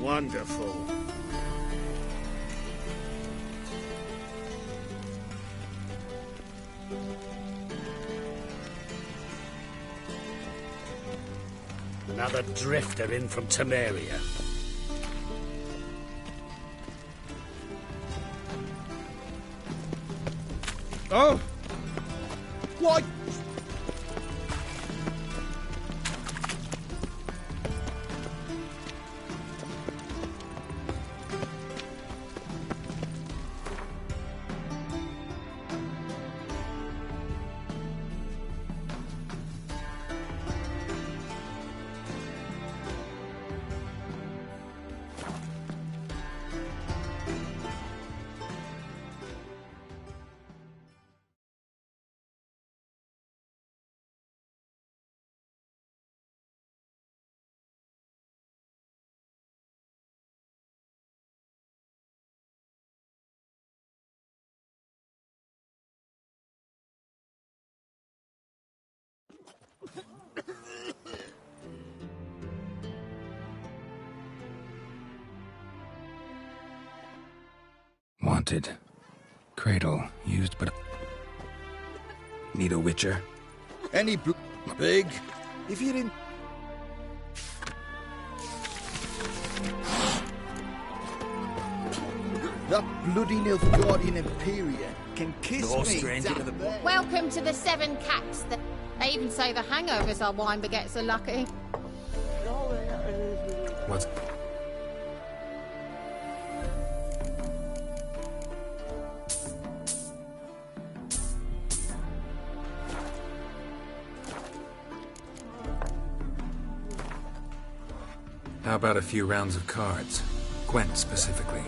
Wonderful. Another drifter in from Temeria. Oh! What? Wanted. Cradle used, but need a witcher. Any big? If you didn't. That bloody Nilfgaardian Imperia can kiss No me. stranger to the Welcome to the Seven Caps. They even say the hangovers our wine baguettes are lucky. What's... How about a few rounds of cards? Gwent specifically.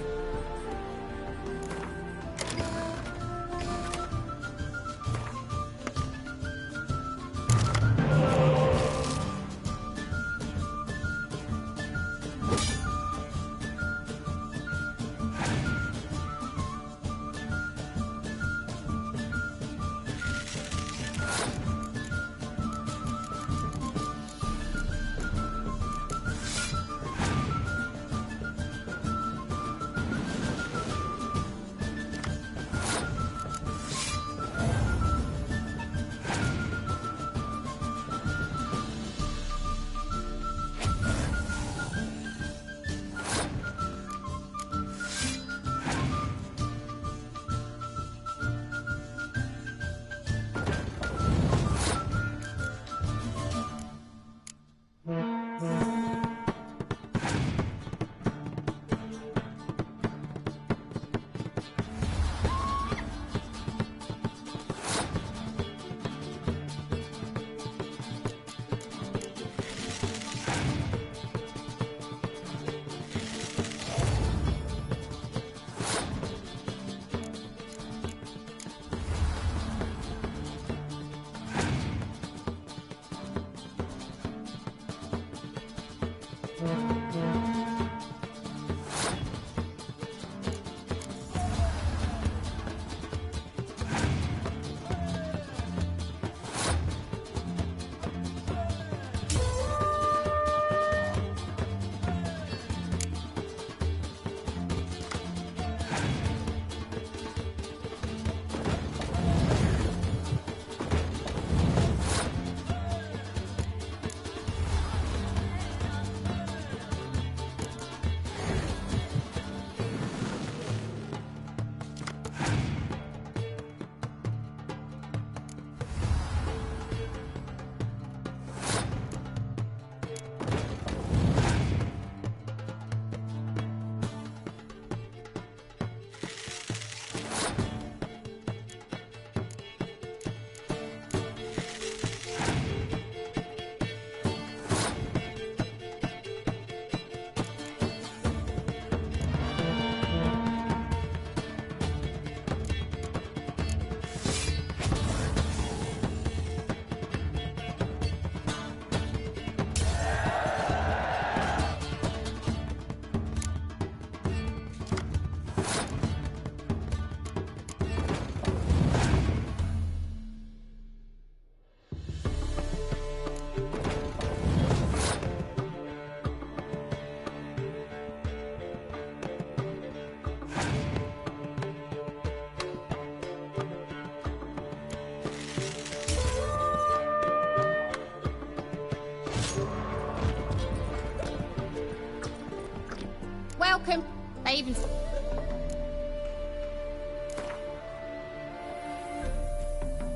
welcome. They even...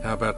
How about...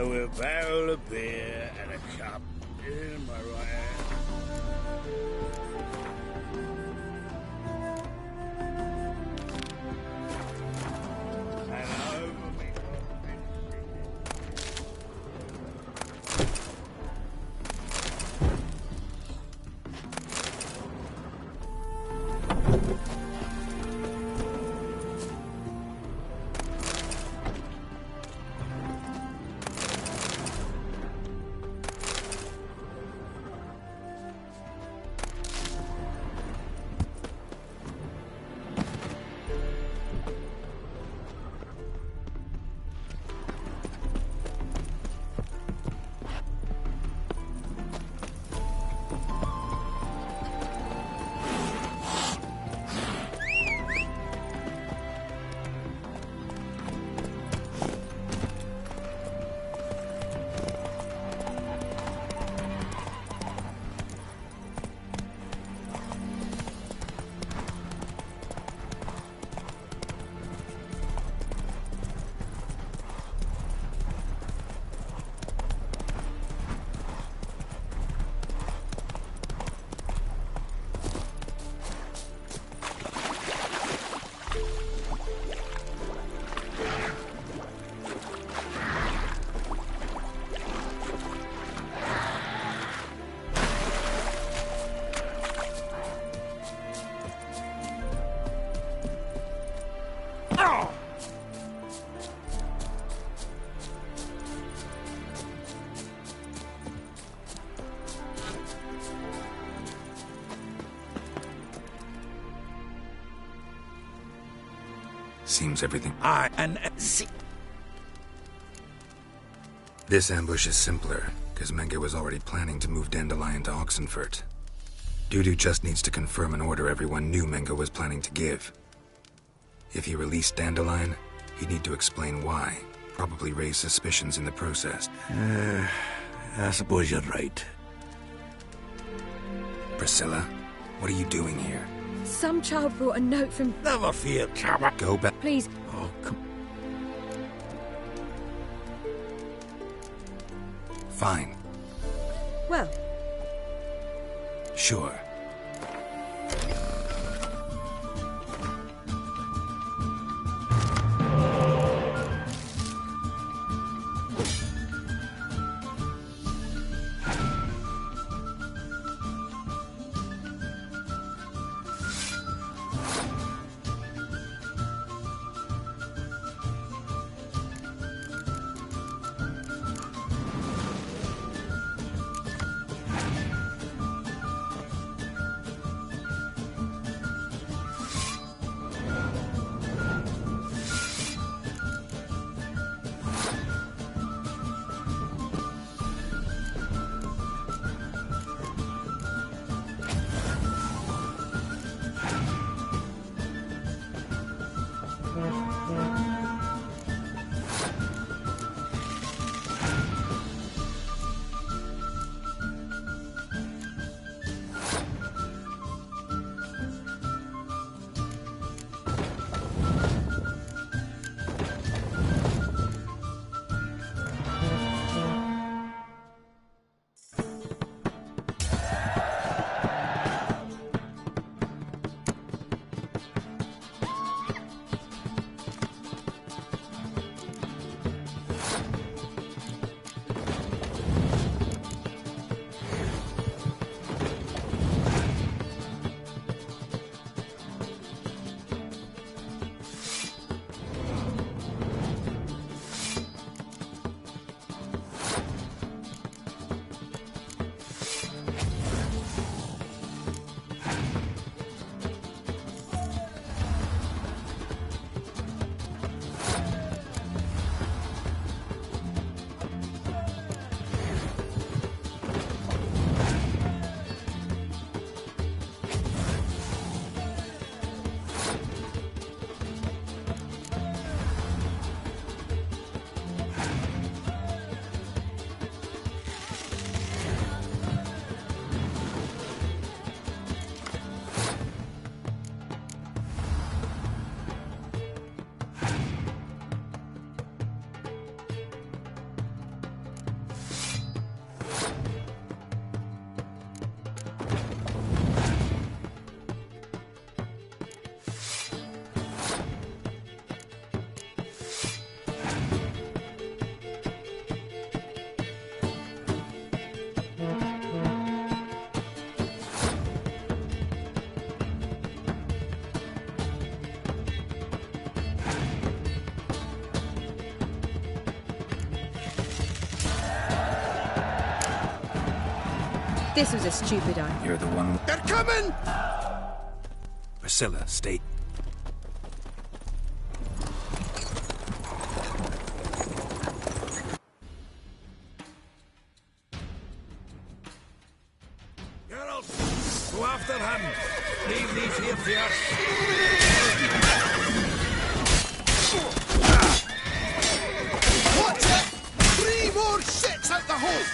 A barrel of beer and a cup in my right hand. And over me. seems everything... See, This ambush is simpler, because Menge was already planning to move Dandelion to Oxenfurt. Dudu just needs to confirm an order everyone knew Menge was planning to give. If he released Dandelion, he'd need to explain why, probably raise suspicions in the process. I suppose you're right. Priscilla, what are you doing here? Some child brought a note from... Never fear, Chaba. Go back. Please, Oh, come... Fine. well, Sure. this was a stupid idea. You're the one... They're coming! Priscilla, stay... Geralt, go after him. Leave these here to us. Watch it! 3 more shits out the hole!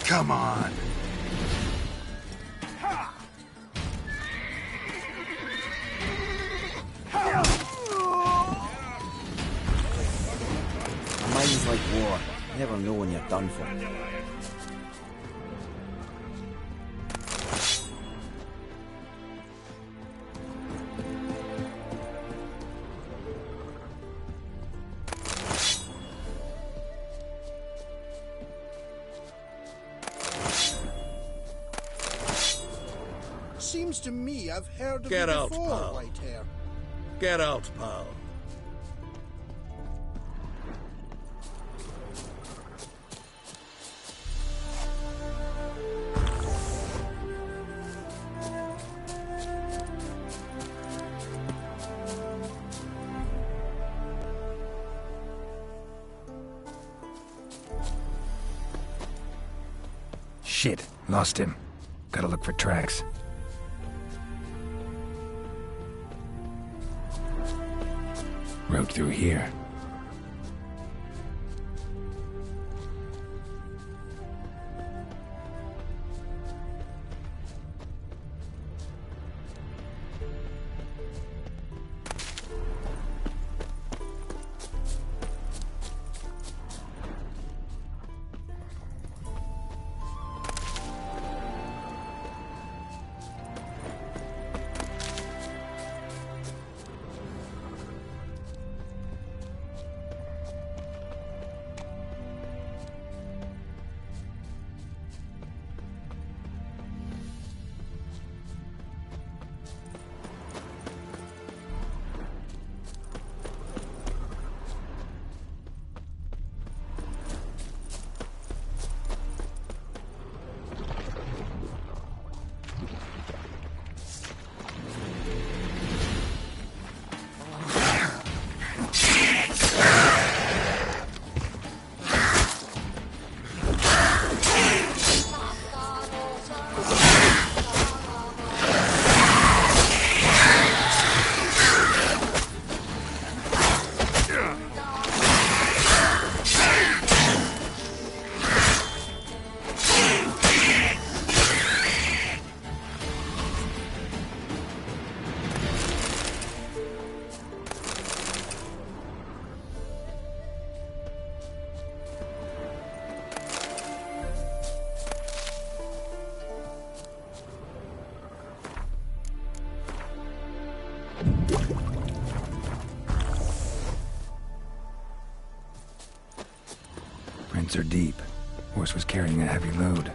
Come on. Times like war. Never know when you're done for. Seems to me I've heard of Get you out, before, pal. white hair. Get out, pal. Shit, lost him. Gotta look for tracks. Road through here. Prints are deep. Horse was carrying a heavy load.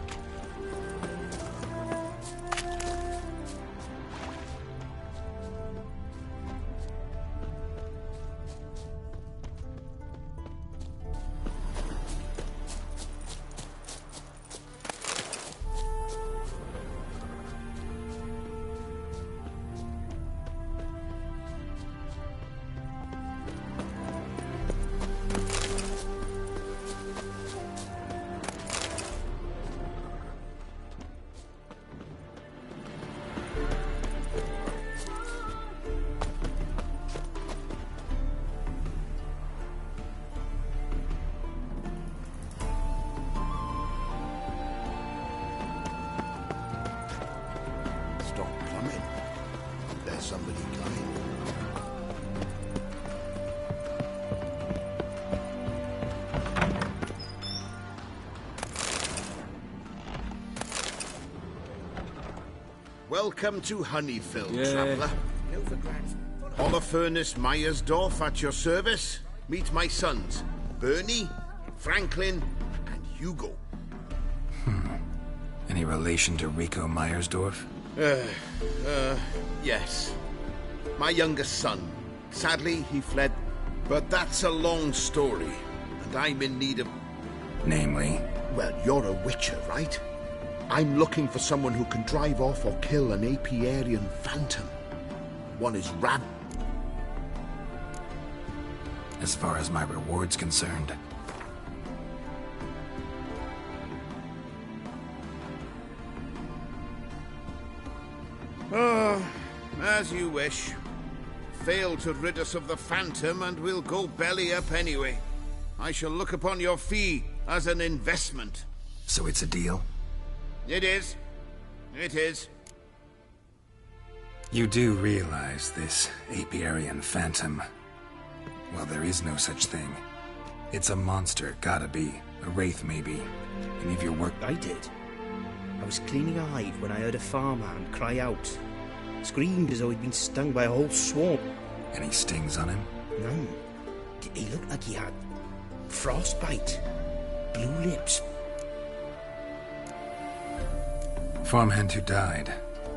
Somebody coming. Welcome to Honeyfield, traveller. Holofernes Myersdorf at your service. Meet my sons, Bernie, Franklin, and Hugo. Any relation to Rico Myersdorf? Yes. My youngest son. Sadly, he fled. But that's a long story, and I'm in need of... Namely? Well, you're a witcher, right? I'm looking for someone who can drive off or kill an apiarian phantom. One is rad... As far as my reward's concerned. Oh, as you wish. Fail to rid us of the phantom and we'll go belly up anyway. I shall look upon your fee as an investment. So it's a deal? It is. It is. You do realize this apiarian phantom, well, there is no such thing, It's a monster, gotta be. A wraith, maybe. Any of your work? I did. I was cleaning a hive when I heard a farmhand cry out. Screamed as though he'd been stung by a whole swarm. Any stings on him? None. He looked like he had frostbite. Blue lips. Farmhand who died.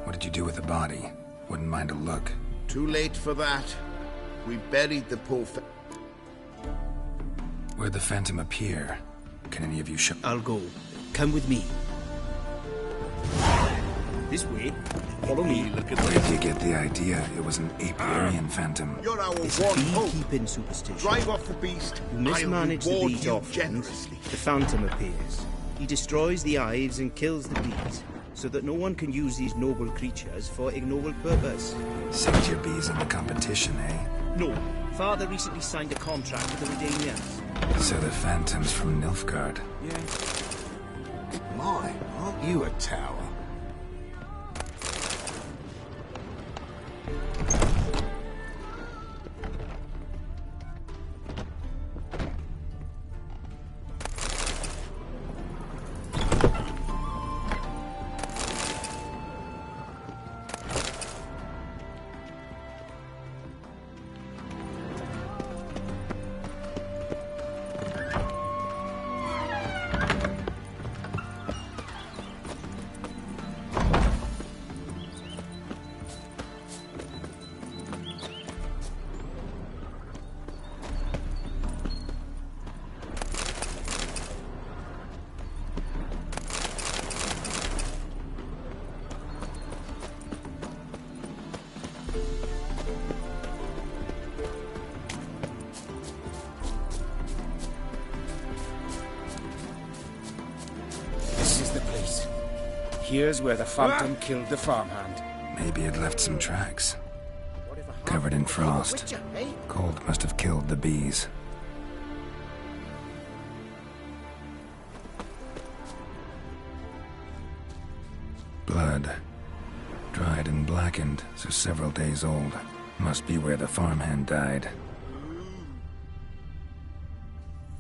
What did you do with the body? Wouldn't mind a look. Too late for that. We buried the poor Where'd the Phantom appear? Can any of you show? I'll go. Come with me. This way. Follow me. Look at Where did you get the idea it was an apiarian phantom? You're our It's one hope. beekeeping superstition. Drive off the beast. You mismanage the I'll reward bees you often, generously. the Phantom appears. He destroys the hives and kills the bees, so that no one can use these noble creatures for ignoble purpose. Saved your bees in the competition, eh? No. Father recently signed a contract with the Redanians. So the Phantom's from Nilfgaard. My, aren't you a tower? Here's where the Phantom killed the farmhand. Maybe it left some tracks. Covered in frost. Cold must have killed the bees. Blood. Dried and blackened, so several days old. Must be where the farmhand died.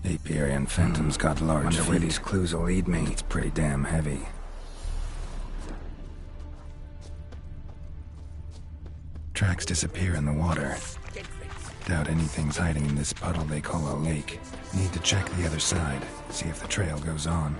Apiarian phantoms got large. Wonder where these clues will lead me. It's pretty damn heavy. Tracks disappear in the water. Doubt anything's hiding in this puddle they call a lake. Need to check the other side, see if the trail goes on.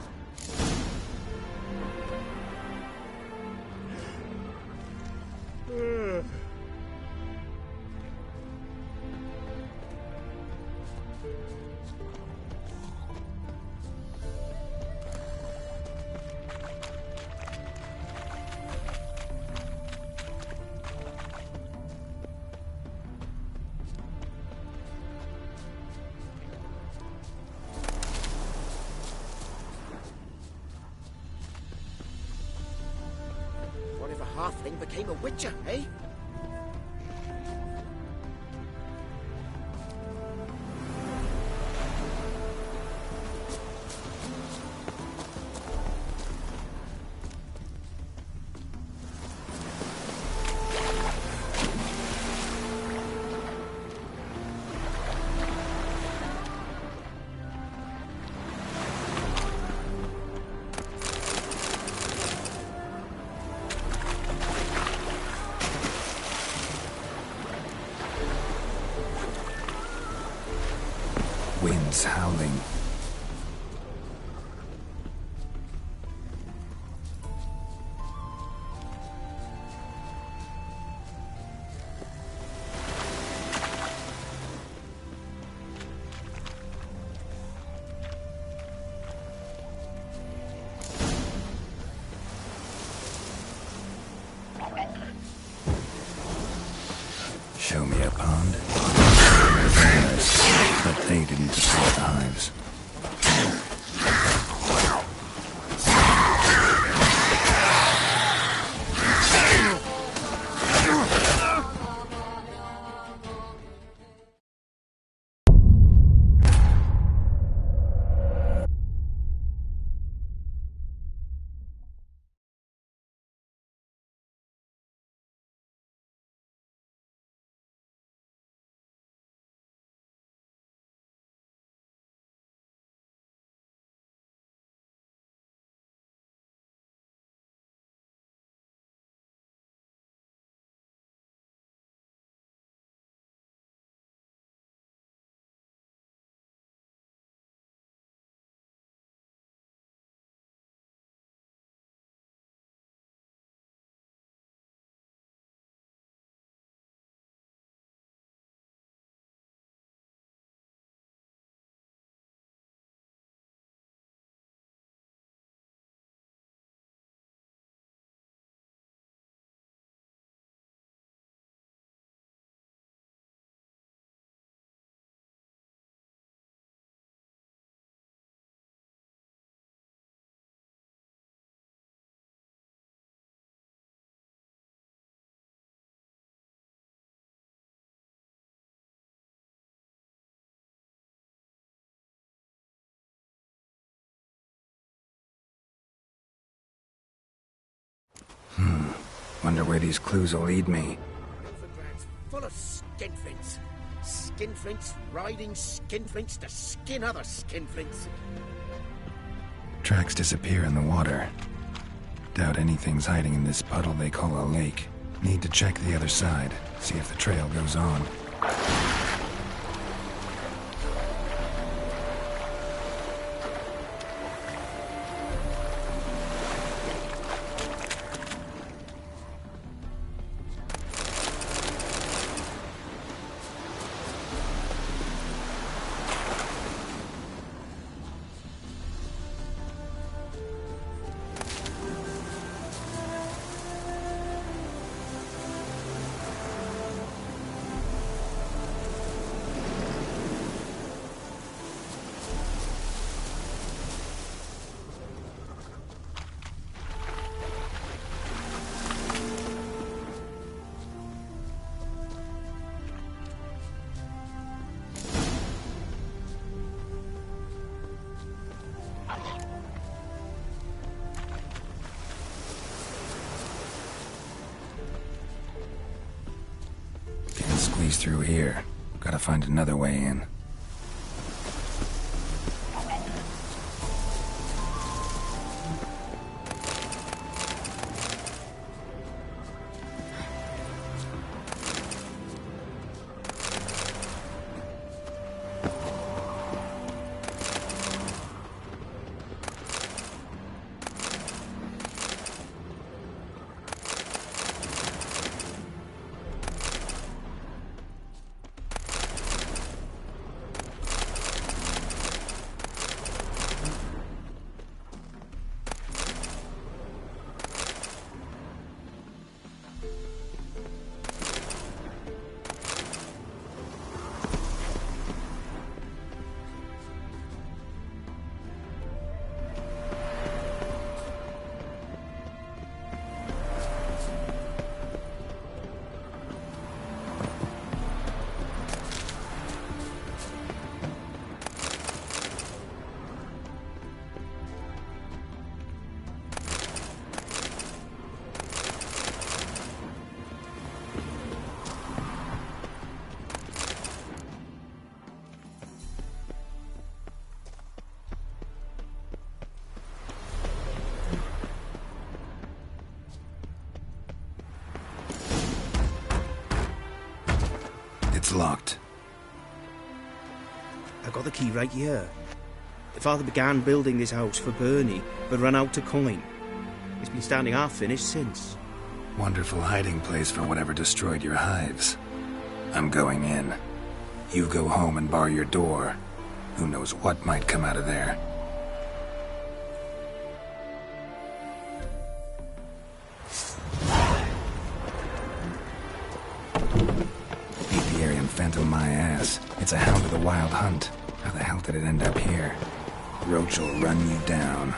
What if a halfling became a witcher, eh? Winds howling. Show me a pond. But they didn't destroy the hives. Wonder where these clues will lead me. Overground's full of skinflints. Skinflints riding skinflints to skin other skinflints. Tracks disappear in the water. Doubt anything's hiding in this puddle they call a lake. Need to check the other side, see if the trail goes on. Squeeze through here. Gotta find another way in. It's locked. I got the key right here. Father began building this house for Bernie, but ran out of coin. It's been standing half finished since. Wonderful hiding place for whatever destroyed your hives. I'm going in. You go home and bar your door. Who knows what might come out of there. Apiarian phantom my ass. It's a hound of the wild hunt. How the hell did it end up here? Roach will run you down.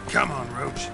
Come on, Roach.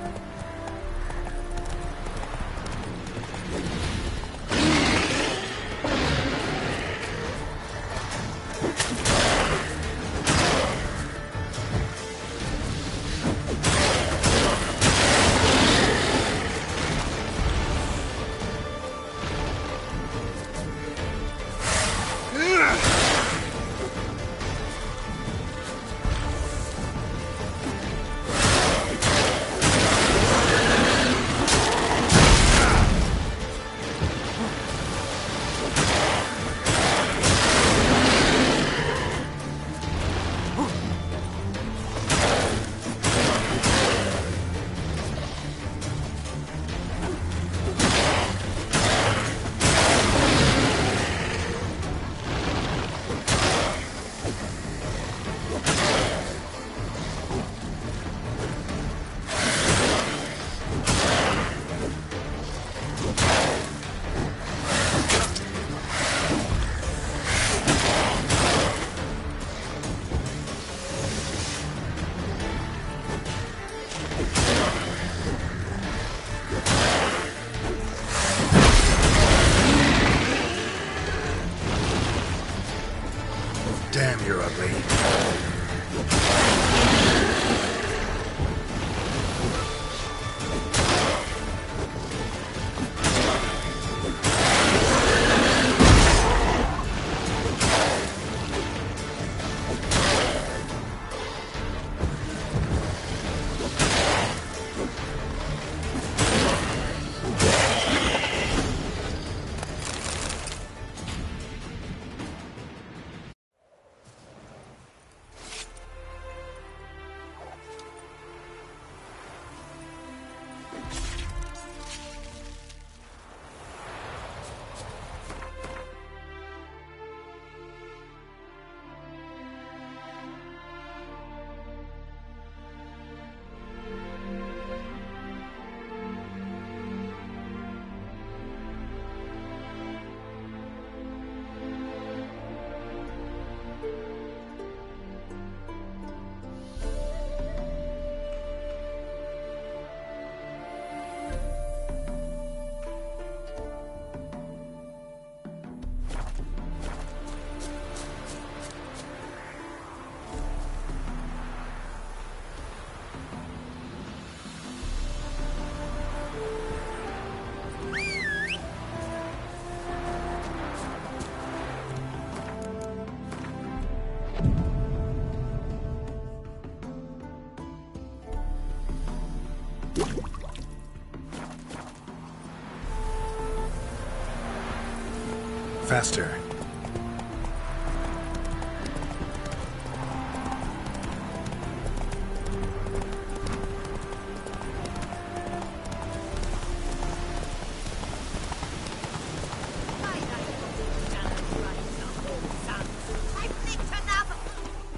Faster.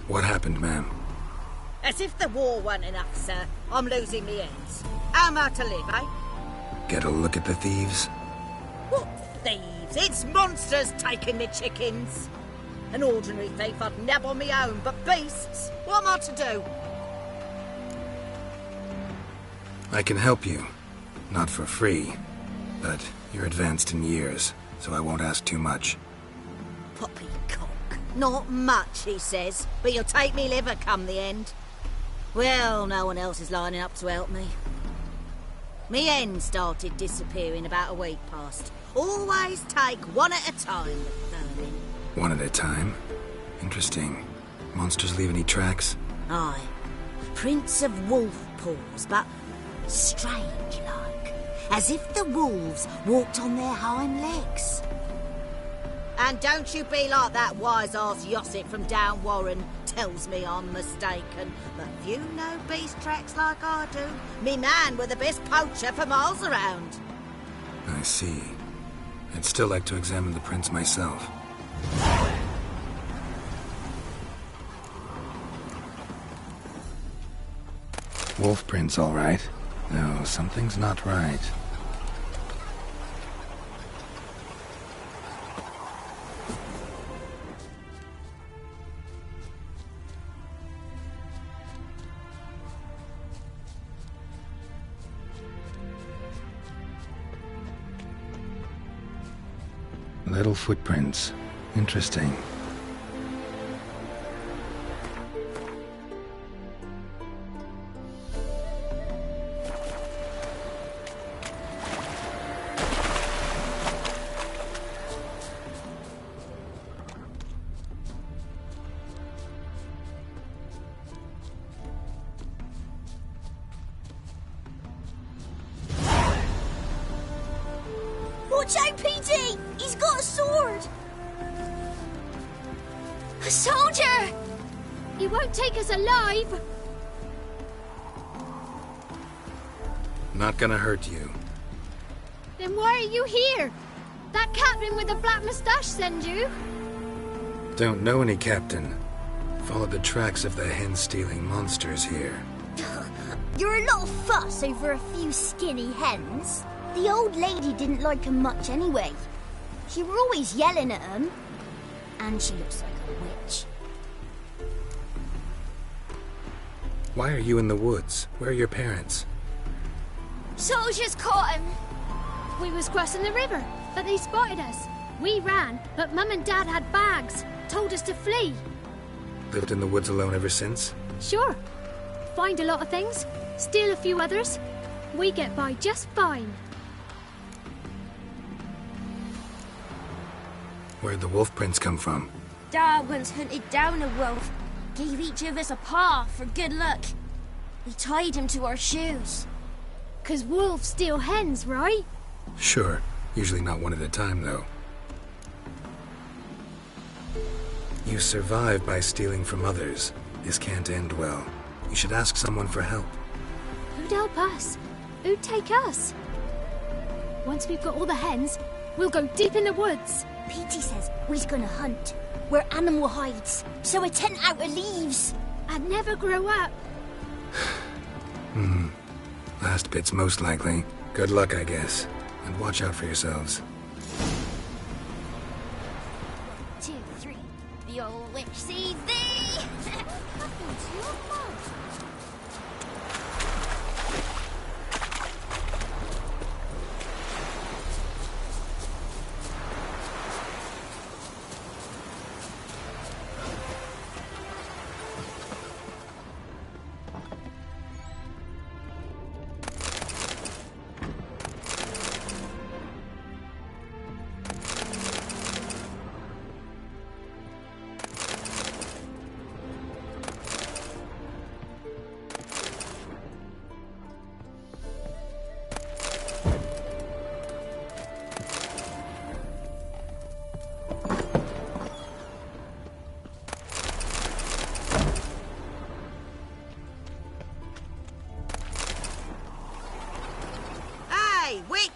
What happened, ma'am? As if the war weren't enough, sir. I'm losing me ends. How am I to live, eh? Get a look at the thieves? What thieves? It's monsters taking me chickens. An ordinary thief I'd nab on me own, but beasts? What am I to do? I can help you. Not for free. But you're advanced in years, so I won't ask too much. Poppycock. Not much, he says, but you'll take me liver come the end. Well, no one else is lining up to help me. Me hen started disappearing about a week past. Always take one at a time with vermin. One at a time? Interesting. Monsters leave any tracks? Aye. Prints of wolf paws, but strange-like. As if the wolves walked on their hind legs. And don't you be like that wise-ass Yossit from down Warren tells me I'm mistaken. But few know beast tracks like I do. Me man were the best poacher for miles around. I see. I'd still like to examine the prints myself. Wolf prints, all right. No, something's not right. Little footprints. Interesting. Watch out, PD! He's got a sword! A soldier! He won't take us alive! Not gonna hurt you. Then why are you here? That captain with the black moustache send you? Don't know any captain. Followed the tracks of the hen-stealing monsters here. You're a little fuss over a few skinny hens. The old lady didn't like 'em much anyway. She were always yelling at 'em. And she looks like a witch. Why are you in the woods? Where are your parents? Soldiers caught him. We was crossing the river, but they spotted us. We ran, but Mum and Dad had bags. Told us to flee. Lived in the woods alone ever since? Sure. Find a lot of things. Steal a few others. We get by just fine. Where'd the wolf prints come from? Dad once hunted down a wolf. Gave each of us a paw for good luck. We tied him to our shoes. 'Cause wolves steal hens, right? Sure. Usually not one at a time, though. You survive by stealing from others. This can't end well. You should ask someone for help. Who'd help us? Who'd take us? Once we've got all the hens, we'll go deep in the woods. Petey says we's gonna hunt. We're animal hides, so a tent out of leaves. I'd never grow up. Last bit's most likely. Good luck, I guess. And watch out for yourselves. 2, 3. The old witch sees thee. Happens to your mom.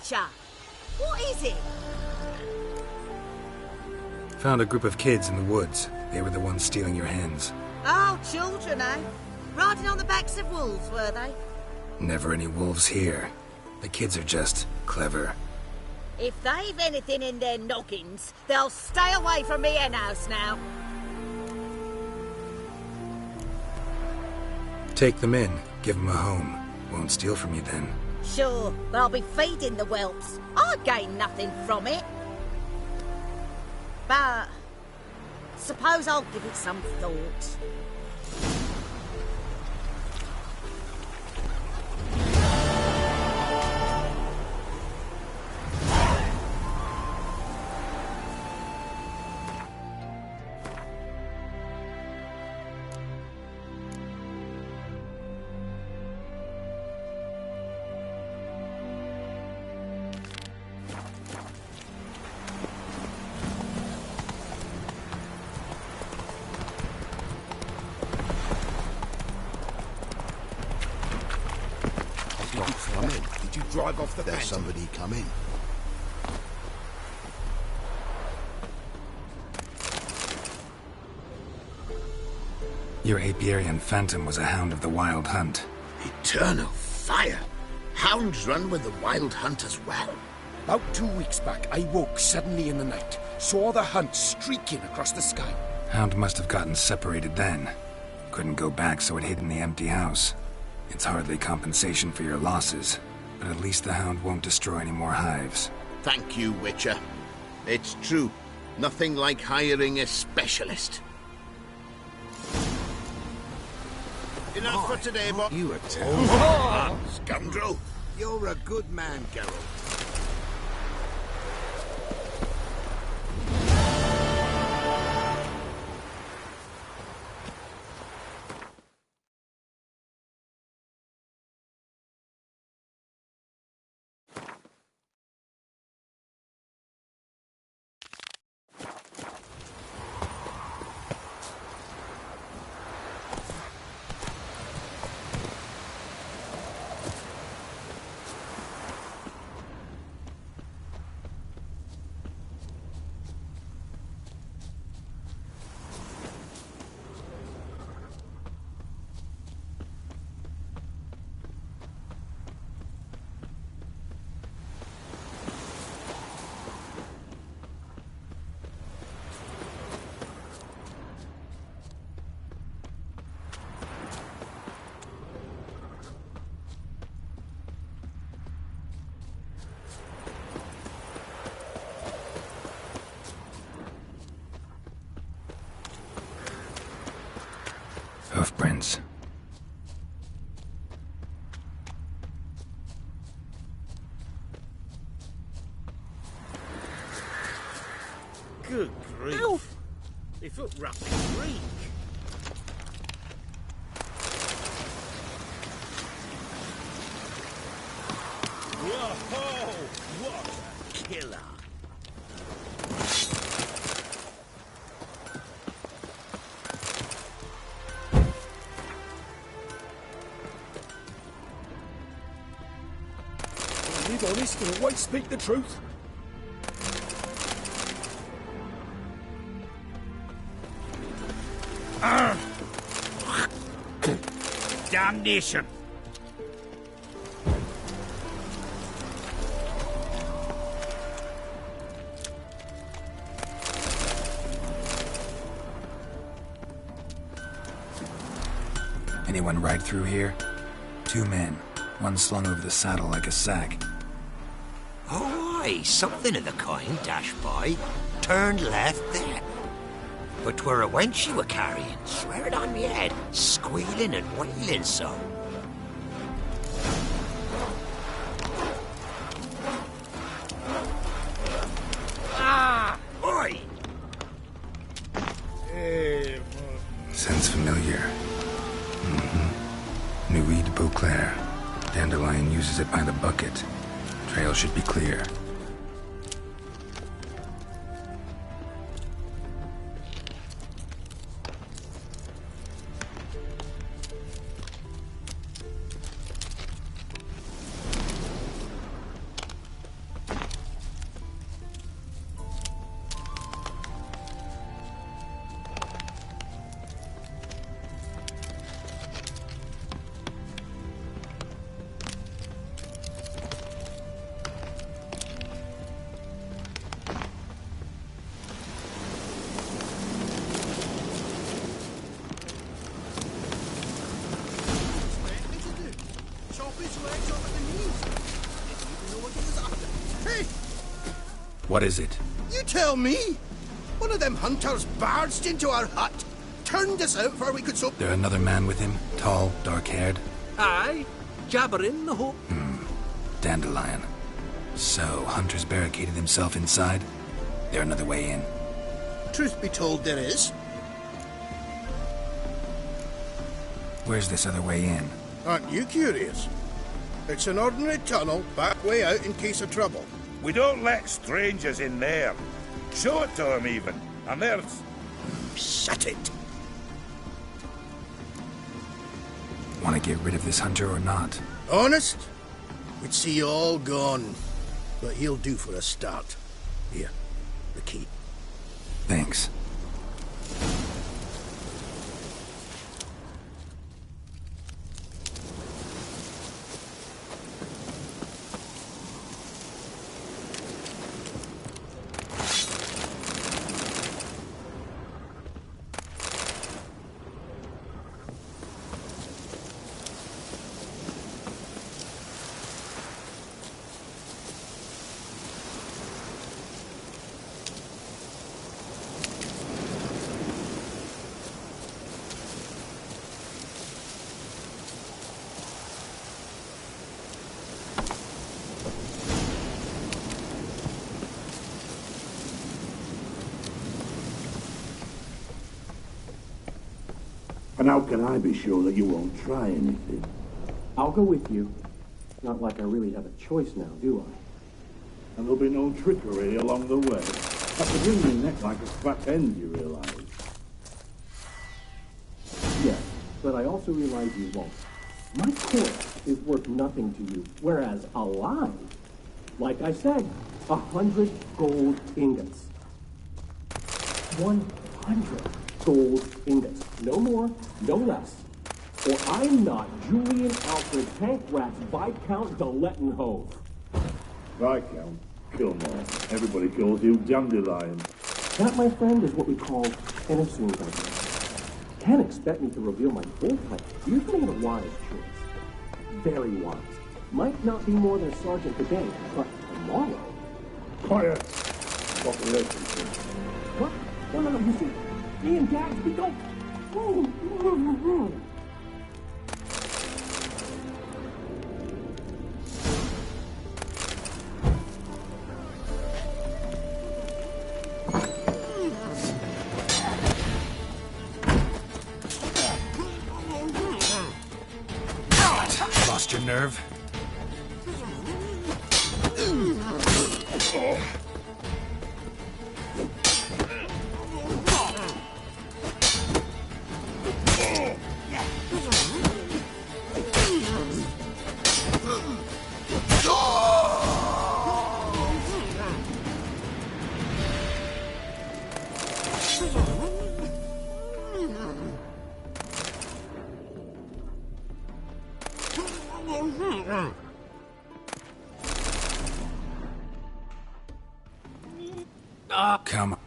Witcher! What is it? Found a group of kids in the woods. They were the ones stealing your hens. Oh, children, eh? Riding on the backs of wolves, were they? Never any wolves here. The kids are just clever. If they've anything in their noggins, they'll stay away from me hen house now. Take them in. Give them a home. Won't steal from you then. Sure, but I'll be feeding the whelps. I gain nothing from it. But suppose I'll give it some thought. Did you drive off the There's Phantom? somebody coming. Your apiarian Phantom was a hound of the Wild Hunt. Eternal fire! Hounds run with the Wild Hunt as well. About 2 weeks back, I woke suddenly in the night. Saw the hunt streaking across the sky. Hound must have gotten separated then. Couldn't go back, so it hid in the empty house. It's hardly compensation for your losses, but at least the hound won't destroy any more hives. Thank you, Witcher. It's true. Nothing like hiring a specialist. Enough for today, Bob. You a town. Scoundrel! You're a good man, Geralt. Hoofprints. Good grief. Ow. They foot rough and creek. Whoa! What a killer! Live honest and always speak the truth. Damnation! Anyone ride through here? 2 men. One slung over the saddle like a sack. Oh, aye, something of the kind dashed by. Turned left there. But 'twere a wench she were carrying, swear it on me head, squealing and wailing so. Ah! Oi! Sounds familiar. Nuit de Beauclair. Dandelion uses it by the bucket. Trail should be clear. What is it? You tell me! One of them hunters barged into our hut, turned us out before we could so... There another man with him? Tall, dark-haired? Aye, jabbering the whole... Dandelion. So, Hunter's barricaded himself inside? There another way in? Truth be told, there is. Where's this other way in? Aren't you curious? It's an ordinary tunnel, back way out in case of trouble. We don't let strangers in there. Show it to them, even. And there's... Shut it! Want to get rid of this hunter or not? Honest? We'd see you all gone. But he'll do for a start. Here, the key. Thanks. And how can I be sure that you won't try anything? I'll go with you. Not like I really have a choice now, do I? And there'll be no trickery along the way. After bringing your neck like a fat hen, you realize. Yes, but I also realize you won't. My corpse is worth nothing to you, whereas alive, like I said, 100 gold ingots. 100 gold ingots. No more, no less. Or I'm not Julian Alfred Tankrat's Viscount de Lettenhove. Viscount? Kilmore. Everybody calls you Dandelion. That, my friend, is what we call an assumed identity. Can't expect me to reveal my full title. You've made a wise choice. Very wise. Might not be more than a sergeant today, but tomorrow... Quiet! What? No, you see, me and Gagsby don't... Lost your nerve? Come on.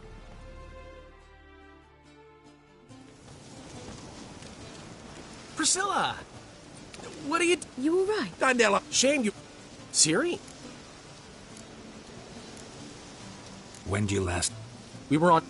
Priscilla! What are you... You all right? Dandela, shame you... Siri? When did you last... We were on...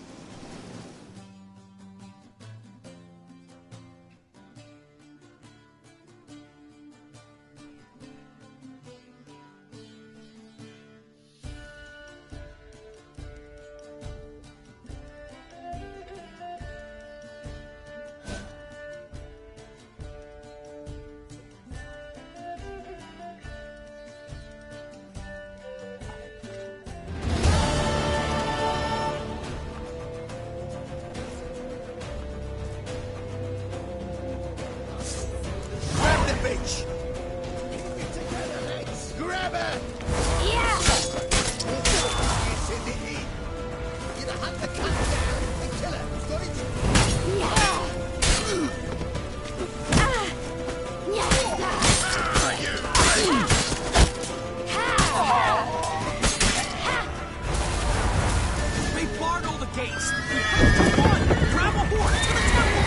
Bitch! Keep it together, mates! Grab her! Yeah! It's in the heat! Either hunt the cat down and kill her! Got it? They barred all the gates! Come on! Grab a horse to the temple!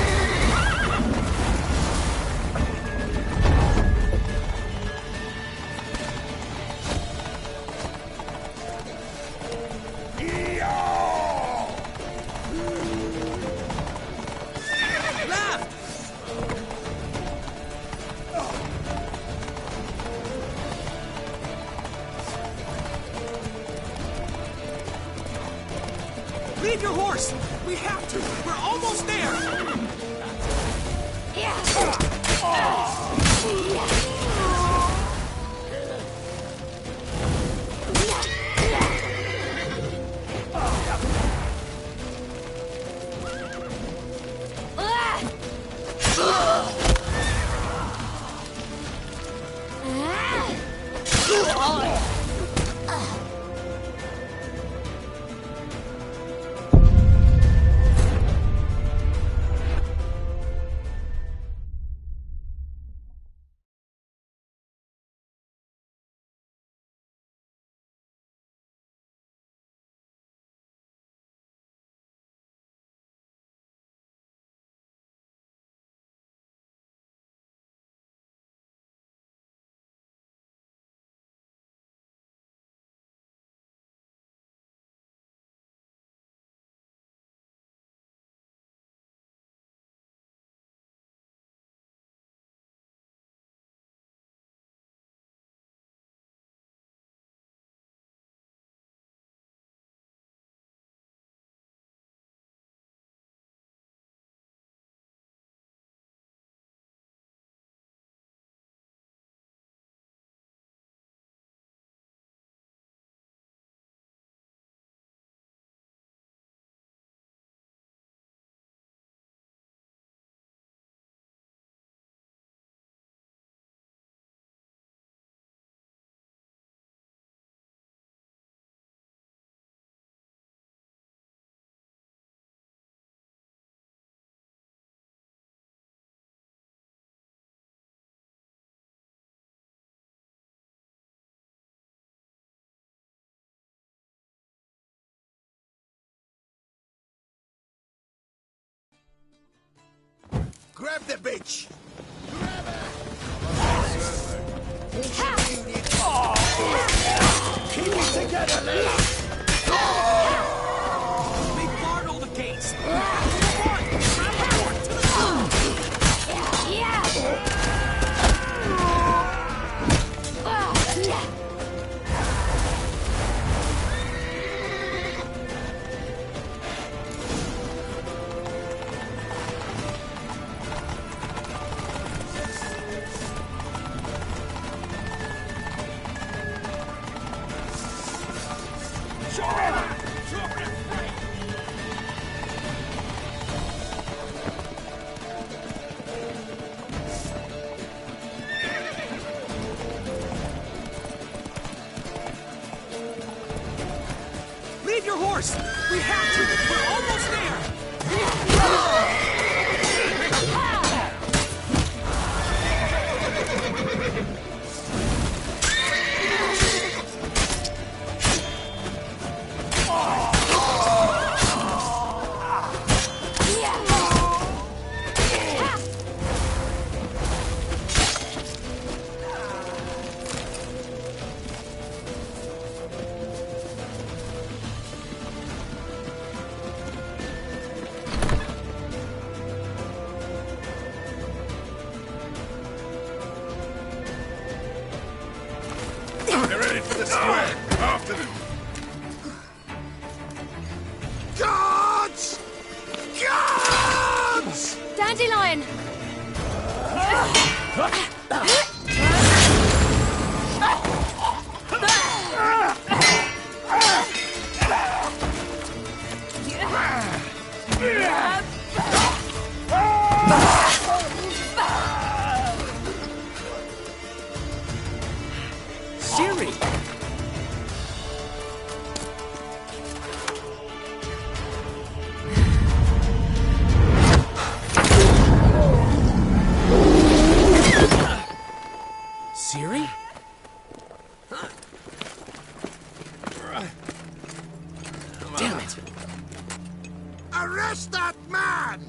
Leave your horse! We have to! We're almost there! Grab the bitch! Keep it together, lads! We barred all the gates! Leave your horse! We have to! We're almost there! They're ready for the square! After them! Guards! Guards! Dandelion! Siri! Siri? Damn it! Arrest that man!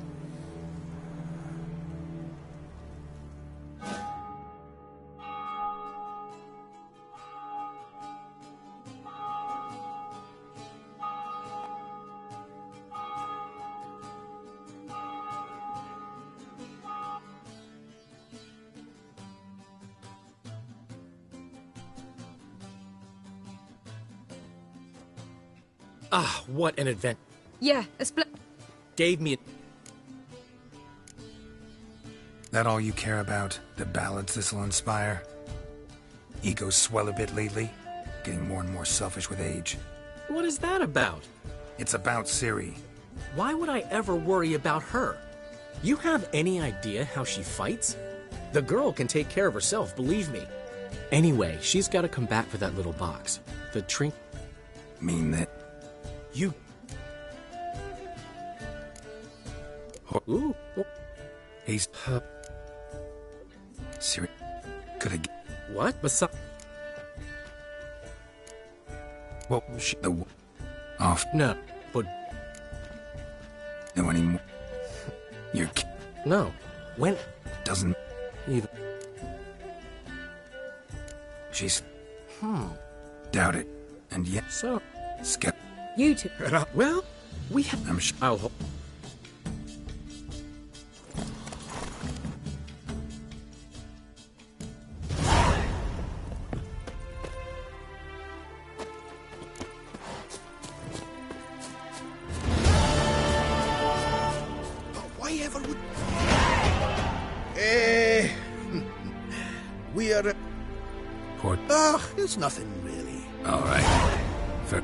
Ah, what an event. Yeah, a Gave me a... That all you care about? The ballads this'll inspire? Egos swell a bit lately? Getting more and more selfish with age. What is that about? It's about Ciri. Why would I ever worry about her? You have any idea how she fights? The girl can take care of herself, believe me. Anyway, she's got to come back for that little box. The trinket. Mean that? You... Ooh. He's... Ciri... Could have... What? Besides... Well, the... Off... No, but... No anymore. You're... No. When... Doesn't... Either... She's... Doubt it. And yet... So... Skep... You two... Well, we have... I'm sure... I'll... We are... Port... it's nothing really. All right. Fair...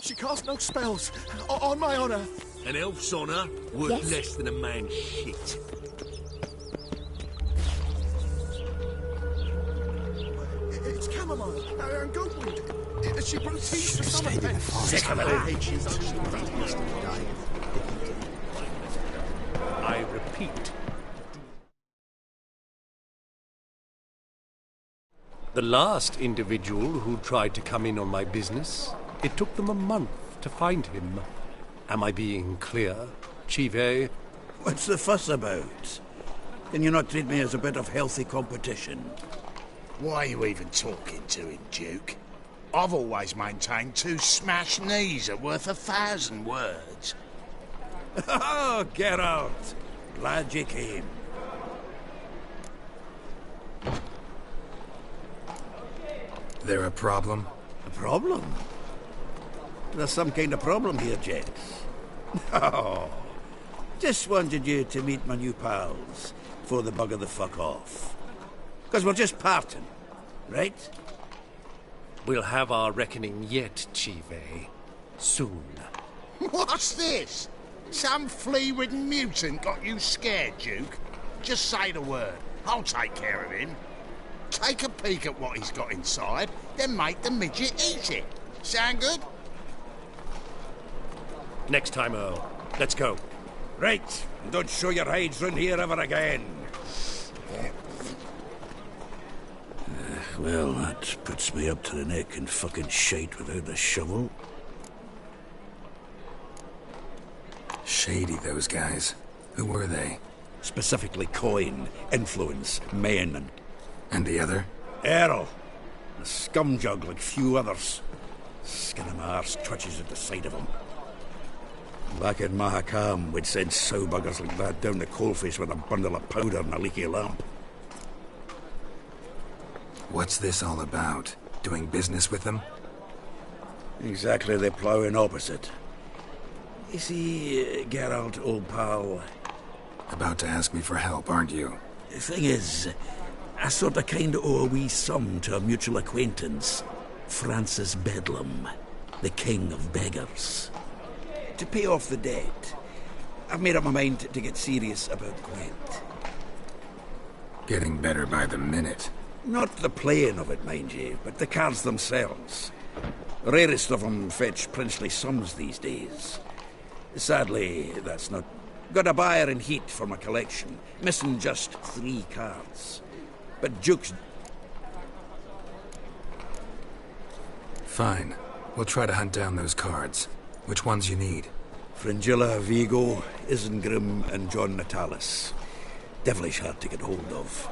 She casts no spells. On my honor. An elf's honor worth less than a man's shit. It's chamomile and goatweed. She proceeds to summon men. I repeat. The last individual who tried to come in on my business, it took them a month to find him. Am I being clear, Chive? What's the fuss about? Can you not treat me as a bit of healthy competition? Why are you even talking to him, Duke? I've always maintained 2 smashed knees are worth 1,000 words. Oh, Geralt. Glad you came. There a problem? A problem? There's some kind of problem here, gents. No. Just wanted you to meet my new pals before they bugger the fuck off. Because we're just parting, right? We'll have our reckoning yet, Chive. Soon. What's this? Some flea-ridden mutant got you scared, Duke? Just say the word. I'll take care of him. Take a peek at what he's got inside, then make the midget eat it. Sound good? Next time, Earl. Let's go. Right. And don't show your hides round here ever again. Well, that puts me up to the neck in fucking shite without the shovel. Shady, those guys. Who were they? Specifically coin, influence, men, and the other? Earl. A scumjug like few others. Skin of my arse twitches at the sight of him. Back in Mahakam, we'd send sow buggers like that down the coalface with a bundle of powder and a leaky lamp. What's this all about? Doing business with them? Exactly the ploughing opposite. You see, Geralt, old pal... About to ask me for help, aren't you? The thing is, I sort of kinda owe a wee sum to a mutual acquaintance. Francis Bedlam, the king of beggars. To pay off the debt, I've made up my mind to get serious about Gwent. Getting better by the minute. Not the playing of it, mind you, but the cards themselves. The rarest of them fetch princely sums these days. Sadly, that's not... Got a buyer in heat for my collection, missing just 3 cards. But Duke's... Fine. We'll try to hunt down those cards. Which ones you need? Fringilla, Vigo, Isengrim, and John Natalis. Devilish hard to get hold of.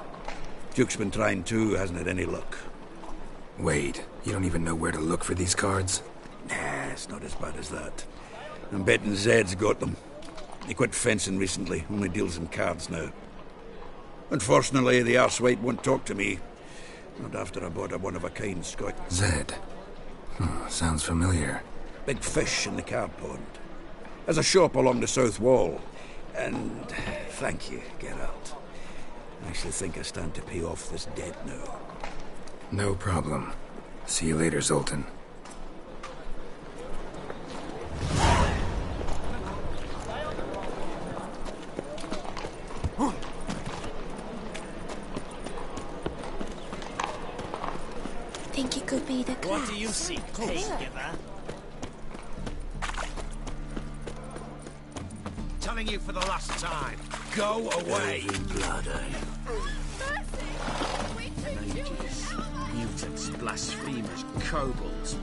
Duke's been trying too, hasn't had any luck. Wait, you don't even know where to look for these cards? Nah, it's not as bad as that. I'm betting Zed's got them. He quit fencing recently, only deals in cards now. Unfortunately, the arsewite won't talk to me. Not after I bought a one-of-a-kind Scotch. Zed. Sounds familiar. Big fish in the card pond. There's a shop along the south wall. And thank you, Geralt. I actually think I stand to pay off this debt now. No problem. See you later, Zoltan. Think it could be the class. What do you seek, peacegiver? Telling you for the last time, go away. Blood, Mages, mutants, blasphemers, kobolds.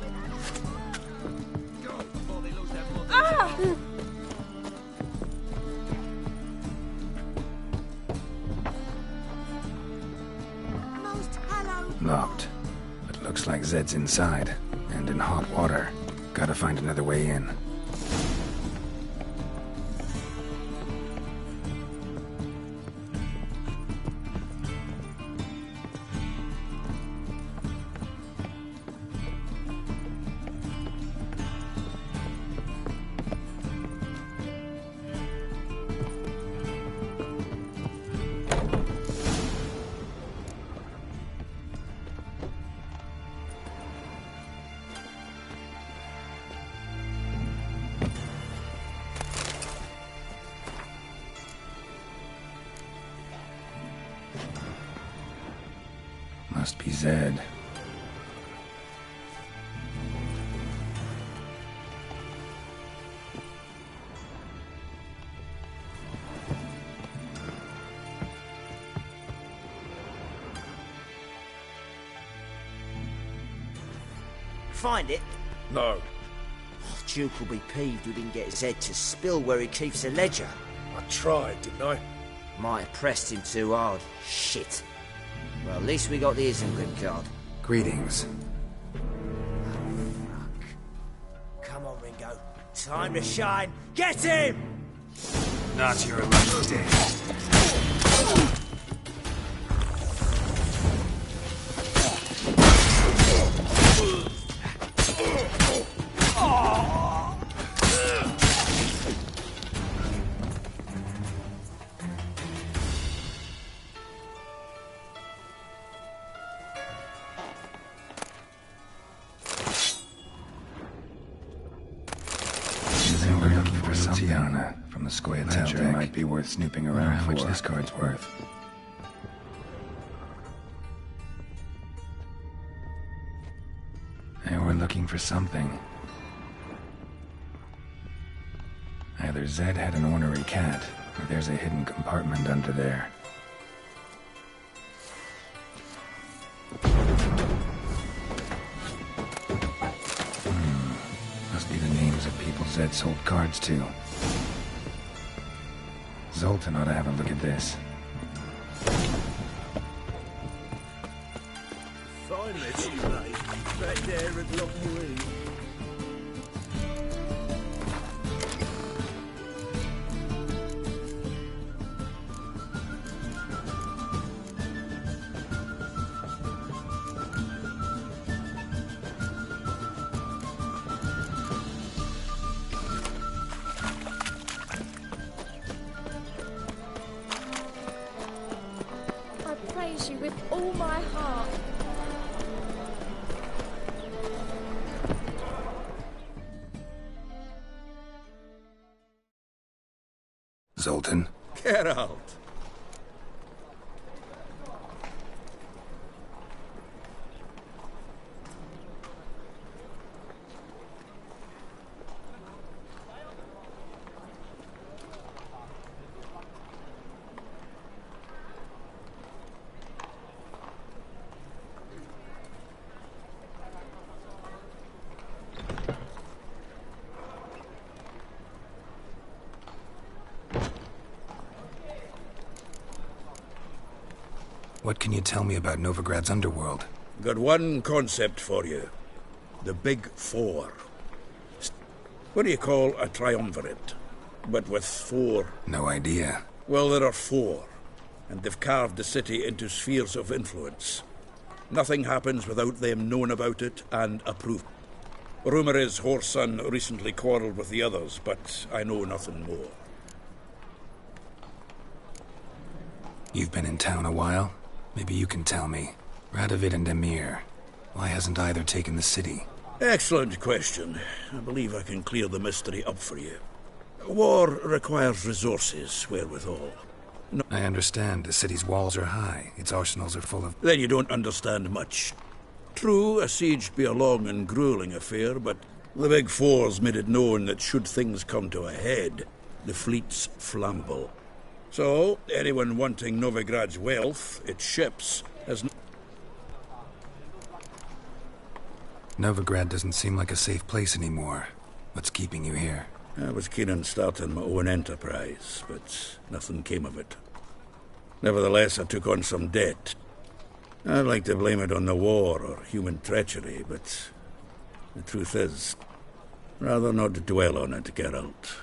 Go before they lose their blood. Locked. But looks like Zed's inside. And in hot water. Gotta find another way in. Must be Zed. Find it? No. Duke will be peeved we didn't get Zed to spill where he keeps the ledger. I tried, didn't I? Might have pressed him too hard. Shit. Well, at least we got the Isengrim card. Greetings. Come on, Ringo. Time to shine. Get him! Not your lucky day. From the Square Ledger might be worth snooping around for. How much this card's worth. And we're looking for something. Either Zed had an ornery cat, or there's a hidden compartment under there. Must be the names of people Zed sold cards to. Zoltan ought to have a look at this. Finally, it's you, mate. Right there at Lockwood. I praise you with all my heart. Geralt. What can you tell me about Novigrad's underworld? Got one concept for you. The Big Four. What do you call a triumvirate? But with four... No idea. Well, there are four, and they've carved the city into spheres of influence. Nothing happens without them knowing about it and approved. Rumour is Whoreson recently quarrelled with the others, but I know nothing more. You've been in town a while? Maybe you can tell me. Radovid and Emir. Why hasn't either taken the city? Excellent question. I believe I can clear the mystery up for you. War requires resources, wherewithal. No. I understand. The city's walls are high. Its arsenals are full of... Then you don't understand much. True, a siege be a long and grueling affair, but the Big Four's made it known that should things come to a head, the fleet's flammable. So, anyone wanting Novigrad's wealth, its ships, has... Novigrad doesn't seem like a safe place anymore. What's keeping you here? I was keen on starting my own enterprise, but nothing came of it. Nevertheless, I took on some debt. I'd like to blame it on the war or human treachery, but the truth is, rather not dwell on it, Geralt.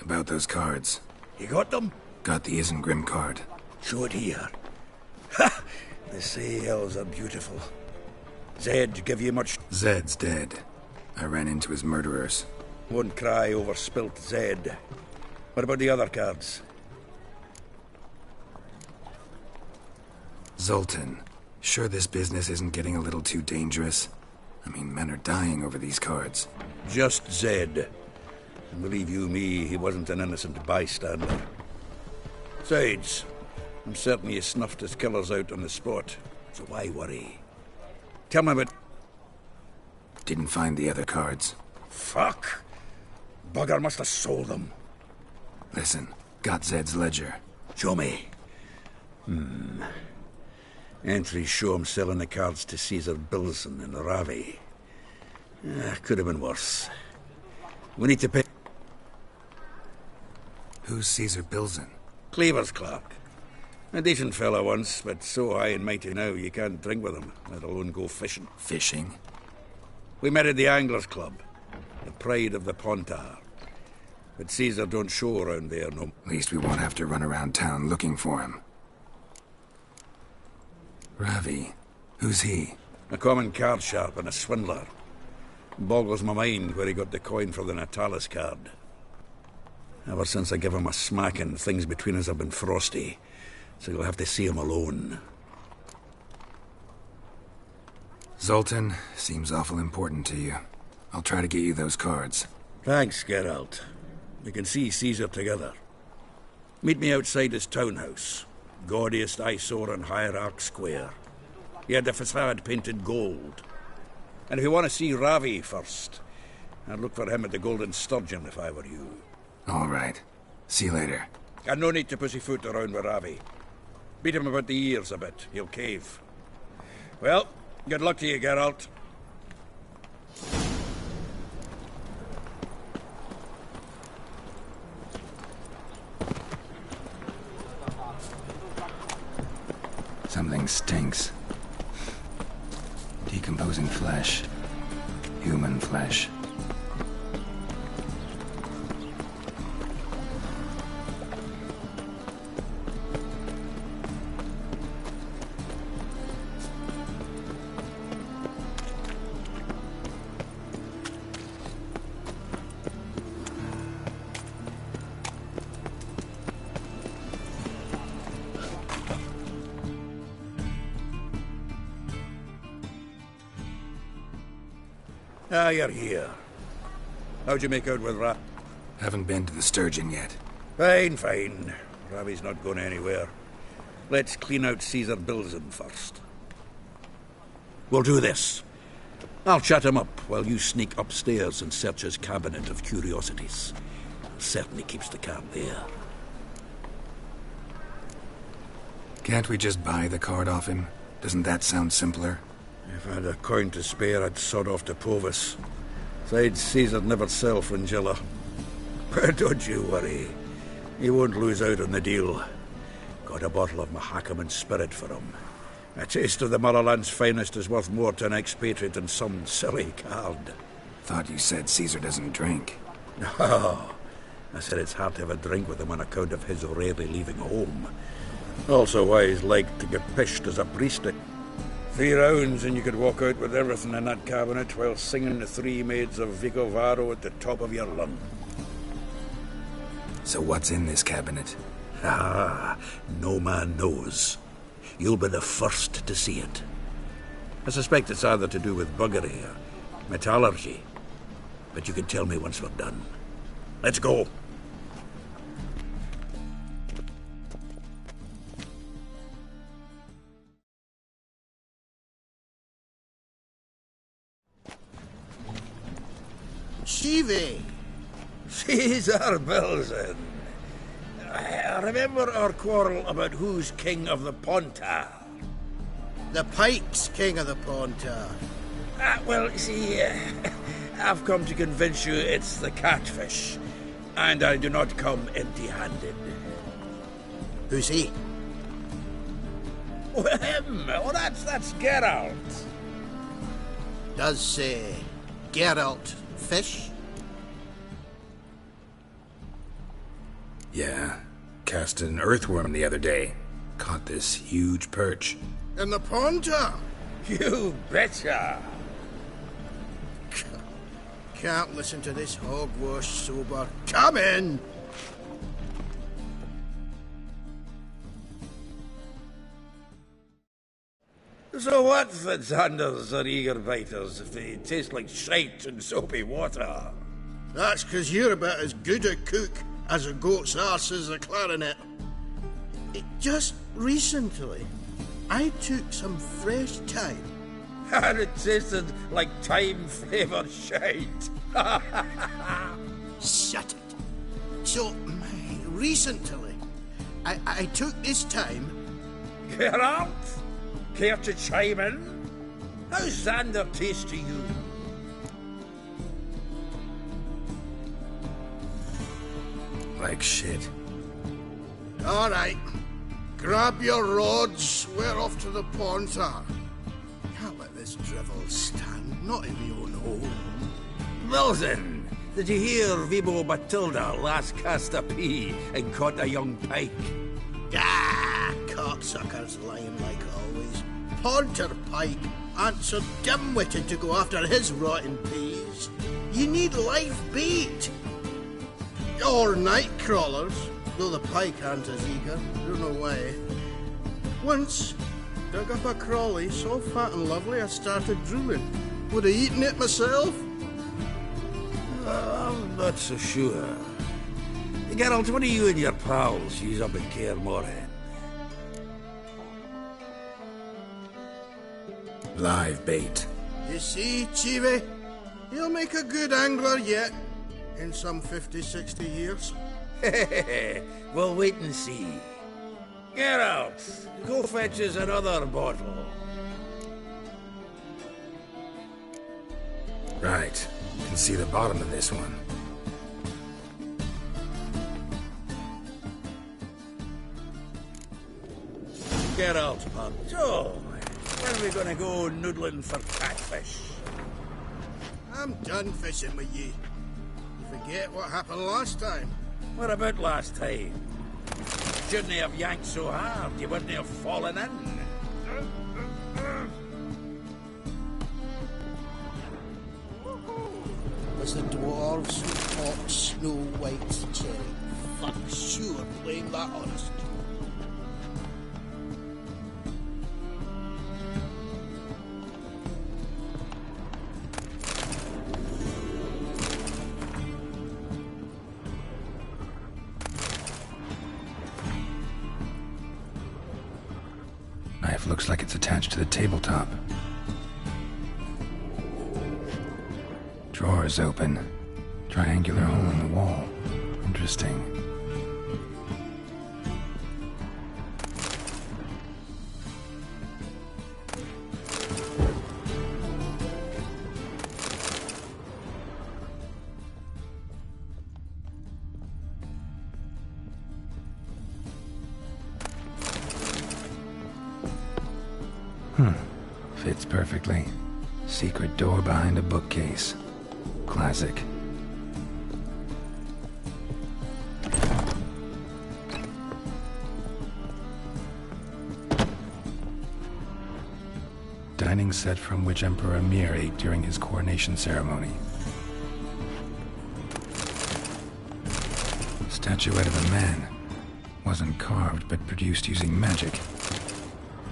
About those cards. You got them? Got the Isengrim card. Show it here. Ha! They say elves are beautiful. Zed give you much... Zed's dead. I ran into his murderers. Won't cry over spilt Zed. What about the other cards? Zoltan. Sure this business isn't getting a little too dangerous? I mean, men are dying over these cards. Just Zed. And believe you me, he wasn't an innocent bystander. Besides, I'm certain he snuffed his killers out on the spot, so why worry? Tell me about... Didn't find the other cards. Fuck! Bugger must have sold them. Listen, got Zed's ledger. Show me. Entries show him selling the cards to Caesar Bilson and Ravi. Could have been worse. We need to pay... Who's Caesar Bilson? Cleaver's clerk. A decent fellow once, but so high and mighty now you can't drink with him, let alone go fishing. Fishing? We met at the Anglers Club, the pride of the Pontar. But Caesar don't show around there no... At least we won't have to run around town looking for him. Ravi. Who's he? A common card sharp and a swindler. Boggles my mind where he got the coin for the Natalis card. Ever since I gave him a smacking, things between us have been frosty. So you'll have to see him alone. Zoltan, seems awful important to you. I'll try to get you those cards. Thanks, Geralt. We can see Caesar together. Meet me outside his townhouse. Gaudiest eyesore on Hierarch Square. He had the facade painted gold. And if you want to see Ravi first, I'd look for him at the Golden Sturgeon if I were you. All right. See you later. And no need to pussyfoot around with Ravi. Beat him about the ears a bit. He'll cave. Well, good luck to you, Geralt. Something stinks. Decomposing flesh. Human flesh. Ah, you're here. How'd you make out with Rat? Haven't been to the Sturgeon yet. Fine, fine. Ravi's not going anywhere. Let's clean out Caesar Bilzen first. We'll do this. I'll chat him up while you sneak upstairs and search his cabinet of curiosities. Certainly keeps the cab there. Can't we just buy the card off him? Doesn't that sound simpler? If I had a coin to spare, I'd sod off to Povis. Besides, Caesar'd never sell Fringilla. But don't you worry. He won't lose out on the deal. Got a bottle of Mahakaman spirit for him. A taste of the motherland's finest is worth more to an expatriate than some silly card. Thought you said Caesar doesn't drink. No. I said it's hard to have a drink with him on account of his rarely leaving home. Also why he's like to get pished as a priest. 3 rounds and you could walk out with everything in that cabinet while singing the 3 maids of Vicovaro at the top of your lung. So what's in this cabinet? Ah, no man knows. You'll be the first to see it. I suspect it's either to do with buggery or metallurgy. But you can tell me once we're done. Let's go. Chivi! Caesar Bilzen. Remember our quarrel about who's king of the Pontar? The Pike's king of the Pontar. Well, see, I've come to convince you it's the catfish. And I do not come empty-handed. Who's he? Well, him. Oh, that's Geralt. Does say Geralt fish? Yeah. Casted an earthworm the other day. Caught this huge perch. In the Pontar? You betcha. Can't listen to this hogwash sober. Come in! So what, Fitzhanders or eager biters, if they taste like shite and soapy water? That's 'cause you're about as good a cook as a goat's arse is a clarinet. Just recently, I took some fresh thyme. And it tasted like thyme-flavoured shite. Shut it. So, recently, I took this thyme. Geralt? Care to chime in? How's Xander taste to you? Like shit. All right. Grab your rods. We're off to the Pontar. Can't let this drivel stand. Not in my own home. Bilzen, did you hear Vibo Batilda last cast a pea and caught a young pike? Ah, cocksuckers lying like always. Pontar Pike ain't so dim-witted to go after his rotten peas. You need live bait. Or night crawlers, though the pike aren't as eager. Don't know why. Once, dug up a crawley so fat and lovely I started drooling. Would have eaten it myself. I'm not so sure. Geralt, what do you and your pals use up at Kaer Morhen? Live bait. You see, Chivi? He'll make a good angler yet. In some 50, 60 years. We'll wait and see. Geralt, go fetch us another bottle. Right. Can see the bottom of this one. Geralt, pub. So, when are we gonna go noodling for catfish? I'm done fishing with ye. Forget what happened last time. What about last time? Shouldn't have yanked so hard, you wouldn't have fallen in. Was the dwarves who caught Snow White's cherry? Fuck, sure, blame that honest. knife looks like it's attached to the tabletop. Drawer's open. Triangular hole in the wall. Interesting. Fits perfectly. Secret door behind a bookcase. Classic. Dining set from which Emperor Mir ate during his coronation ceremony. Statuette of a man. Wasn't carved, but produced using magic.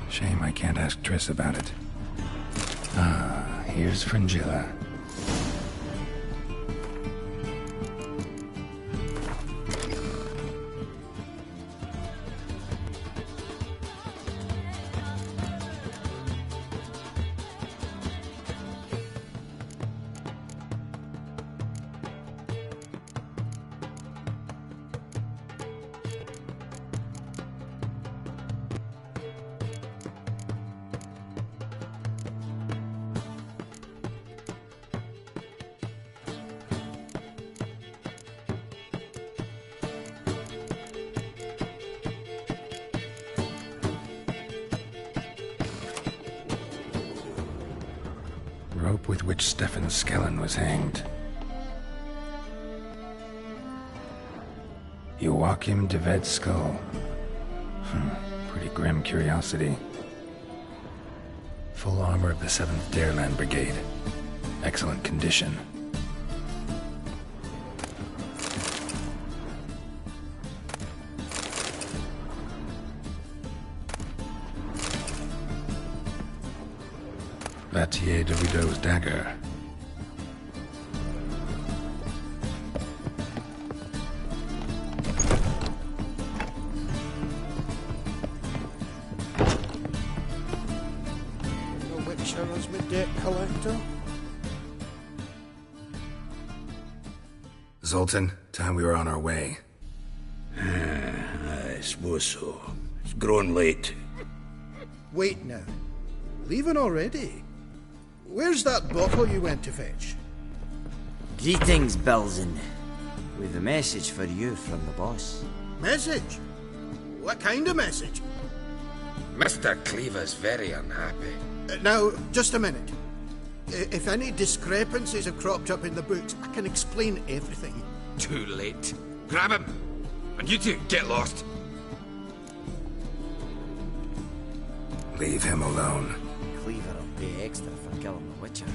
Shame I can't ask Triss about it. Ah, here's Fringilla. Rope with which Stefan Skellen was hanged. Joachim de Ved's skull. Pretty grim curiosity. Full armor of the 7th Dareland Brigade. Excellent condition. Vatier de Rideau's dagger. The Witcher was my debt collector. Zoltan, time we were on our way. I suppose so. It's grown late. Wait now. Leaving already? Where's that bottle you went to fetch? Greetings, Belzen. We've a message for you from the boss. Message? What kind of message? Mr. Cleaver's very unhappy. Now, just a minute. If any discrepancies have cropped up in the books, I can explain everything. Too late. Grab him! And you two, get lost. Leave him alone. Cleaver will pay extra for killing the Witcher.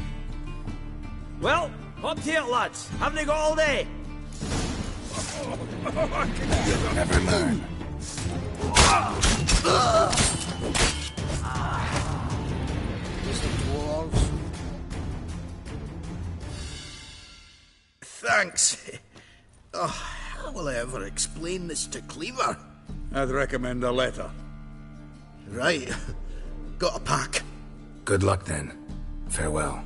Well, up to it, lads. Haven't they got all day? You'll never learn. Listen, dwarves. Thanks. Oh, how will I ever explain this to Cleaver? I'd recommend a letter. Right. Got a pack. Good luck then. Farewell.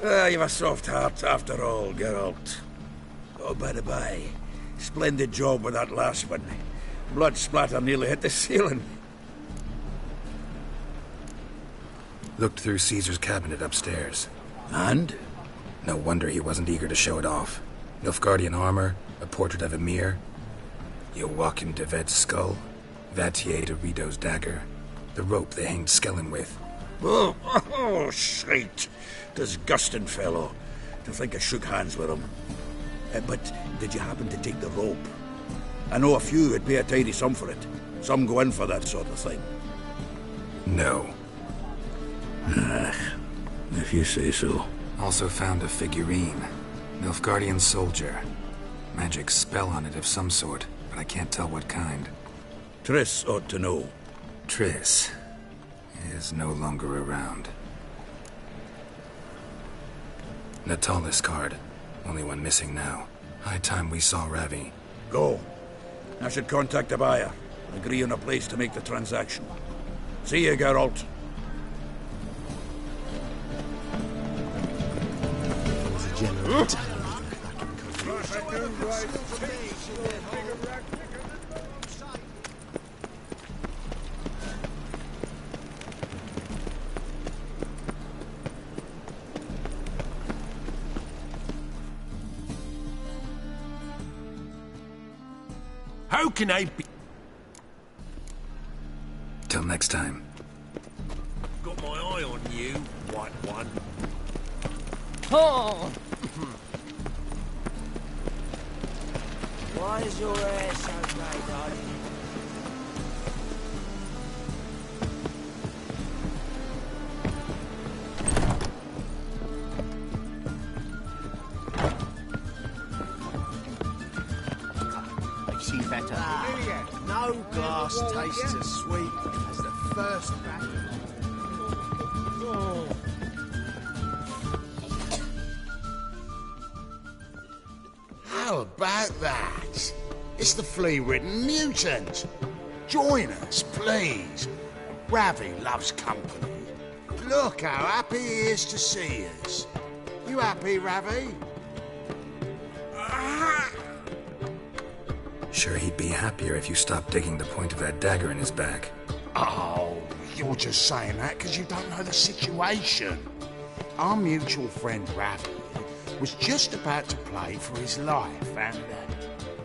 You've a soft heart after all, Geralt. Oh, by the by, splendid job with that last one. Blood splatter nearly hit the ceiling. Looked through Caesar's cabinet upstairs. And? No wonder he wasn't eager to show it off. Nilfgaardian armor, a portrait of Emir, Joachim de Ved's skull, Vatier de Rideau's dagger, the rope they hanged Skellen with. Oh, shite. Disgusting fellow. To think I shook hands with him. But did you happen to take the rope? I know a few would pay a tidy sum for it. Some go in for that sort of thing. No. If you say so. Also found a figurine. Nilfgaardian soldier. Magic spell on it of some sort, but I can't tell what kind. Triss ought to know. Triss is no longer around. Natalis card. Only one missing now. High time we saw Ravi. Go. I should contact the buyer. Agree on a place to make the transaction. See you, Geralt. How can I be... Till next time. Got my eye on you, white one. Oh! Why is your hair so grey, darling? Better. No glass tastes as sweet as the first batch. How about that? It's the flea-ridden mutant. Join us, please. Ravi loves company. Look how happy he is to see us. You happy, Ravi? Sure, he'd be happier if you stopped digging the point of that dagger in his back. Oh, you're just saying that because you don't know the situation. Our mutual friend Ravi was just about to play for his life and...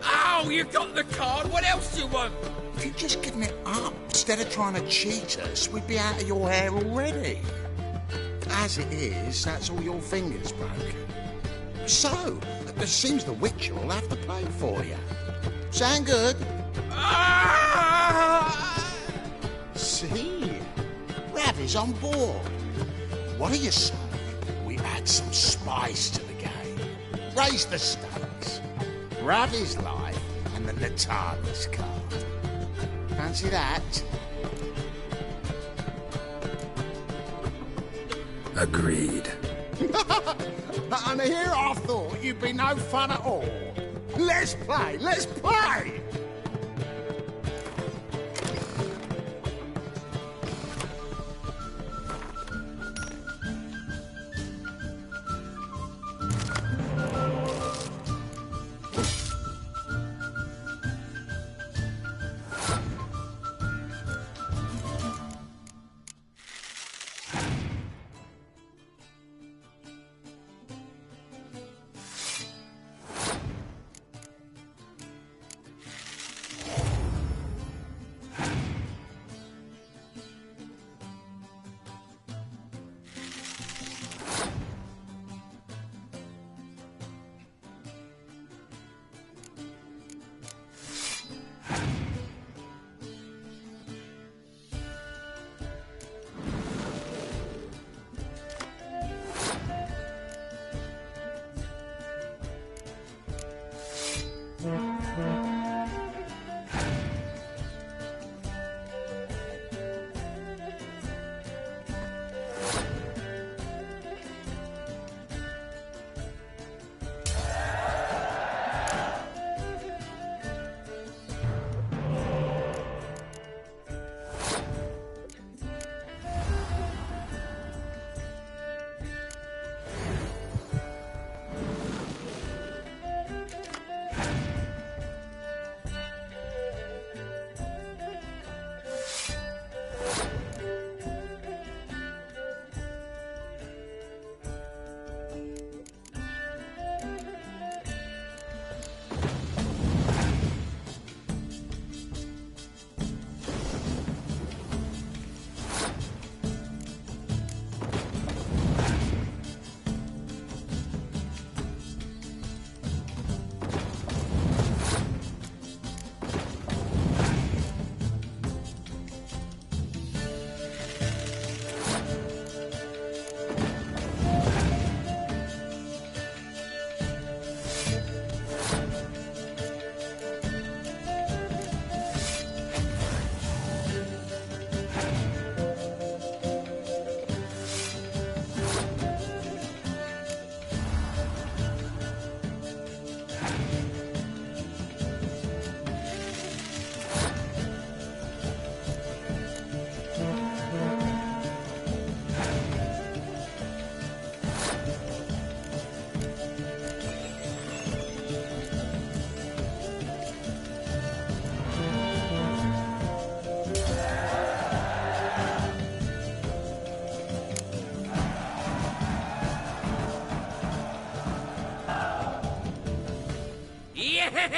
Oh, you got the card! What else do you want? If you'd just given it up instead of trying to cheat us, we'd be out of your hair already. As it is, that's all your fingers broken. So, it seems the Witcher will have to play for you. Sound good? See? Ravi's on board. What do you say? We add some spice to the game. Raise the stakes. Ravi's life and the Natalis card. Fancy that? Agreed. And here I thought you'd be no fun at all. Let's play! Let's play!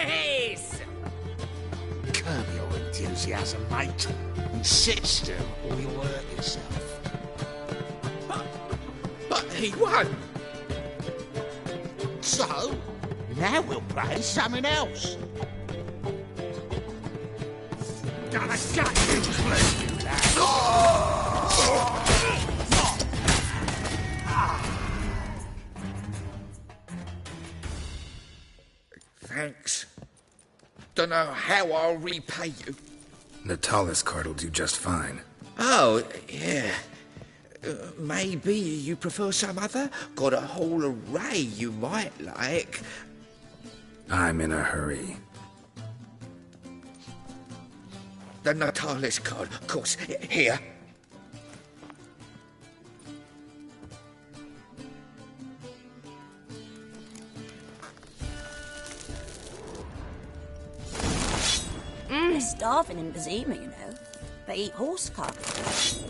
Yes! Curb your enthusiasm, mate. And sit still or you'll hurt yourself. But he won! So, now we'll play something else. Gonna gut you, bless you, lad. Thanks. Dunno how I'll repay you. Natalis card will do just fine. Oh, yeah. Maybe you prefer some other? Got a whole array you might like. I'm in a hurry. The Natalis card, of course. Here. They're starving in Bazima, you know. They eat horse carcass.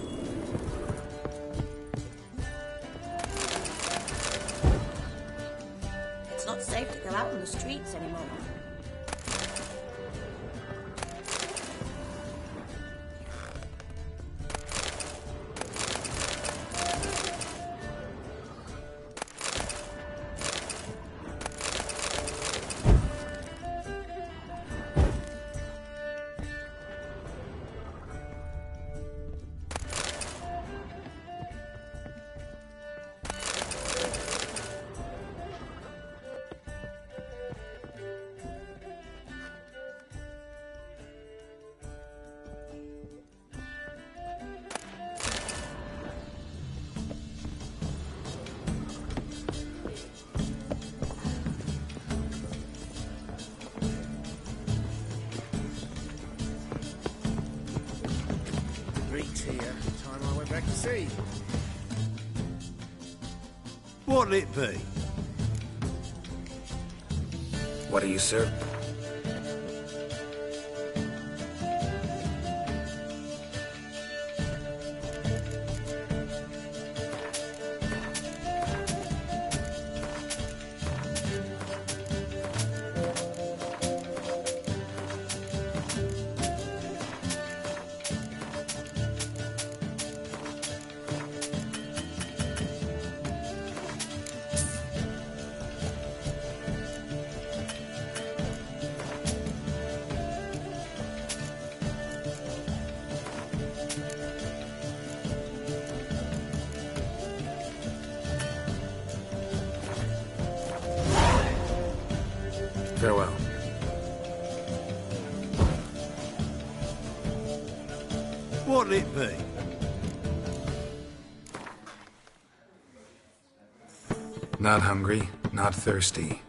It's not safe to go out on the streets anymore. Back to sea. What'll it be? What do you serve? Farewell. What'll it be? Not hungry, not thirsty.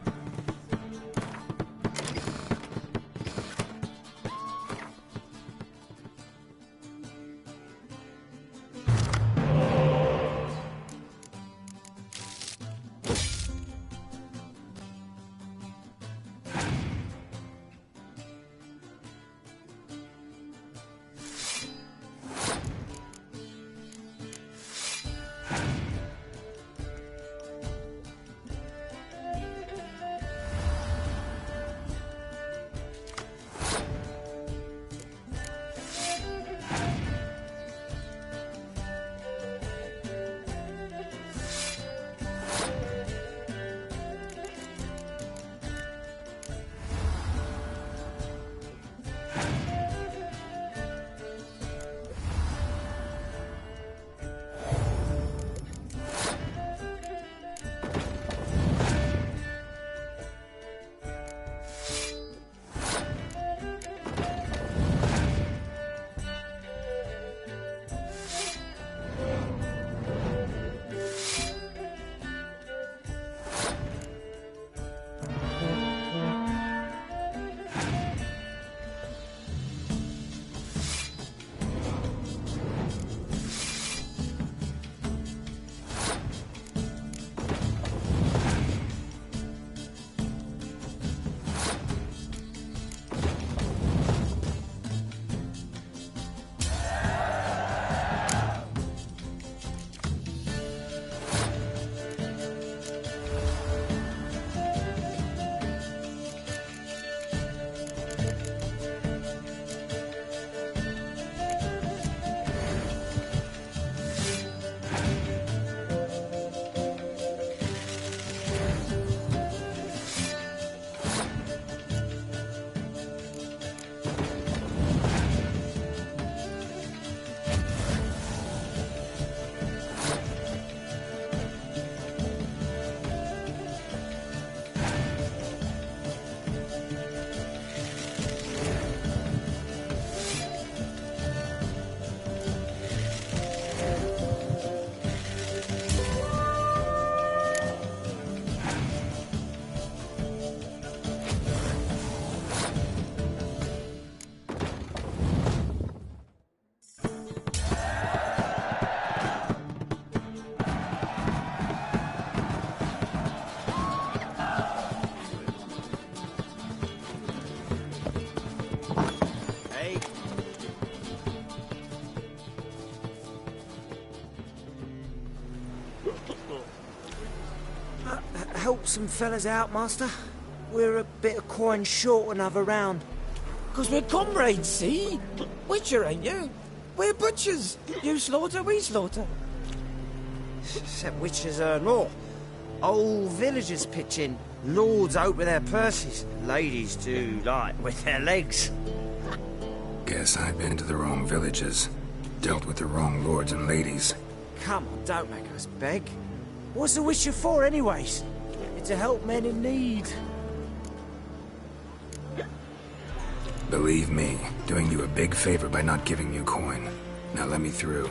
Help some fellas out, Master. We're a bit of coin short another round. 'Cause we're comrades, see? Witcher, ain't you? We're butchers. You slaughter, we slaughter. Except witchers earn more. Old villagers pitch in. Lords out with their purses. Ladies do, like, with their legs. Guess I've been to the wrong villages. Dealt with the wrong lords and ladies. Come on, don't make us beg. What's the witcher for, anyways? It's to help men in need. Believe me, doing you a big favor by not giving you coin. Now let me through.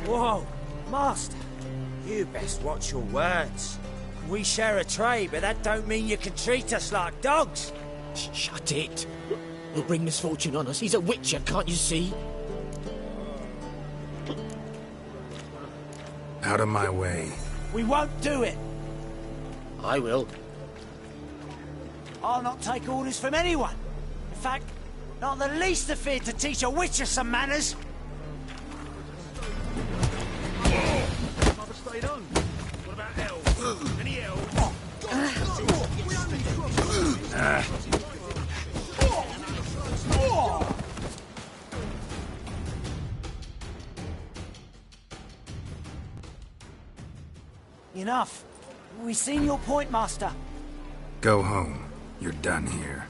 Whoa, Master. You best watch your words. We share a trade, but that don't mean you can treat us like dogs. Shut it. He'll bring misfortune on us. He's a witcher, can't you see? Out of my way. We won't do it. I will. I'll not take orders from anyone. In fact, not the least afeard to teach a witcher some manners. Mother stayed on. What about elves? Any elves? Enough. We've seen your point, Master. Go home. You're done here.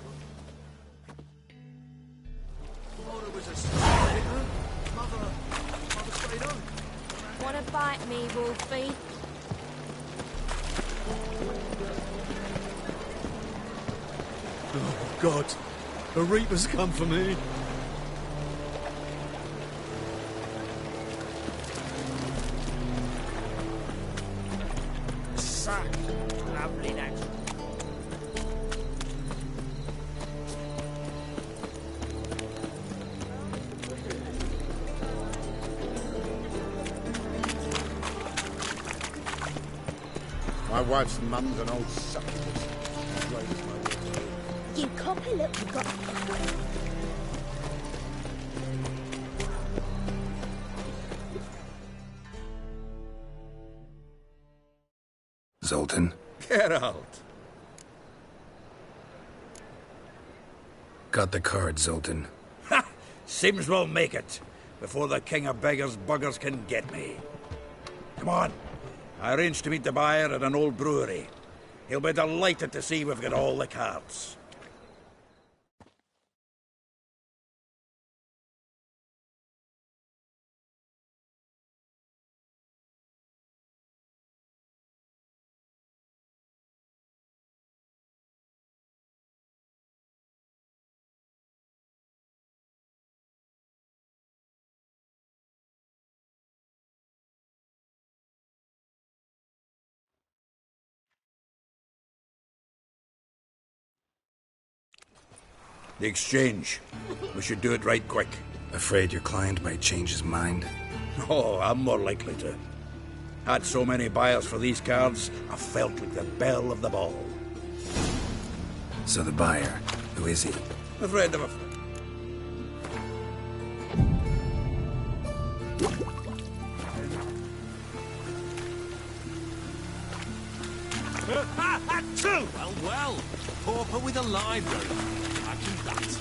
Wanna bite me, Wolfie? Oh, God. The Reaper's come for me. Suck. Lovely that. My wife's mum's an old succubus. You copper, look, you got... Zoltan? Geralt. Got the card, Zoltan. Ha! Seems we'll make it, before the king of beggars buggers can get me. Come on. I arranged to meet the buyer at an old brewery. He'll be delighted to see we've got all the cards. The exchange. We should do it right quick. Afraid your client might change his mind? Oh, I'm more likely to. Had so many buyers for these cards, I felt like the belle of the ball. So the buyer, who is he? A friend of a friend. Well, well. Pauper with a library. Imagine that.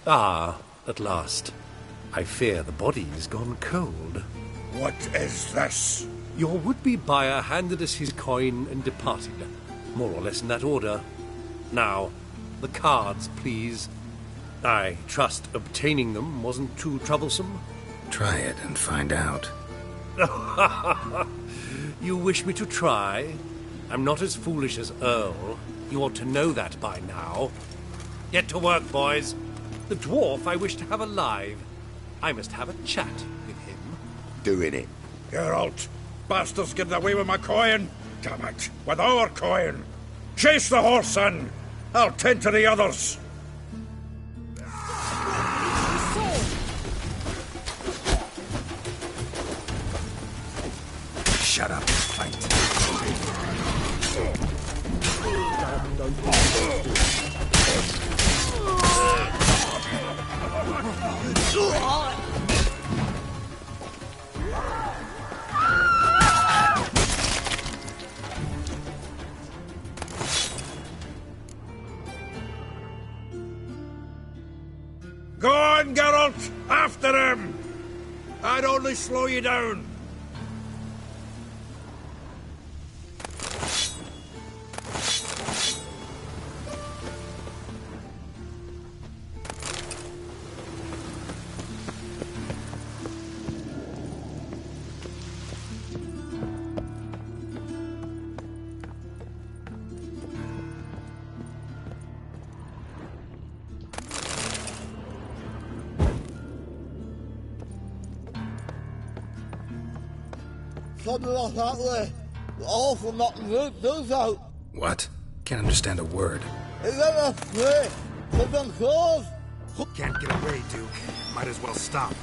Ah, at last. I fear the body's gone cold. What is this? Your would-be buyer handed us his coin and departed, more or less in that order. Now, the cards, please. I trust obtaining them wasn't too troublesome. Try it and find out. You wish me to try? I'm not as foolish as Earl. You ought to know that by now. Get to work, boys. The dwarf I wish to have alive. I must have a chat with him. Doing it. Geralt, bastards getting away with my coin. Damn it, with our coin. Chase the horse, son. I'll tend to the others. Shut up and fight. Go on, Geralt! After him! I'd only slow you down. Something like that way. Awful not root those out. What? Can't understand a word. Is that a way? Something close? Can't get away, Duke. Might as well stop.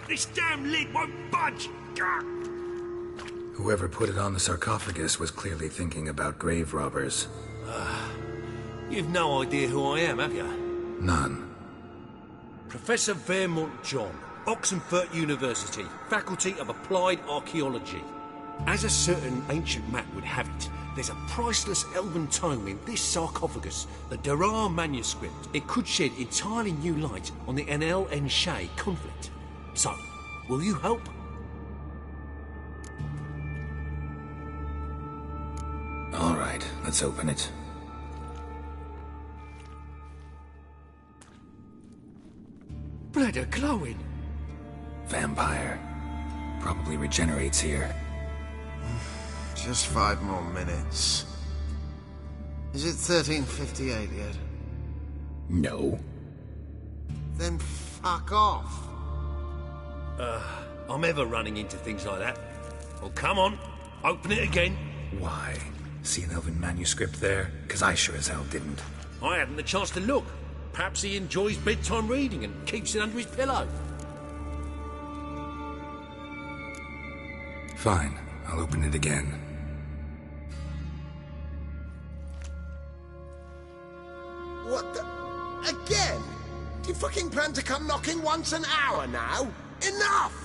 This damn lid won't budge! Whoever put it on the sarcophagus was clearly thinking about grave robbers. You've no idea who I am, have you? None. Professor Vermont John, Oxenford University, Faculty of Applied Archaeology. As a certain ancient map would have it, there's a priceless elven tome in this sarcophagus, the Durar manuscript. It could shed entirely new light on the Enel and Shay conflict. So, will you help? All right, let's open it. Blood are glowing. Vampire. Probably regenerates here. Just 5 more minutes. Is it 1358 yet? No. Then fuck off. I'm ever running into things like that. Well, come on, open it again. Why? See an elven manuscript there? Because I sure as hell didn't. I hadn't the chance to look. Perhaps he enjoys bedtime reading and keeps it under his pillow. Fine, I'll open it again. What the... Again? Do you fucking plan to come knocking once an hour now? Enough!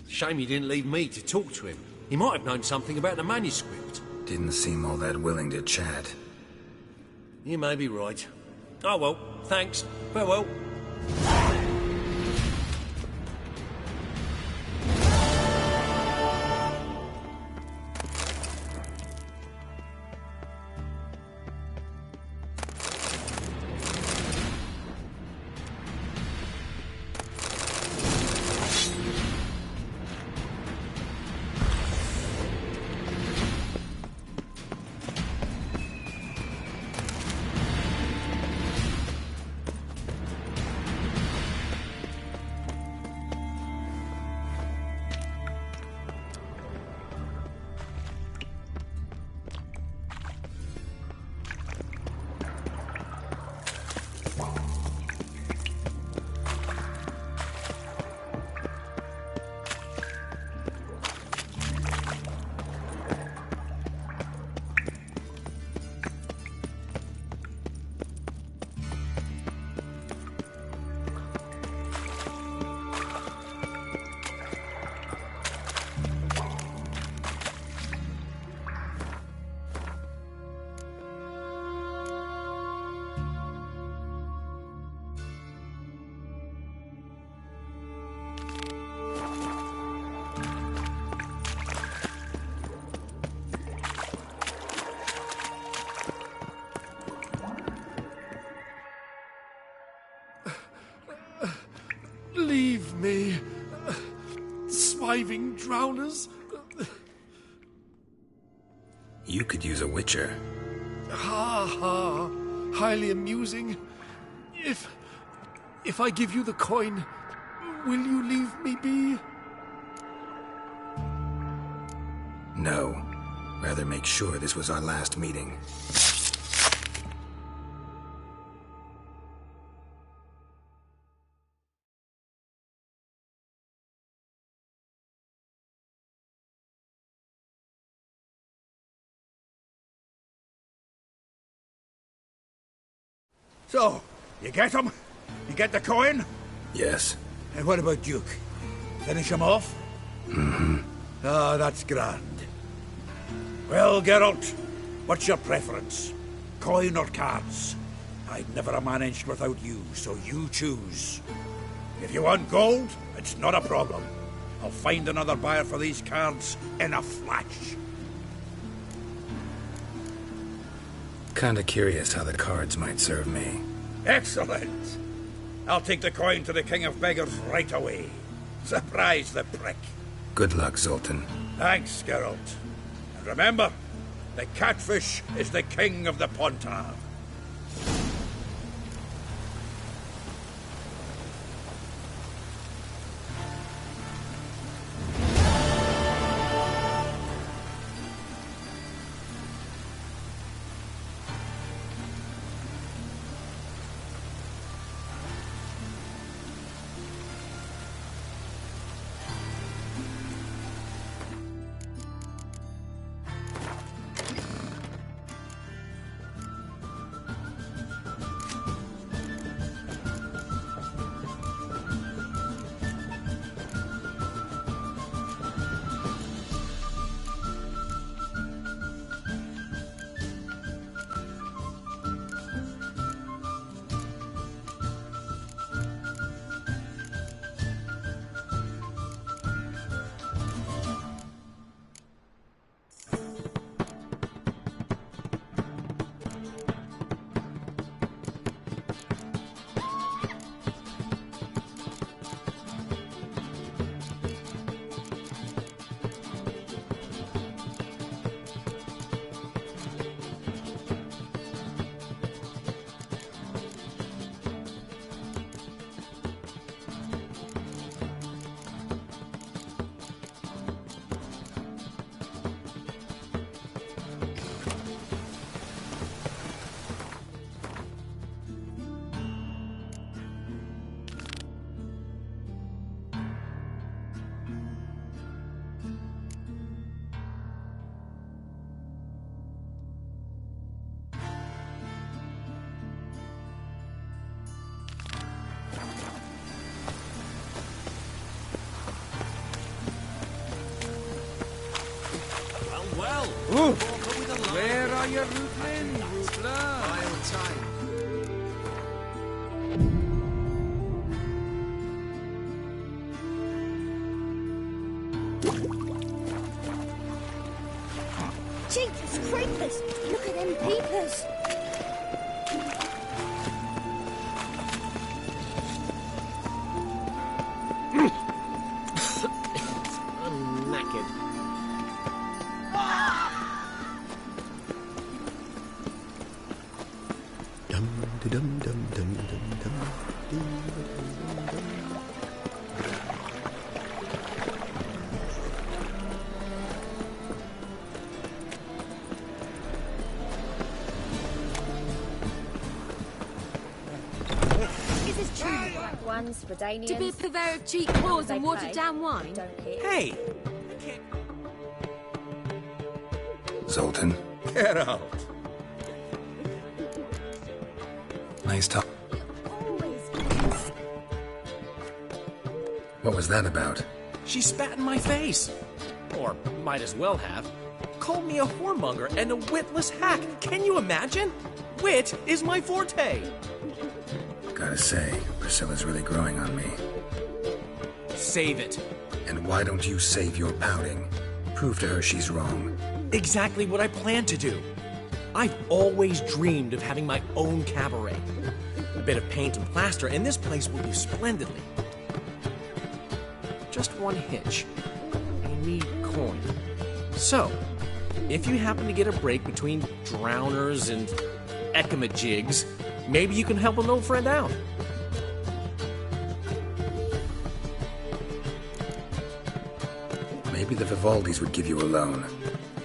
Shame he didn't leave me to talk to him. He might have known something about the manuscript. Didn't seem all that willing to chat. You may be right. Oh well, thanks. Farewell. Leave me, swiving drowners. You could use a witcher. Ha ha, highly amusing. If I give you the coin, will you leave me be? No. Rather make sure this was our last meeting. So, you get him? You get the coin? Yes. And what about Duke? Finish him off? Mm-hmm. Ah, that's grand. Well, Geralt, what's your preference? Coin or cards? I'd never managed without you, so you choose. If you want gold, it's not a problem. I'll find another buyer for these cards in a flash. Kinda curious how the cards might serve me. Excellent! I'll take the coin to the King of Beggars right away. Surprise the prick. Good luck, Zoltan. Thanks, Geralt. And remember, the catfish is the king of the Pontar. Ooh. Where are your rootmen, Rootler? My own time. Jeepers creepers! Look at them peepers! I'm knackered. Dum dum dum dum dum. Is this true? Black ones, Redanians. To be a purveyor of cheap claws and watered down wine. Hey! Zoltan, Geralt. nice talk. What was that about? She spat in my face. Or might as well have. Called me a whoremonger and a witless hack. Can you imagine? Wit is my forte. Gotta say, Priscilla's really growing on me. Save it. And why don't you save your pouting? Prove to her she's wrong. Exactly what I plan to do. I've always dreamed of having my own cabaret. A bit of paint and plaster, and this place will do splendidly. Just one hitch. I need coin. So, if you happen to get a break between drowners and ecamajigs, maybe you can help an old friend out. Maybe the Vivaldis would give you a loan.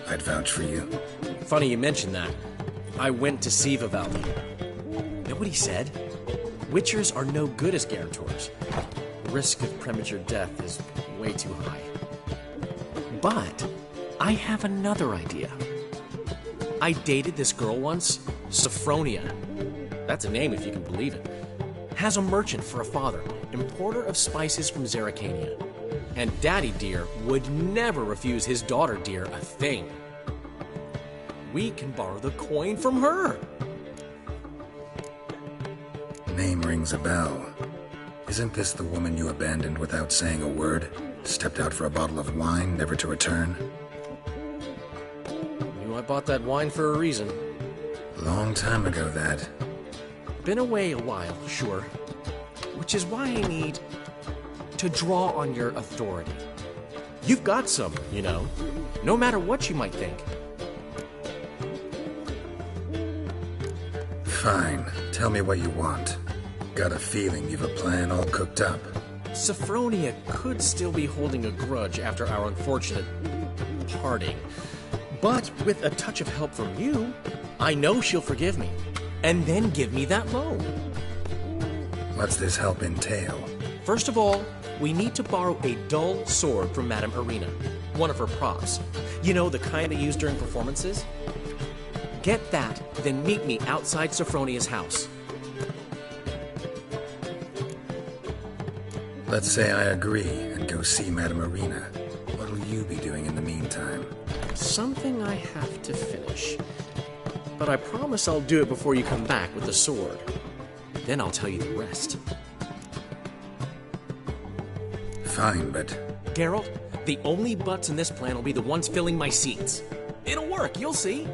I'd vouch for you. Funny you mention that. I went to see Vivaldi. Know what he said? Witchers are no good as guarantors. Risk of premature death is way too high. But I have another idea. I dated this girl once, Sophronia. That's a name if you can believe it. Has a merchant for a father, importer of spices from Zerrikania. And Daddy Dear would never refuse his daughter Dear a thing. We can borrow the coin from her. Name rings a bell. Isn't this the woman you abandoned without saying a word? Stepped out for a bottle of wine, never to return? I bought that wine for a reason. Long time ago, that. Been away a while, sure. Which is why I need to draw on your authority. You've got some, you know, no matter what you might think. Fine. Tell me what you want. Got a feeling you've a plan all cooked up. Sophronia could still be holding a grudge after our unfortunate parting. But with a touch of help from you, I know she'll forgive me. And then give me that loan. What's this help entail? First of all, we need to borrow a dull sword from Madame Irina, one of her props. You know, the kind they use during performances? Get that, then meet me outside Sophronia's house. Let's say I agree and go see Madame Irina. What'll you be doing in the meantime? Something I have to finish. But I promise I'll do it before you come back with the sword. Then I'll tell you the rest. Fine, but... Geralt, the only butts in this plan will be the ones filling my seats. It'll work, you'll see.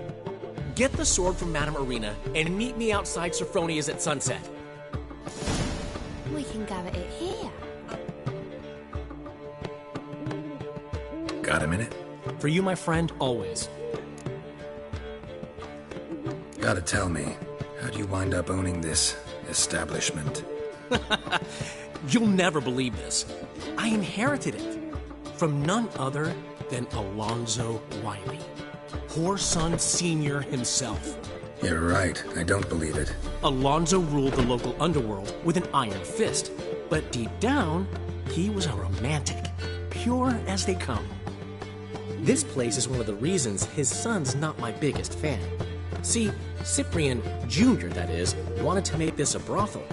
Get the sword from Madame Irina and meet me outside Sophronia's at sunset. We can go at it here. Got a minute? For you, my friend, always. Gotta tell me, how'd you wind up owning this establishment? You'll never believe this. I inherited it from none other than Alonzo Wiley, Whoreson Sr. himself. You're right, I don't believe it. Alonzo ruled the local underworld with an iron fist, but deep down, he was a romantic, pure as they come. This place is one of the reasons his son's not my biggest fan. See, Cyprian Jr., that is, wanted to make this a brothel,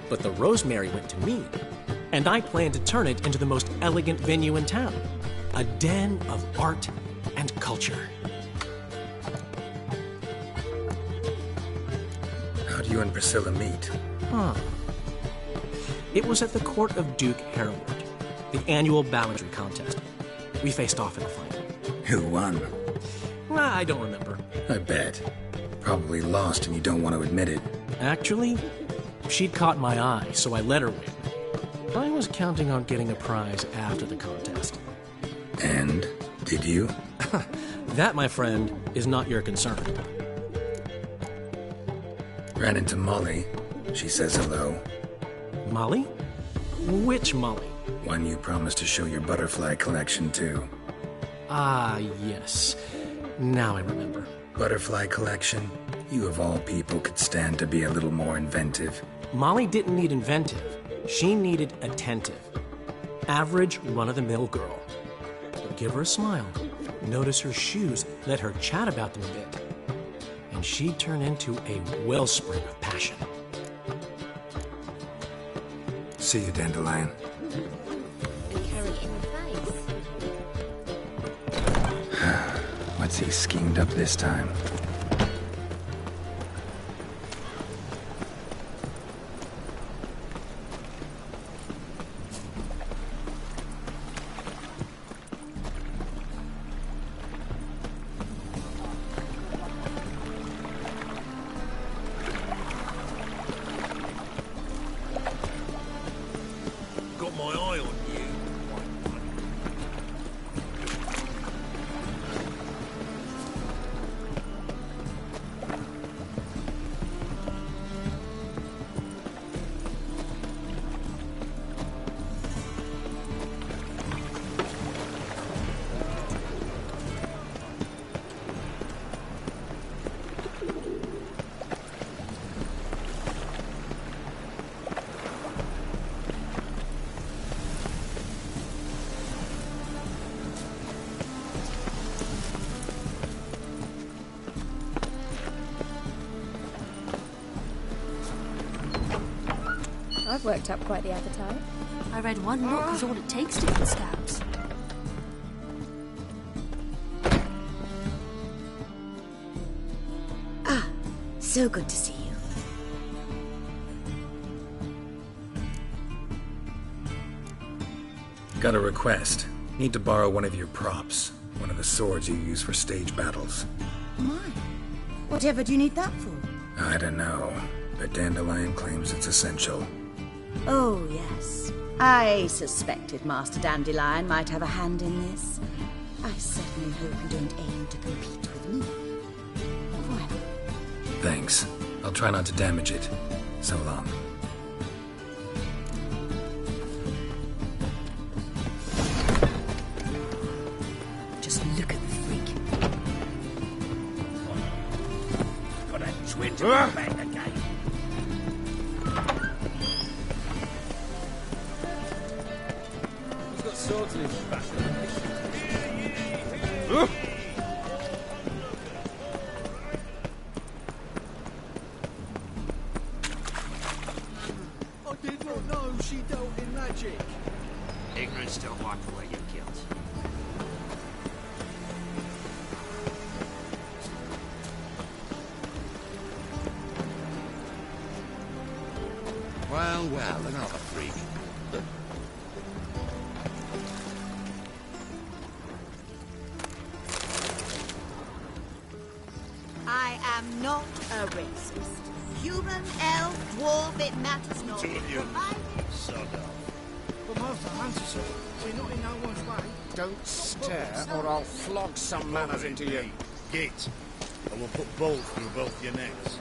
but the Rosemary went to me, and I planned to turn it into the most elegant venue in town, a den of art and culture. How'd you and Priscilla meet? It was at the court of Duke Hereward, the annual balladry contest. We faced off in a fight. Who won? I don't remember. I bet. Probably lost and you don't want to admit it. Actually, she'd caught my eye, so I let her win. I was counting on getting a prize after the contest. And? Did you? That, my friend, is not your concern. Ran into Molly. She says hello. Molly? Which Molly? One you promised to show your butterfly collection to. Ah, yes. Now I remember. Butterfly collection? You of all people could stand to be a little more inventive. Molly didn't need inventive. She needed attentive. Average, run-of-the-mill girl. But give her a smile. Notice her shoes. Let her chat about them a bit. And she'd turn into a wellspring of passion. See you, Dandelion. What's he schemed up this time? Got my eye on you. I've worked up quite the appetite. I read one book is all it takes to kill scabs. Ah, so good to see you. Got a request. Need to borrow one of your props. One of the swords you use for stage battles. My, whatever do you need that for? I don't know, but Dandelion claims it's essential. Oh, yes. I suspected Master Dandelion might have a hand in this. I certainly hope you don't aim to compete with me. Well. Thanks. I'll try not to damage it. So long. Just look at the freak. Got a twin to come back again. He's got swords in his back. I did not know she dealt in magic. Ignorance don't wipe away your guilt. Well, another freak. I am not a racist. Human, elf, dwarf, it matters not. Sod off. But Master Hunter, sir, we're not in no one's way. Don't stare, or I'll flog some manners into you. Git, or we'll put bolts through both your necks.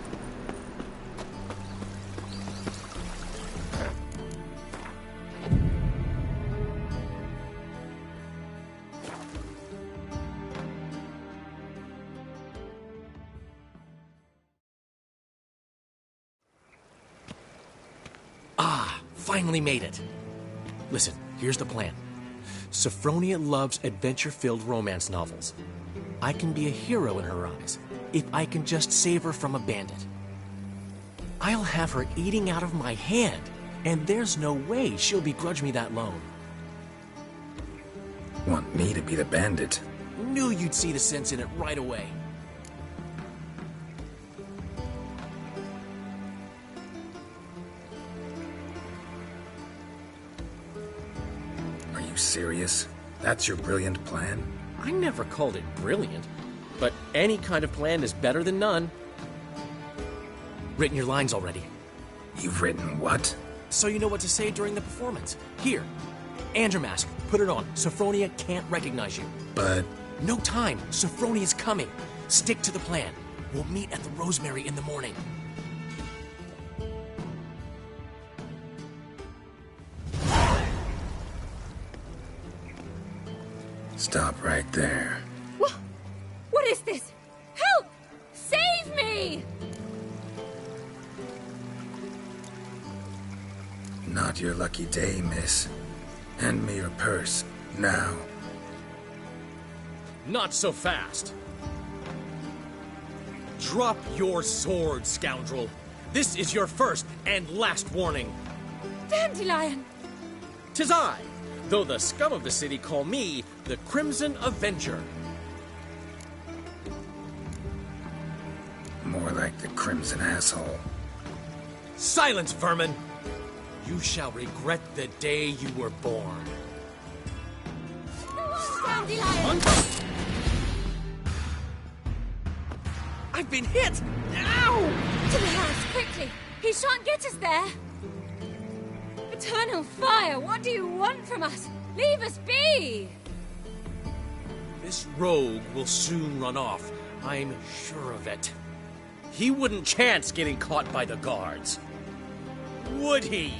Finally made it. Listen, here's the plan. Sophronia loves adventure-filled romance novels. I can be a hero in her eyes if I can just save her from a bandit. I'll have her eating out of my hand, and there's no way she'll begrudge me that loan. Want me to be the bandit? Knew you'd see the sense in it right away. Are you serious? That's your brilliant plan? I never called it brilliant, but any kind of plan is better than none. Written your lines already. You've written what? So you know what to say during the performance. Here, and your mask. Put it on. Sophronia can't recognize you. But... No time. Sophronia's coming. Stick to the plan. We'll meet at the Rosemary in the morning. Stop right there. What is this? Help! Save me! Not your lucky day, miss. Hand me your purse, now. Not so fast. Drop your sword, scoundrel. This is your first and last warning. Dandelion! 'Tis I, though the scum of the city call me the Crimson Avenger. More like the Crimson Asshole. Silence, vermin! You shall regret the day you were born. Dandelion! I've been hit! Ow! To the house, quickly! He shan't get us there! Eternal fire, what do you want from us? Leave us be! This rogue will soon run off. I'm sure of it. He wouldn't chance getting caught by the guards. Would he?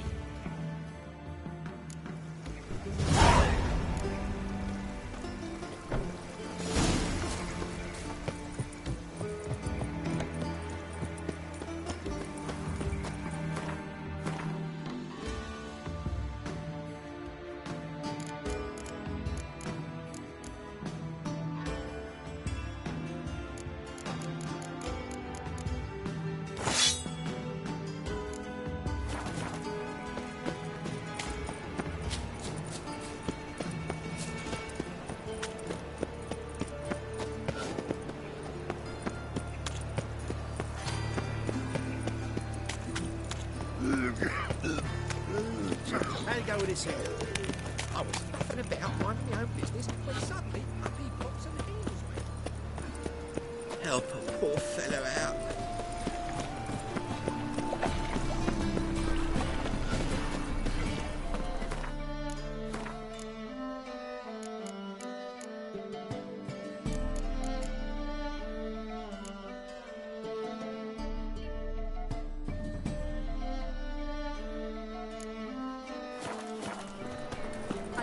How you go with this here? I was nothing about minding my own business when suddenly up he pops and heals me. Help a poor fellow out.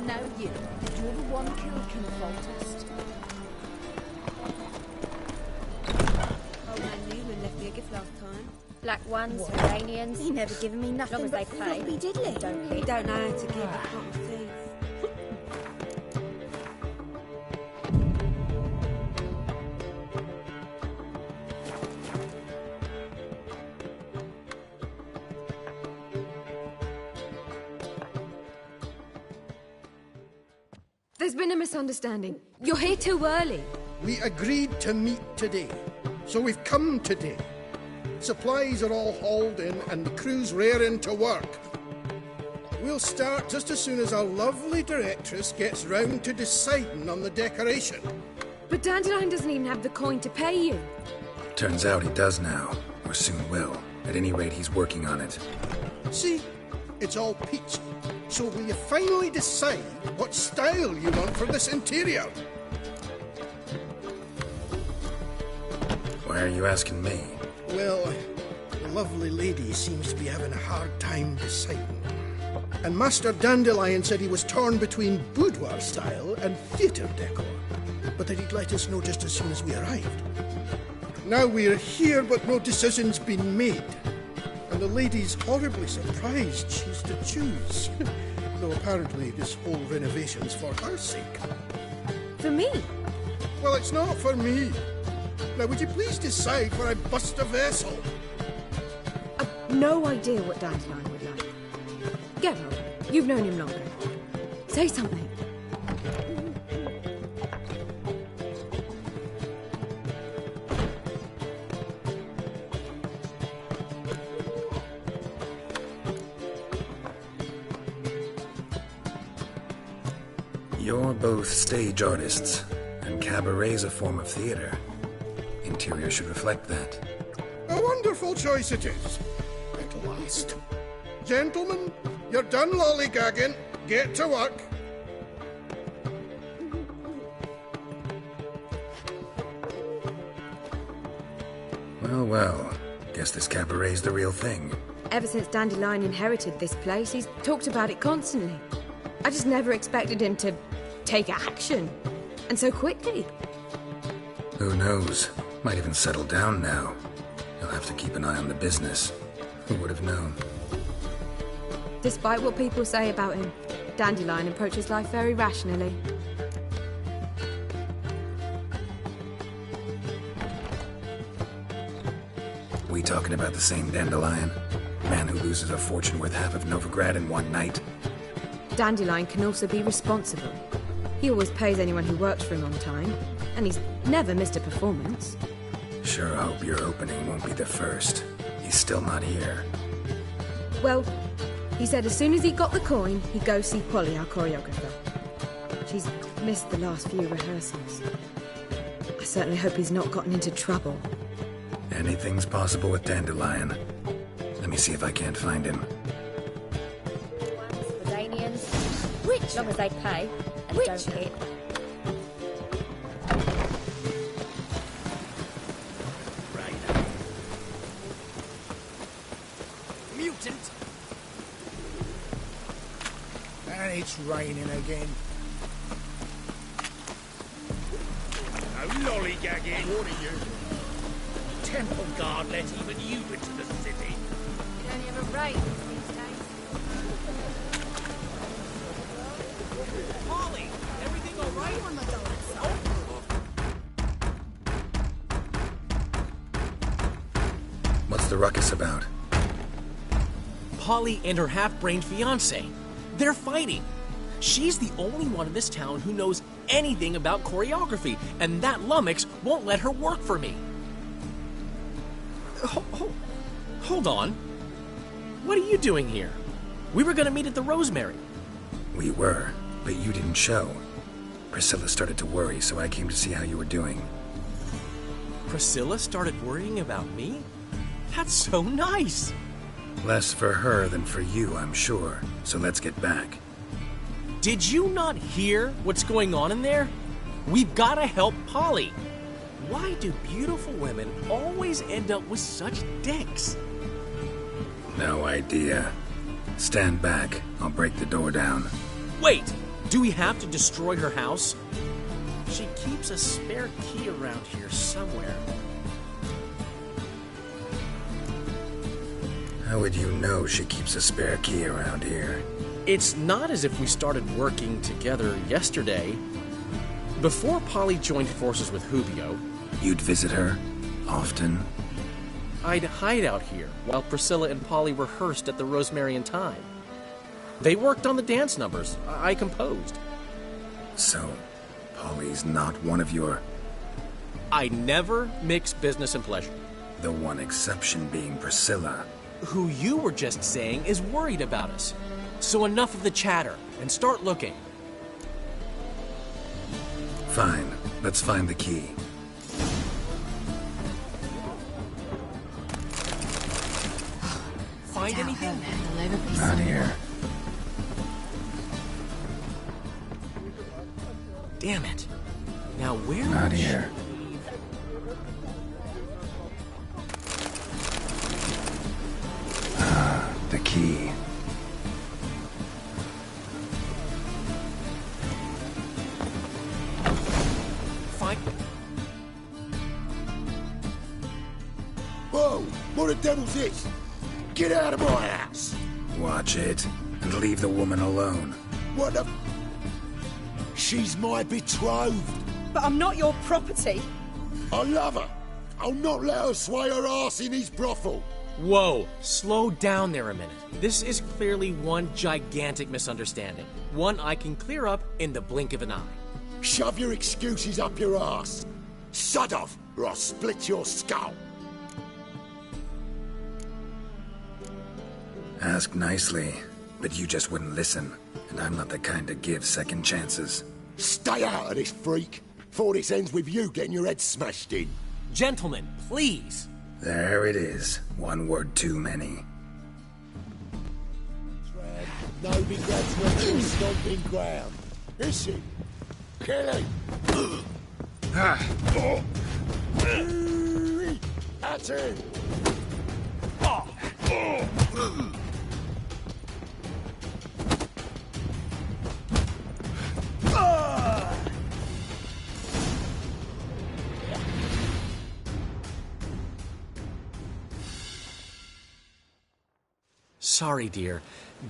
know you. You're the one killed King Foltest. Old man Newman left me a gift last time. Black ones, Iranians. He never given me nothing long as but they pay. floppy diddly. Don't hit. Don't know how to give a proper thief. There's been a misunderstanding. You're here too early. We agreed to meet today, so we've come today. Supplies are all hauled in and the crew's raring to work. We'll start just as soon as our lovely directress gets round to deciding on the decoration. But Dandelion doesn't even have the coin to pay you. Turns out he does now, or soon will. At any rate, he's working on it. See? It's all peachy. So will you finally decide what style you want for this interior? Why are you asking me? Well, the lovely lady seems to be having a hard time deciding. And Master Dandelion said he was torn between boudoir style and theatre decor, but that he'd let us know just as soon as we arrived. Now we're here, but no decision's been made. And the lady's horribly surprised she's to choose. Though apparently this whole renovation's for her sake. For me? Well, it's not for me. Now, would you please decide where I bust a vessel? I've no idea what Dandelion would like. Get on. You've known him longer. Say something. You're both stage artists, and cabaret's a form of theater. Interior should reflect that. A wonderful choice it is. At last. Gentlemen, you're done lollygagging. Get to work. Well, well. Guess this cabaret's the real thing. Ever since Dandelion inherited this place, he's talked about it constantly. I just never expected him to take action. And so quickly. Who knows? Might even settle down now. You'll have to keep an eye on the business. Who would have known? Despite what people say about him, Dandelion approaches life very rationally. We talking about the same Dandelion? Man who loses a fortune worth half of Novigrad in one night? Dandelion can also be responsible. He always pays anyone who works for him on time, and he's never missed a performance. Sure hope your opening won't be the first. He's still not here. Well, he said as soon as he got the coin, he'd go see Polly, our choreographer. She's missed the last few rehearsals. I certainly hope he's not gotten into trouble. Anything's possible with Dandelion. Let me see if I can't find him. Iranians. As long as they pay and don't hit. Mutant! And it's raining again. No lollygagging. What are you? Temple guard let even you into the city. You only have a rain these days. Polly, everything all right? What's the ruckus about? Polly and her half-brained fiancé. They're fighting. She's the only one in this town who knows anything about choreography, and that lummox won't let her work for me. Hold on. What are you doing here? We were going to meet at the Rosemary. We were, but you didn't show. Priscilla started to worry, so I came to see how you were doing. Priscilla started worrying about me? That's so nice. Less for her than for you, I'm sure. So let's get back. Did you not hear what's going on in there? We've got to help Polly. Why do beautiful women always end up with such dicks? No idea. Stand back. I'll break the door down. Wait! Do we have to destroy her house? She keeps a spare key around here somewhere. How would you know she keeps a spare key around here? It's not as if we started working together yesterday. Before Polly joined forces with Hubio, You'd visit her? Often? I'd hide out here while Priscilla and Polly rehearsed at the Rosemary and Thyme. They worked on the dance numbers. I composed. So, Polly's not one of your... I never mix business and pleasure. The one exception being Priscilla. Who you were just saying is worried about us. So enough of the chatter, and start looking. Fine. Let's find the key. Find anything? Not here. Damn it. Now where Not would here. The key. Find... Whoa! What the devil's this? Get out of my house! Watch it, and leave the woman alone. What the... She's my betrothed. But I'm not your property. I love her. I'll not let her sway her ass in his brothel. Whoa, slow down there a minute. This is clearly one gigantic misunderstanding. One I can clear up in the blink of an eye. Shove your excuses up your ass. Sod off, or I'll split your skull. Ask nicely, but you just wouldn't listen. And I'm not the kind to give second chances. Stay out of this, freak. Before this ends with you getting your head smashed in. Gentlemen, please. There it is. One word too many. Nobody grabs me to stomping ground. Is she? Kill him! That's it! Sorry, dear.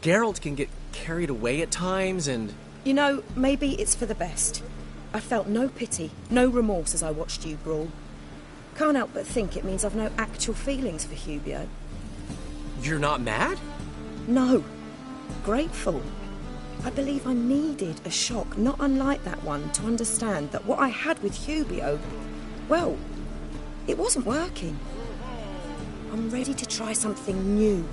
Geralt can get carried away at times and... You know, maybe it's for the best. I felt no pity, no remorse as I watched you brawl. Can't help but think it means I've no actual feelings for Hubio. You're not mad? No. Grateful. I believe I needed a shock not unlike that one to understand that what I had with Hubio, well, it wasn't working. I'm ready to try something new.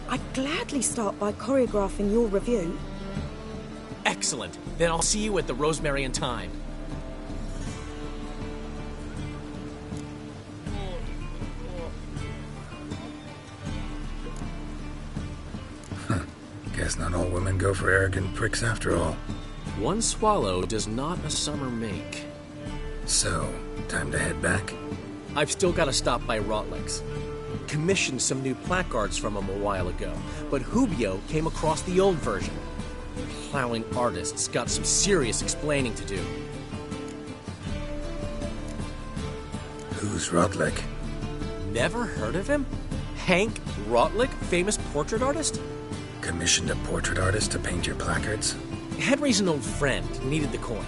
I'd gladly start by choreographing your review. Excellent. Then I'll see you at the Rosemary and Thyme. Guess not all women go for arrogant pricks after all. One swallow does not a summer make. So, time to head back? I've still got to stop by Rotlick's. Commissioned some new placards from him a while ago, but Hubio came across the old version. Plowing artists got some serious explaining to do. Who's Rotlick? Never heard of him? Hank Rotlick, famous portrait artist? Commissioned a portrait artist to paint your placards? Henry's an old friend, needed the coin.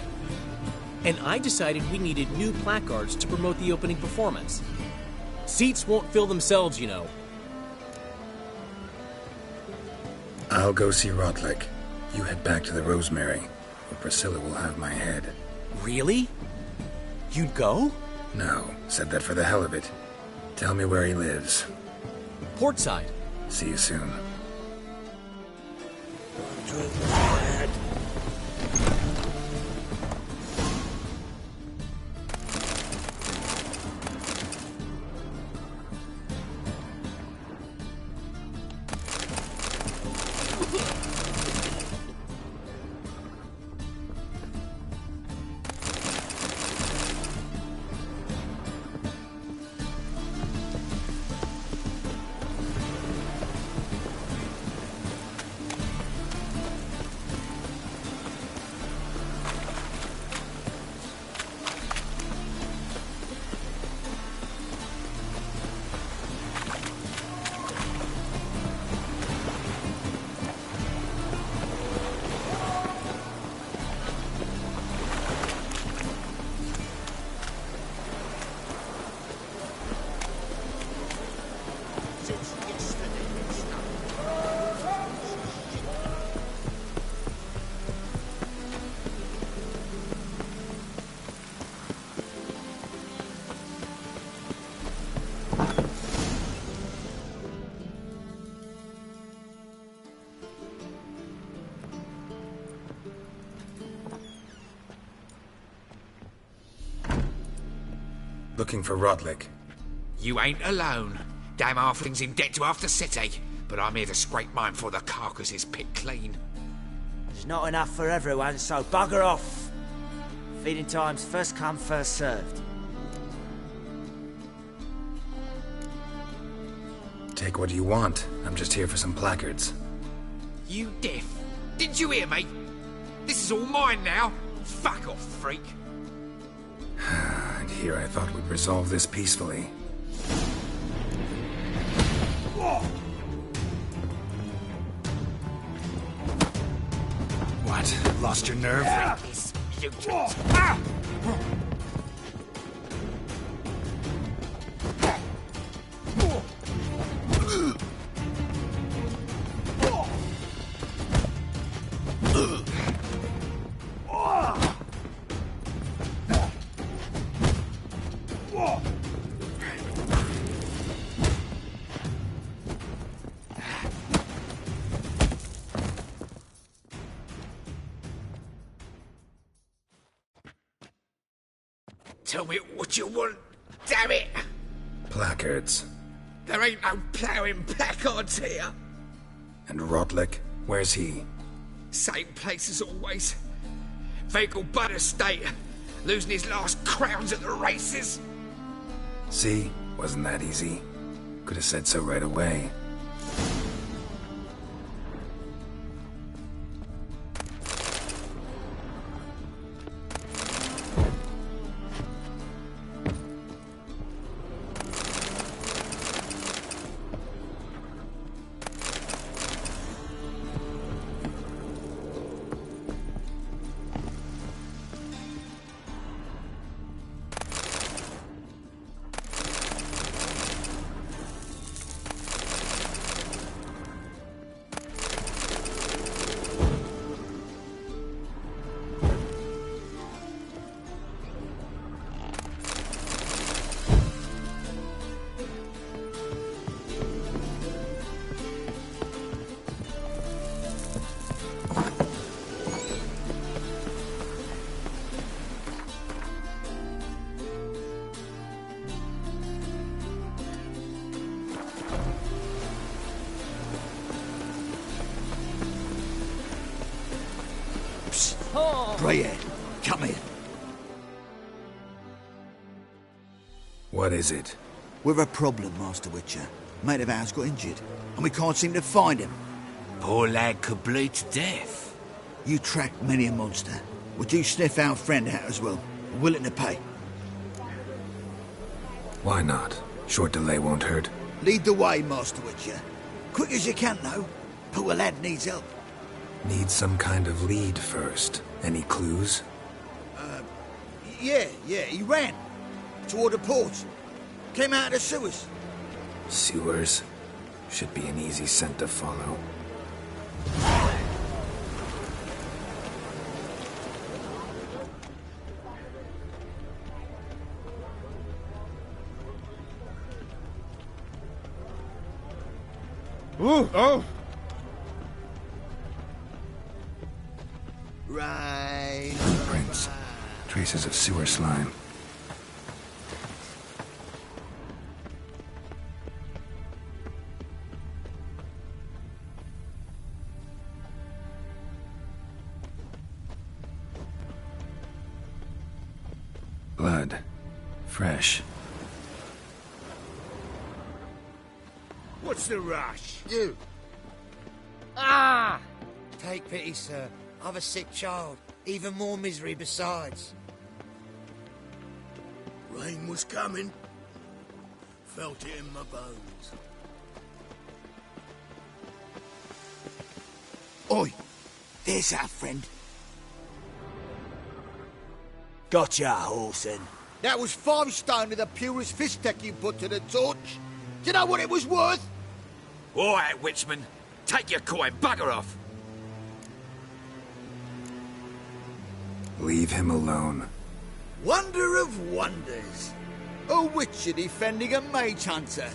And I decided we needed new placards to promote the opening performance. Seats won't fill themselves, you know. I'll go see Rotlick. You head back to the Rosemary, where Priscilla will have my head. Really? You'd go? No, said that for the hell of it. Tell me where he lives. Portside. See you soon. Looking for Rodlick. You ain't alone. Damn halfling's in debt to half the city, but I'm here to scrape mine before the carcass is picked clean. There's not enough for everyone, so bugger off. Feeding time's first come, first served. Take what you want. I'm just here for some placards. You deaf? Didn't you hear me? This is all mine now. Fuck off, freak. And here I thought we'd resolve this peacefully. What? Lost your nerve? Tell me what you want, damn it! Placards. There ain't no ploughing placards here. And Rodlick? Where's he? Same place as always. Vehicle Bud Estate. Losing his last crowns at the races. See? Wasn't that easy? Could have said so right away. Greyhead, come here. What is it? We've a problem, Master Witcher. Mate of ours got injured, and we can't seem to find him. Poor lad could bleed to death. You tracked many a monster. Would you sniff our friend out as well? Willing to pay? Why not? Short delay won't hurt. Lead the way, Master Witcher. Quick as you can, though. Poor lad needs help. Need some kind of lead first. Any clues? Yeah, he ran. Toward the port. Came out of the sewers. Sewers? Should be an easy scent to follow. Ooh, oh! Footprints. Traces of sewer slime. Blood. Fresh. What's the rush? You. Ah! Take pity, sir. I've a sick child. Even more misery besides. Rain was coming. Felt it in my bones. Oi! There's our friend. Gotcha, Horson. That was 5 stone with the purest fist tech you put to the torch. Do you know what it was worth? All right, Witchman. Take your coin, bugger off. Leave him alone. Wonder of wonders. A witcher defending a mage hunter.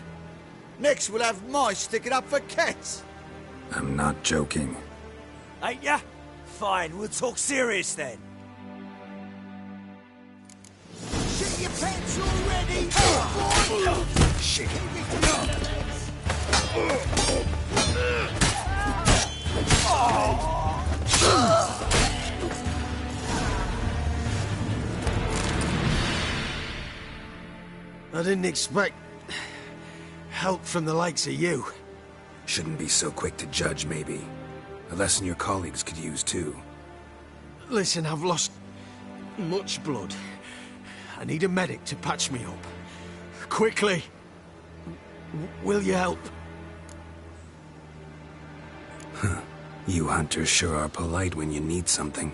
Next we'll have mice sticking up for cats. I'm not joking. Ain't ya? Fine, we'll talk serious then. Shut your Potential ready! Shit! I didn't expect help from the likes of you. Shouldn't be so quick to judge, maybe. A lesson your colleagues could use, too. Listen, I've lost much blood. I need a medic to patch me up. Quickly! Will you help? You hunters sure are polite when you need something.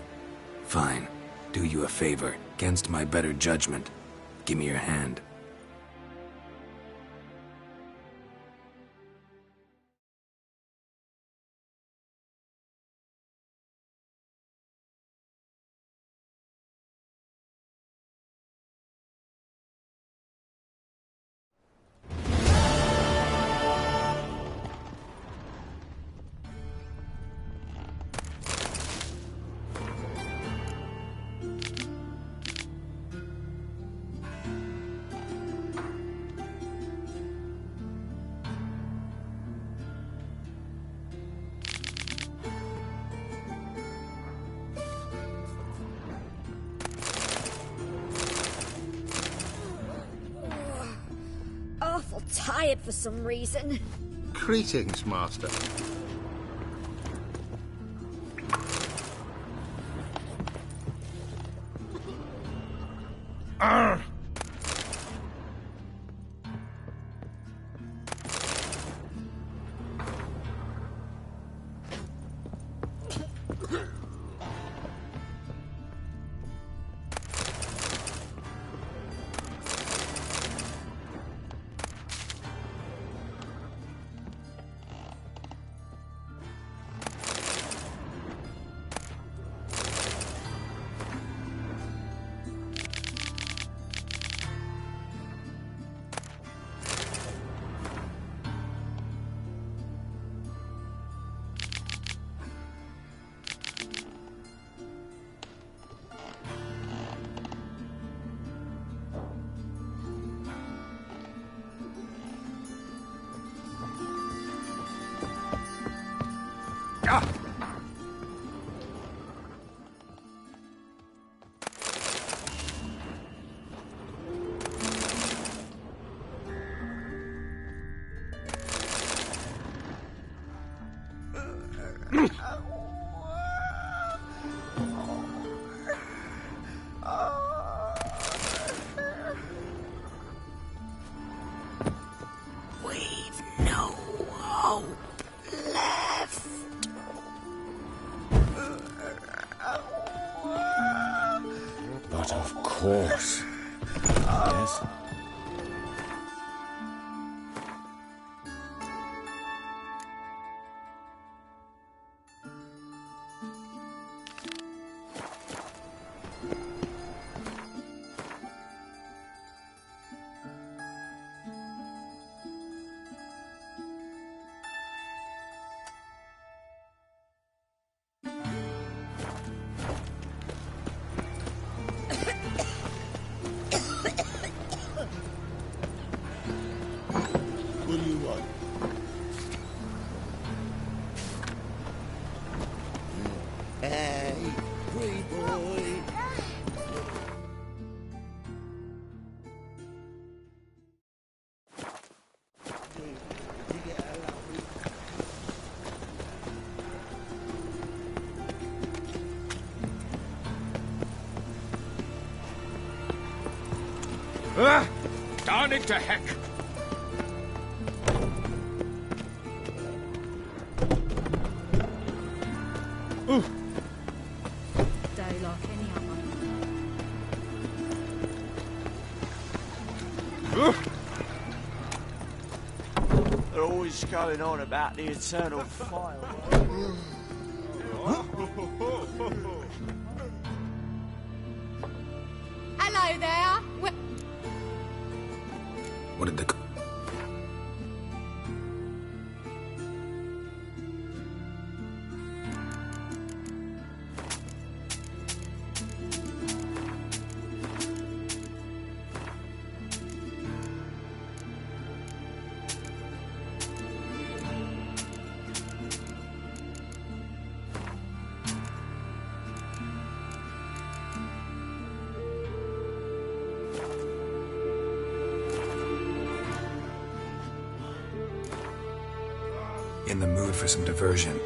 Fine. Do you a favor. Against my better judgment. Give me your hand. Awful tired for some reason. Greetings, Master. Arr! We've no hope left. But of course. Yes? What do you want? Hey, pretty boy. Darn it to heck! Day like any other. They're always going on about the eternal fire. Hello there. What did the... In the mood for some diversion.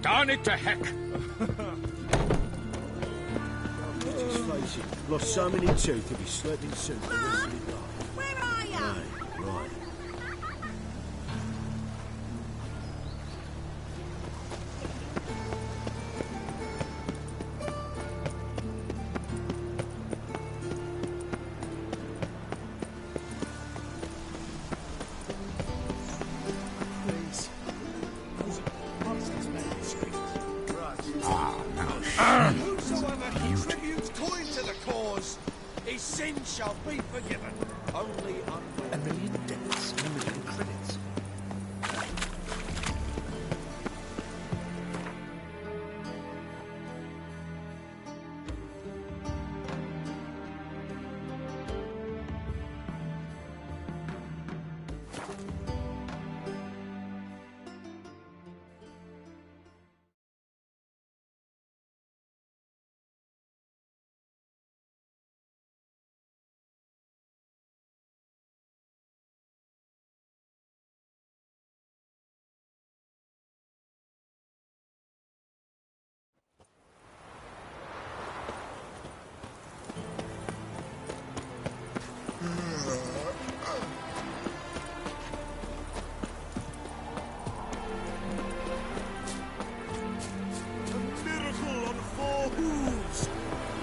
Darn it to heck! Just face it, lost so many teeth to be slept in soup the rest of his life. Where are you? Right. Whosoever contributes coin to the cause, his sin shall be forgiven. Only A million deaths, a million credits.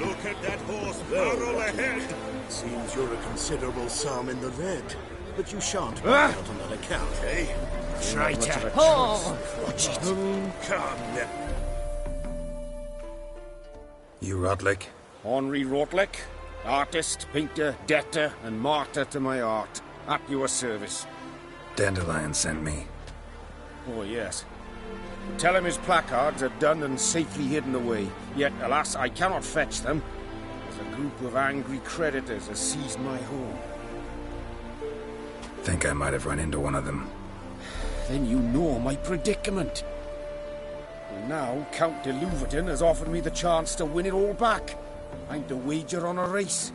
Look at that horse barrel ahead! Seems you're a considerable psalm in the red, but you shan't back out on that account, eh? Traitor! Watch it. Come now. You Rotlick? Henri Rotlick, artist, painter, debtor, and martyr to my art. At your service. Dandelion sent me. Oh, yes. Tell him his placards are done and safely hidden away. Yet, alas, I cannot fetch them, as a group of angry creditors has seized my home. Think I might have run into one of them. Then you know my predicament. And now Count de Louverton has offered me the chance to win it all back. I'm to wager on a race.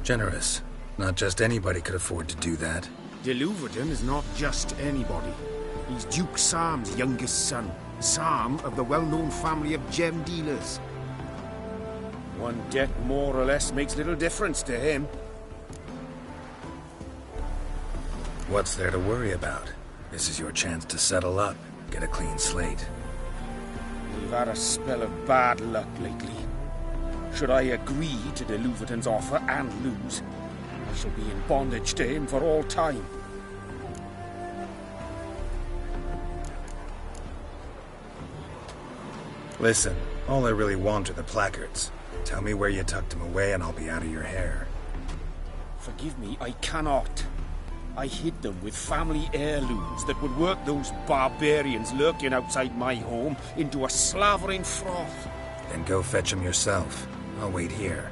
Generous. Not just anybody could afford to do that. De Louverton is not just anybody. He's Duke Sam's youngest son. Sam of the well-known family of gem dealers. One debt more or less makes little difference to him. What's there to worry about? This is your chance to settle up, get a clean slate. We've had a spell of bad luck lately. Should I agree to de Louverton's offer and lose, I shall be in bondage to him for all time. Listen, all I really want are the placards. Tell me where you tucked them away and I'll be out of your hair. Forgive me, I cannot. I hid them with family heirlooms that would work those barbarians lurking outside my home into a slavering froth. Then go fetch them yourself. I'll wait here.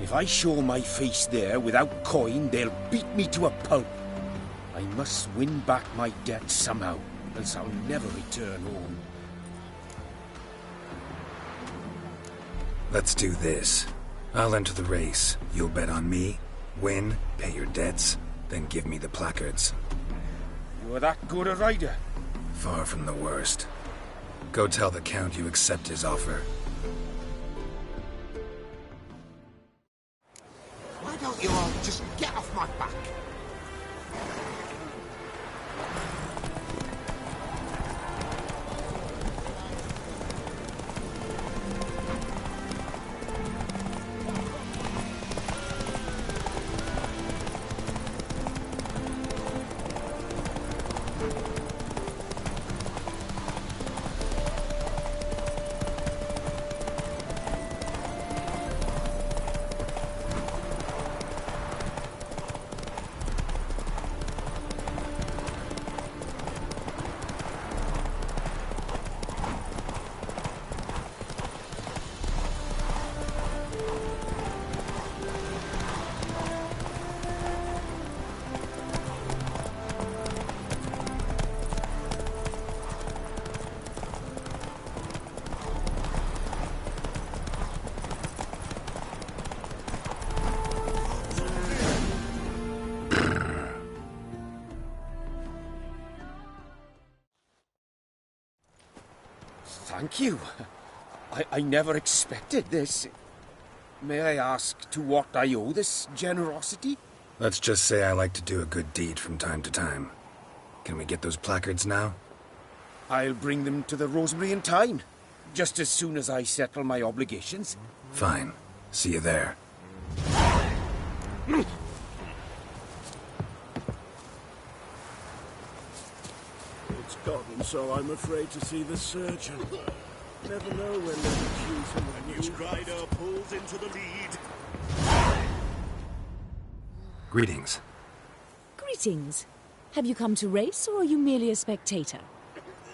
If I show my face there without coin, they'll beat me to a pulp. I must win back my debt somehow, else I'll never return home. Let's do this. I'll enter the race. You'll bet on me, win, pay your debts, then give me the placards. You're that good a rider? Far from the worst. Go tell the Count you accept his offer. Why don't you all just get off my back? Thank you. I never expected this. May I ask to what I owe this generosity? Let's just say I like to do a good deed from time to time. Can we get those placards now? I'll bring them to the Rosemary in time, just as soon as I settle my obligations. Fine. See you there. It's gotten so I'm afraid to see the surgeon. Never know when they'll choose him. A new rider pulls into the lead. Greetings. Greetings. Have you come to race, or are you merely a spectator?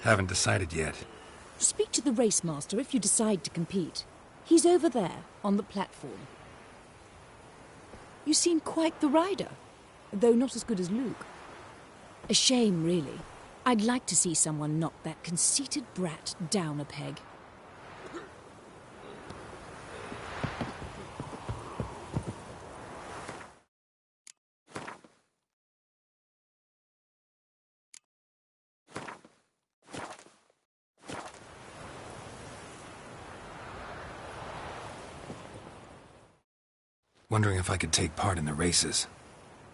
Haven't decided yet. Speak to the race master if you decide to compete. He's over there, on the platform. You seem quite the rider, though not as good as Luke. A shame, really. I'd like to see someone knock that conceited brat down a peg. Wondering if I could take part in the races.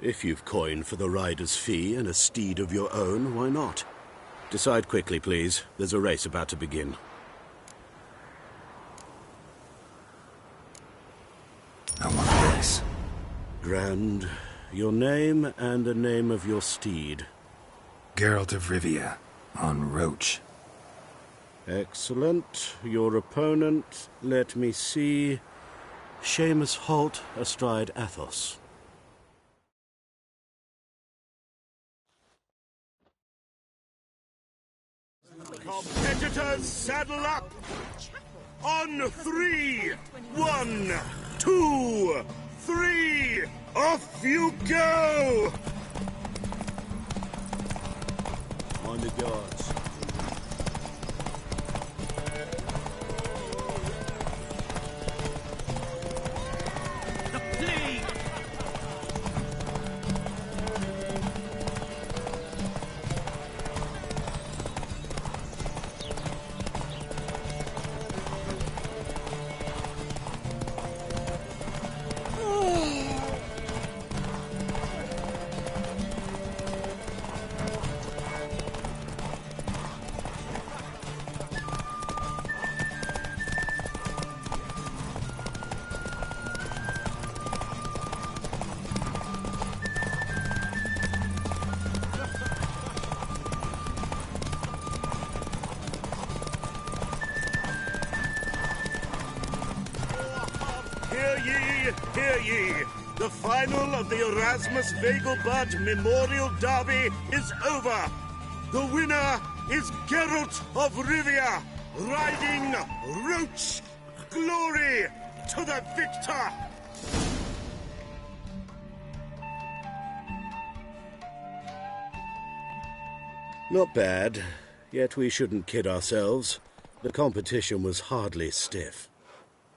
If you've coin for the rider's fee and a steed of your own, why not? Decide quickly, please. There's a race about to begin. I want a race. Grand. Your name and the name of your steed. Geralt of Rivia, on Roach. Excellent. Your opponent, let me see... Seamus Holt astride Athos. Competitors, saddle up! On 3! 1, 2, 3! Off you go! On the guards. The plague! Hear ye! The final of the Erasmus Vegelbud Memorial Derby is over! The winner is Geralt of Rivia, riding Roach! Glory to the victor! Not bad, yet we shouldn't kid ourselves. The competition was hardly stiff.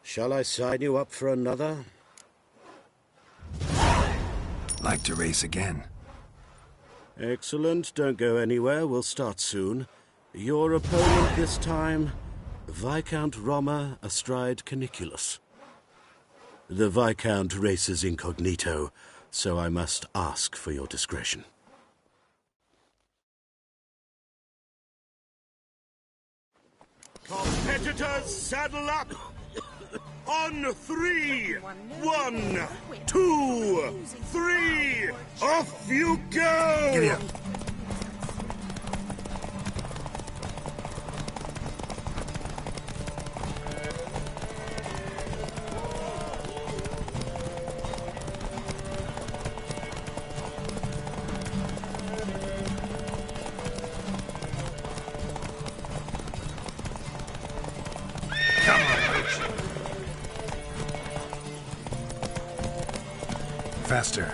Shall I sign you up for another? Like to race again? Excellent. Don't go anywhere. We'll start soon. Your opponent this time, Viscount Roma astride Caniculus. The Viscount races incognito, so I must ask for your discretion. Competitors, saddle up! On 3! 1, 2, 3! Off you go! Giddy up. Faster.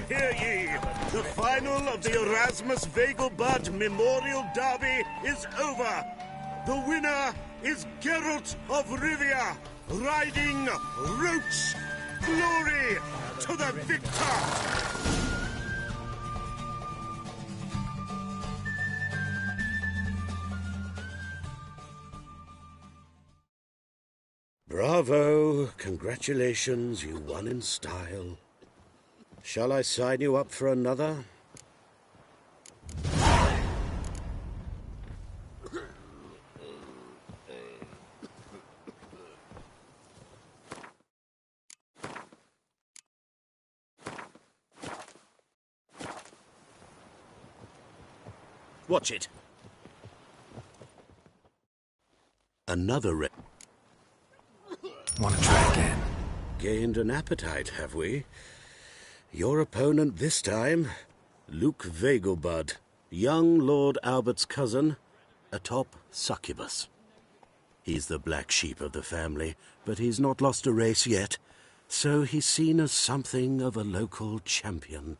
Hear ye! The final of the Erasmus Vegelbud Memorial Derby is over! The winner is Geralt of Rivia, riding Roach! Glory to the victor! Bravo! Congratulations, you won in style. Shall I sign you up for another? Watch it. Another Want to try again? Gained an appetite, have we? Your opponent this time, Luke Vegelbud, young Lord Albert's cousin, atop Succubus. He's the black sheep of the family, but he's not lost a race yet, so he's seen as something of a local champion.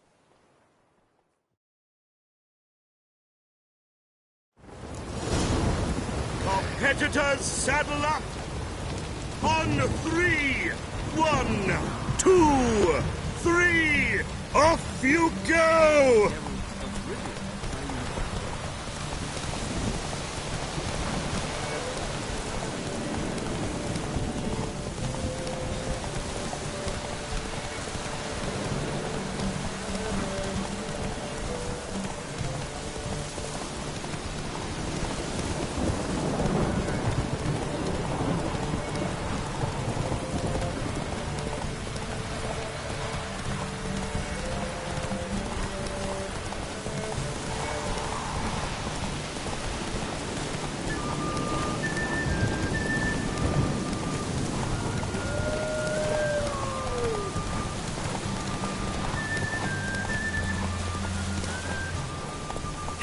Competitors, saddle up! On 3! 1, 2, 3! Off you go!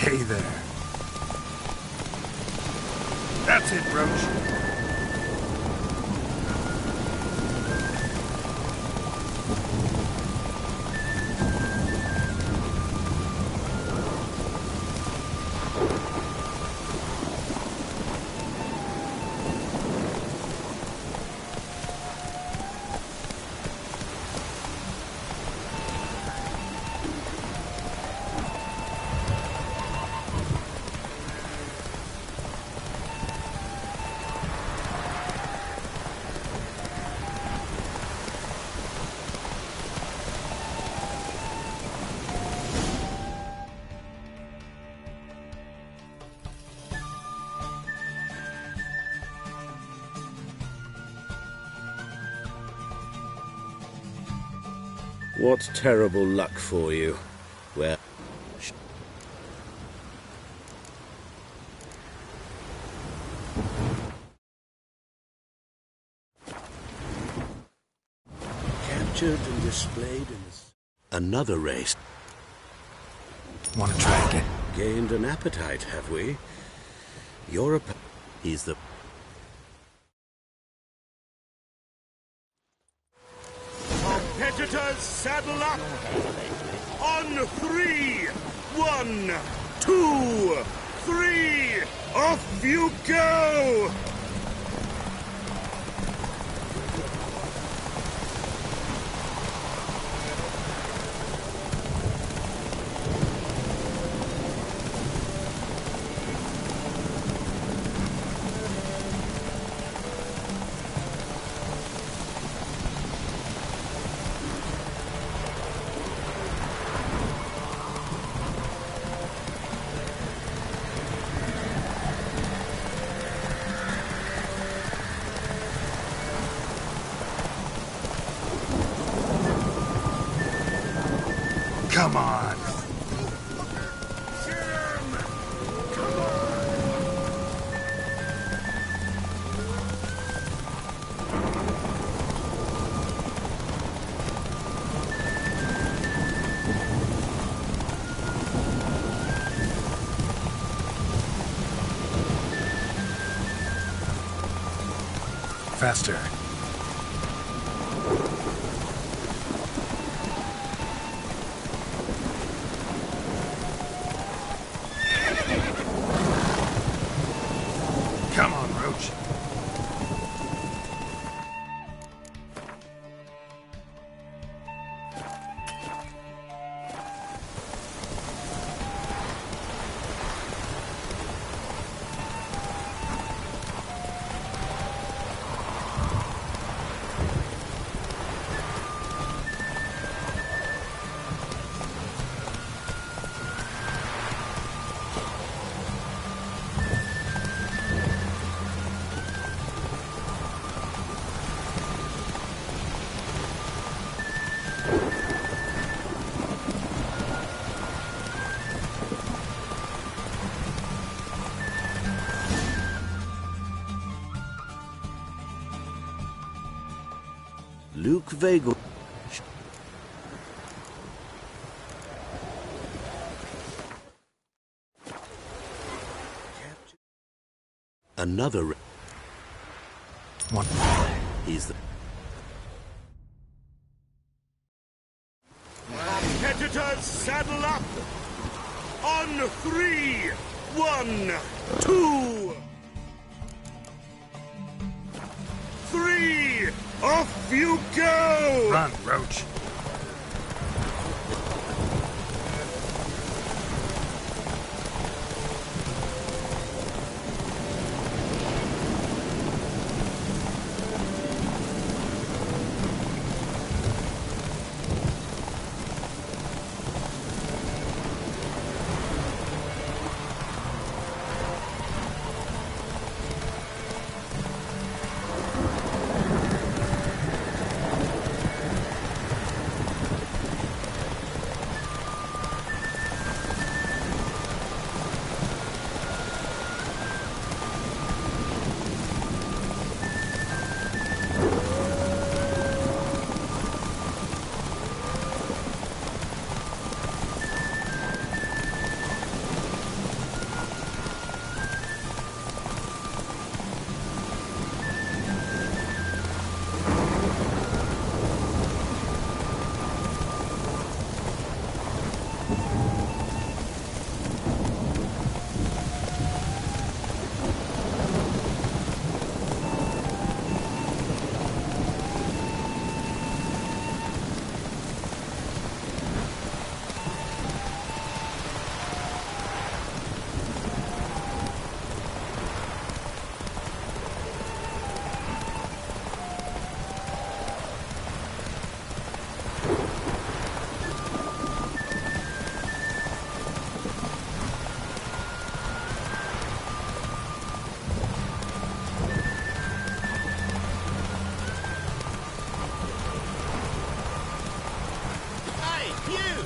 Stay there. That's it, Roach. What terrible luck for you. Well... Captured and displayed in another race. Want to try again? Gained an appetite, have we? You're a... He's the... Competitors, saddle up! On 3! 1, 2, 3! Off you go! Come on! Faster. Come on, Roach. Luke Vagel. Another... One. He's the... Competitors, saddle up! On 3! 1, 2... 3! Off you go! Run, Roach.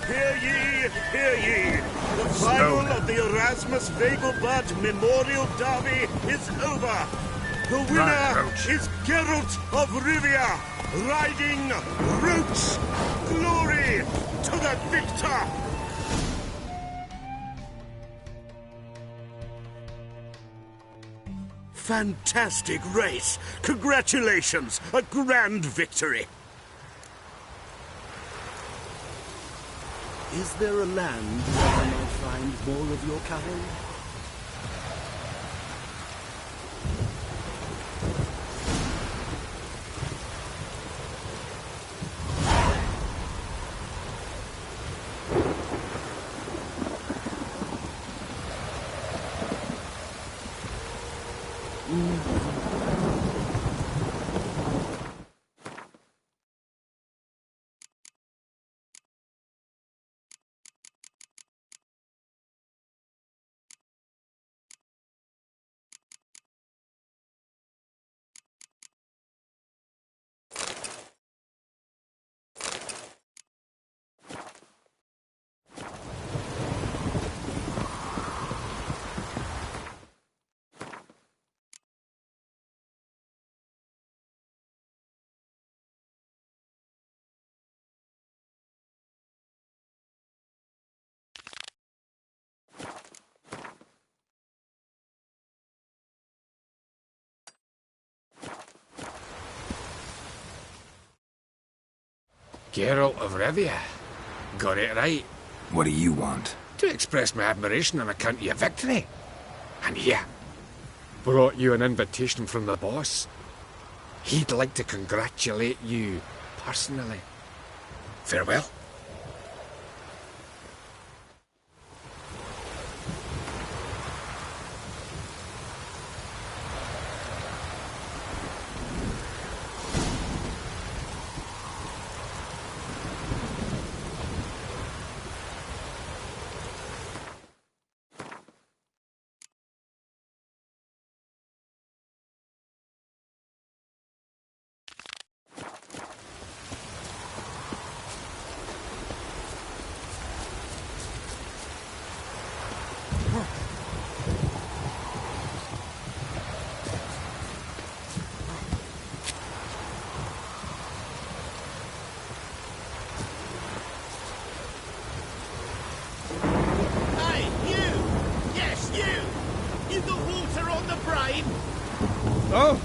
Hear ye, hear ye. The final of the Erasmus Vegelbud Memorial Derby is over. The winner is Geralt of Rivia, riding Roach. Glory to the victor! Fantastic race! Congratulations! A grand victory! Is there a land where I might find more of your kind? Geralt of Rivia. Got it right. What do you want? To express my admiration on account of your victory. And here, brought you an invitation from the boss. He'd like to congratulate you personally. Farewell. Oh?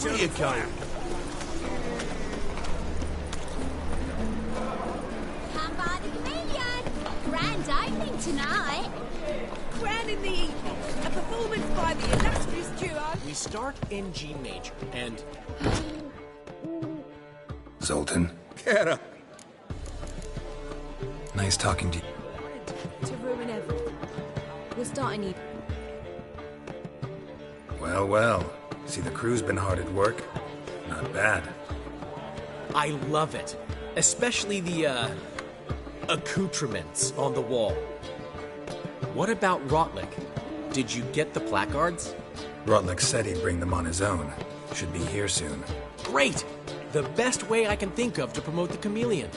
Where you going? Come by the chameleon. Grand opening tonight. Crowning the evening. A performance by the illustrious duo. We start in G major, and... Zoltan, Get up. nice talking to you. To ruin everything. We're starting E. Well, well. See, the crew's been hard at work. Not bad. I love it. Especially the, accoutrements on the wall. What about Rotlick? Did you get the placards? Rotlick said he'd bring them on his own. Should be here soon. Great! The best way I can think of to promote the chameleon.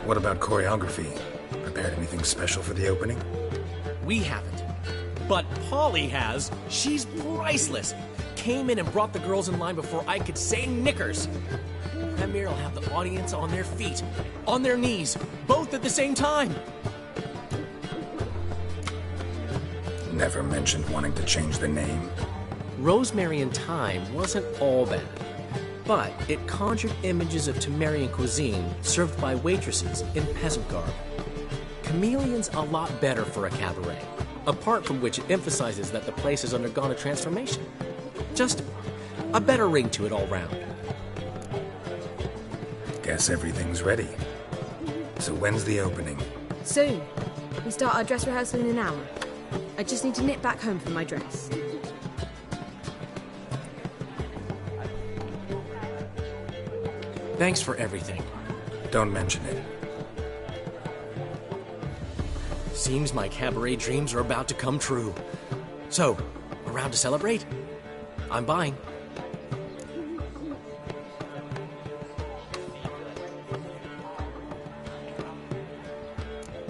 What about choreography? Prepared anything special for the opening? We haven't. But Polly has. She's priceless. came in and brought the girls in line before I could say knickers. Emir'll have the audience on their feet, on their knees, both at the same time. Never mentioned wanting to change the name. Rosemary in Thyme wasn't all bad, but it conjured images of Temerian cuisine served by waitresses in peasant garb. Chameleon's a lot better for a cabaret, apart from which it emphasizes that the place has undergone a transformation. Just a better ring to it all round. Guess everything's ready. So when's the opening? Soon. We start our dress rehearsal in an hour. I just need to nip back home for my dress. Thanks for everything. Don't mention it. Seems my cabaret dreams are about to come true. So, around to celebrate? I'm buying.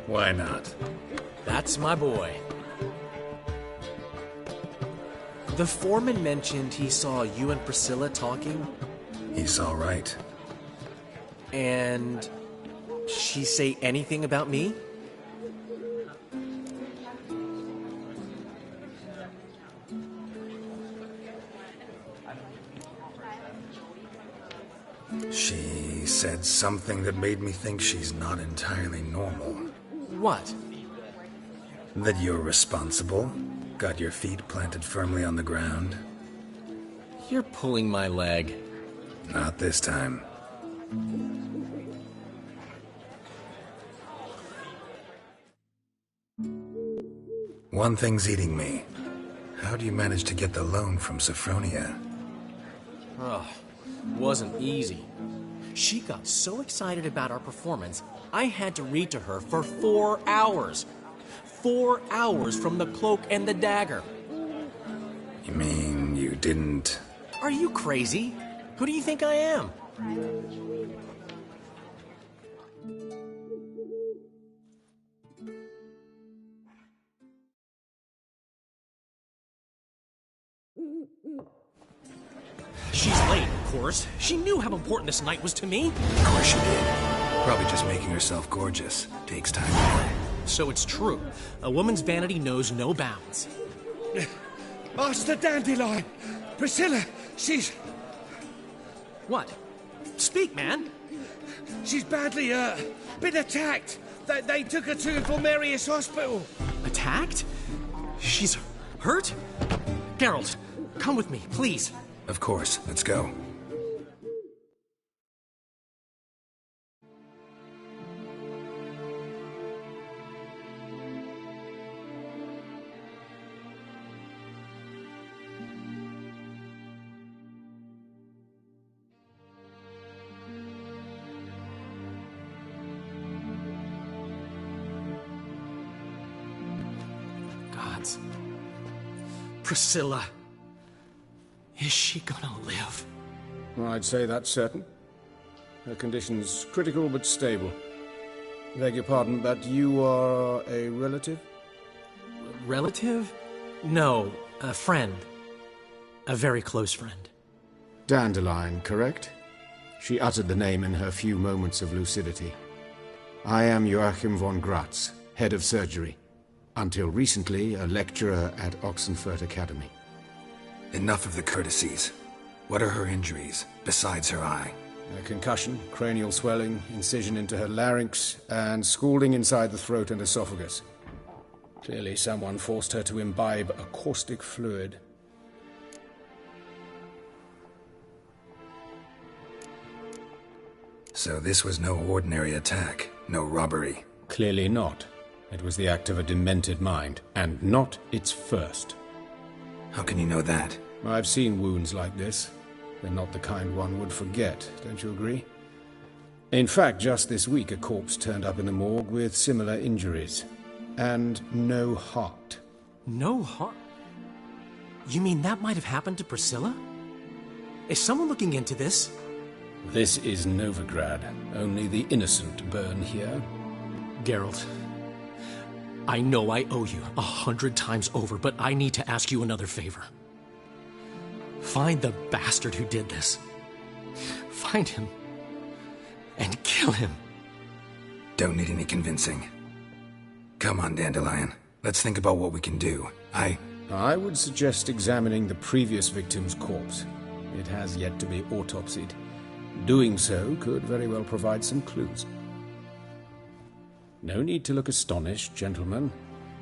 Why not? That's my boy. The foreman mentioned he saw you and Priscilla talking. He saw right. And she say anything about me? She said something that made me think she's not entirely normal. What? That you're responsible, got your feet planted firmly on the ground. You're pulling my leg. Not this time. One thing's eating me. How do you manage to get the loan from Sophronia? Oh, wasn't easy. She got so excited about our performance, I had to read to her for 4 hours. 4 hours from the Cloak and the Dagger. You mean you didn't... Are you crazy? Who do you think I am? She's late, of course. She knew how important this night was to me. Of course she did. Probably just making herself gorgeous. Takes time. So it's true. A woman's vanity knows no bounds. Master Dandelion! Priscilla, she's... What? Speak, man. She's badly, been attacked. They took her to Vulmerius Hospital. Attacked? She's hurt? Geralt, come with me, please. Of course. Let's go. Gods. Priscilla. Is she gonna live? I'd say that's certain. Her condition's critical but stable. Beg your pardon, but you are a relative? Relative? No, a friend. A very close friend. Dandelion, correct? She uttered the name in her few moments of lucidity. I am Joachim von Gratz, head of surgery. Until recently, a lecturer at Oxenfurt Academy. Enough of the courtesies. What are her injuries, besides her eye? A concussion, cranial swelling, incision into her larynx, and scalding inside the throat and esophagus. Clearly someone forced her to imbibe a caustic fluid. So this was no ordinary attack, no robbery. Clearly not. It was the act of a demented mind, and not its first. How can you know that? I've seen wounds like this. They're not the kind one would forget, don't you agree? In fact, just this week a corpse turned up in the morgue with similar injuries. And no heart. No heart? You mean that might have happened to Priscilla? Is someone looking into this? This is Novigrad. Only the innocent burn here. Geralt, I know I owe you 100 times over, but I need to ask you another favor. Find the bastard who did this. Find him. And kill him. Don't need any convincing. Come on, Dandelion. Let's think about what we can do. I would suggest examining the previous victim's corpse. It has yet to be autopsied. Doing so could very well provide some clues. No need to look astonished, gentlemen.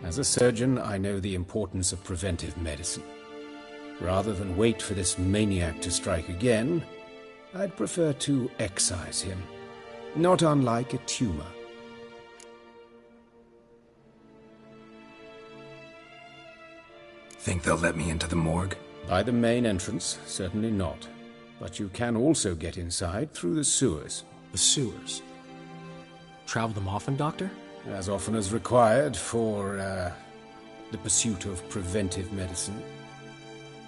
As a surgeon, I know the importance of preventive medicine. Rather than wait for this maniac to strike again, I'd prefer to excise him. Not unlike a tumor. Think they'll let me into the morgue? By the main entrance, certainly not. But you can also get inside through the sewers. The sewers? Travel them often, Doctor? As often as required for, the pursuit of preventive medicine.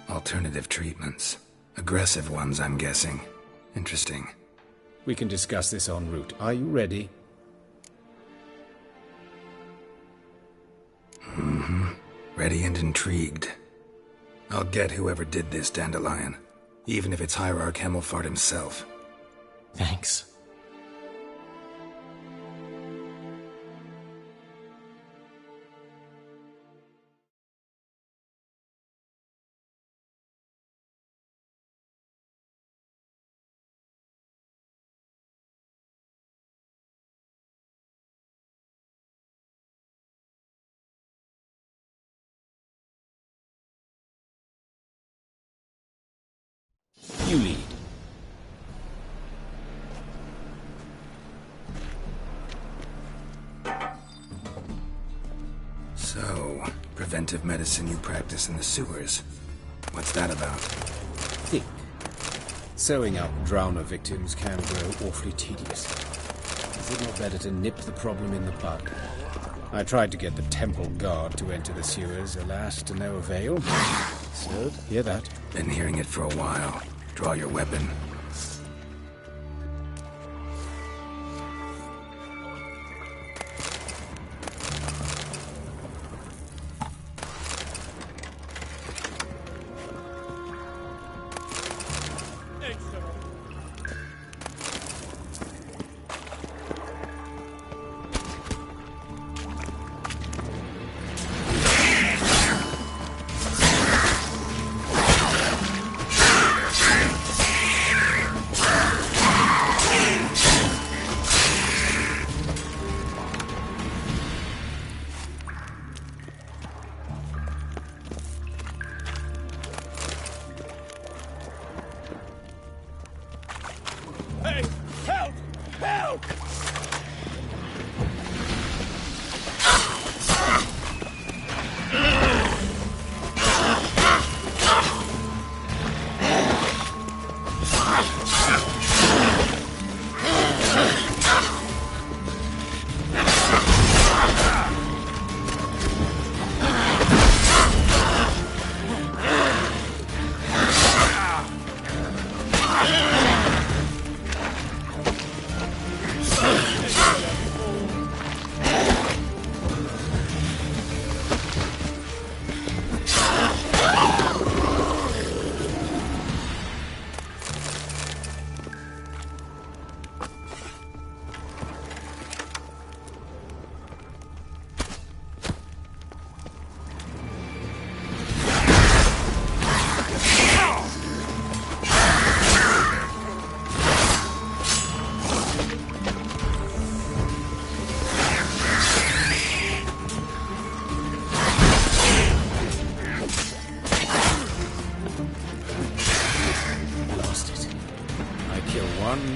Alternative treatments. Aggressive ones, I'm guessing. Interesting. We can discuss this en route. Are you ready? Mm-hmm. Ready and intrigued. I'll get whoever did this, Dandelion. Even if it's Hierarch Hemmelfart himself. Thanks. You lead. So, preventive medicine you practice in the sewers. What's that about? Think. Sewing up drowner victims can grow awfully tedious. Is it not better to nip the problem in the bud? I tried to get the temple guard to enter the sewers, alas, to no avail. So, hear that? Been hearing it for a while. Draw your weapon. Hey! Help! Help!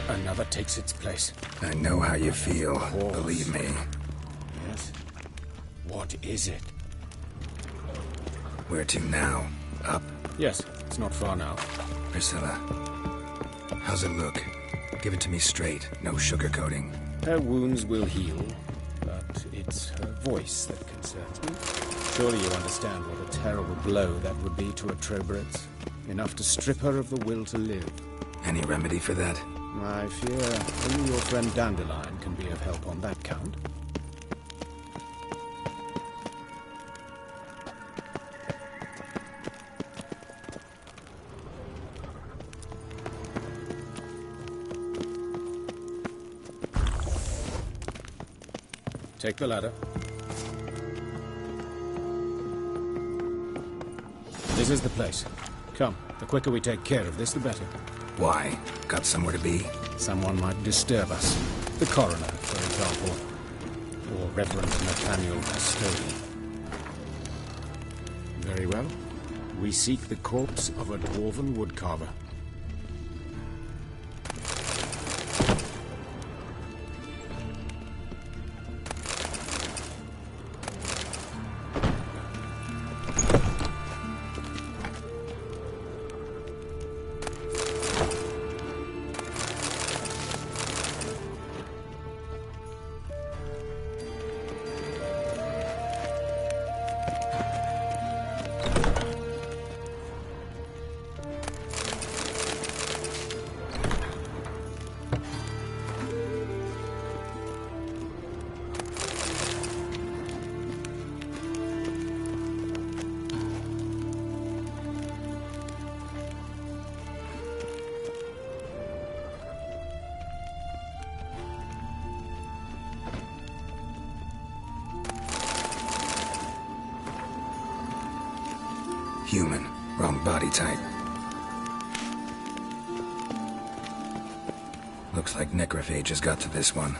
Another takes its place. I know how you feel, believe me. Yes? What is it? Where to now? Up? Yes, it's not far now. Priscilla, how's it look? Give it to me straight, no sugarcoating. Her wounds will heal, but it's her voice that concerns me. Surely you understand what a terrible blow that would be to a Trobritz. Enough to strip her of the will to live. Any remedy for that? I fear only your friend Dandelion can be of help on that count. Take the ladder. This is the place. Come, the quicker we take care of this, the better. Why? Got somewhere to be? Someone might disturb us. The coroner, for example. Or Reverend Nathaniel Custody. Very well. We seek the corpse of a dwarven woodcarver. Human. Wrong body type. Looks like necrophages got to this one.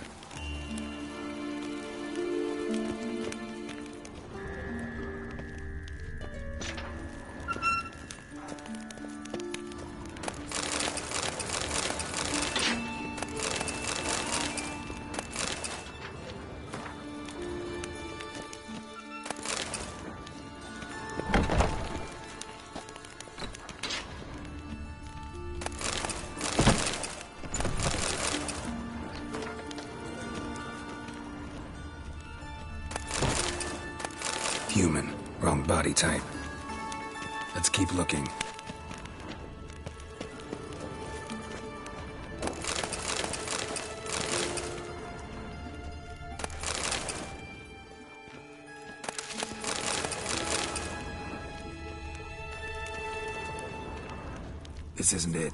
Human. Wrong body type. Let's keep looking. This isn't it.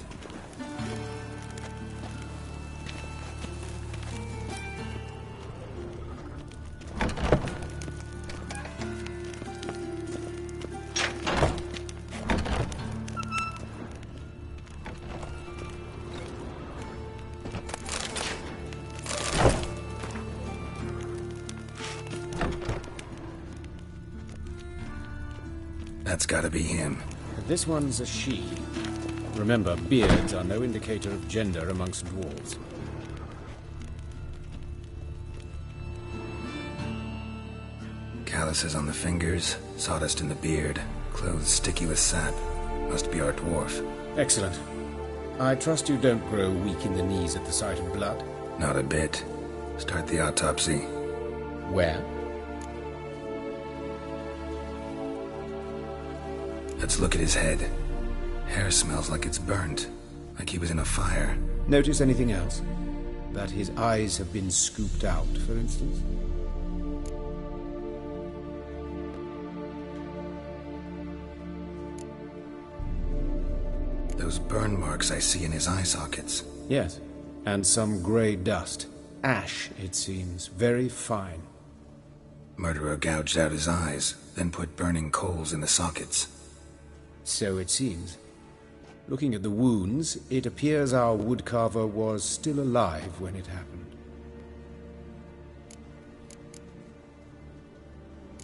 That's gotta be him. This one's a she. Remember, beards are no indicator of gender amongst dwarves. Calluses on the fingers, sawdust in the beard, clothes sticky with sap. Must be our dwarf. Excellent. I trust you don't grow weak in the knees at the sight of blood? Not a bit. Start the autopsy. Where? Let's look at his head. Hair smells like it's burnt, like he was in a fire. Notice anything else? That his eyes have been scooped out, for instance? Those burn marks I see in his eye sockets. Yes, and some grey dust. Ash, it seems. Very fine. Murderer gouged out his eyes, then put burning coals in the sockets. So it seems. Looking at the wounds, it appears our woodcarver was still alive when it happened.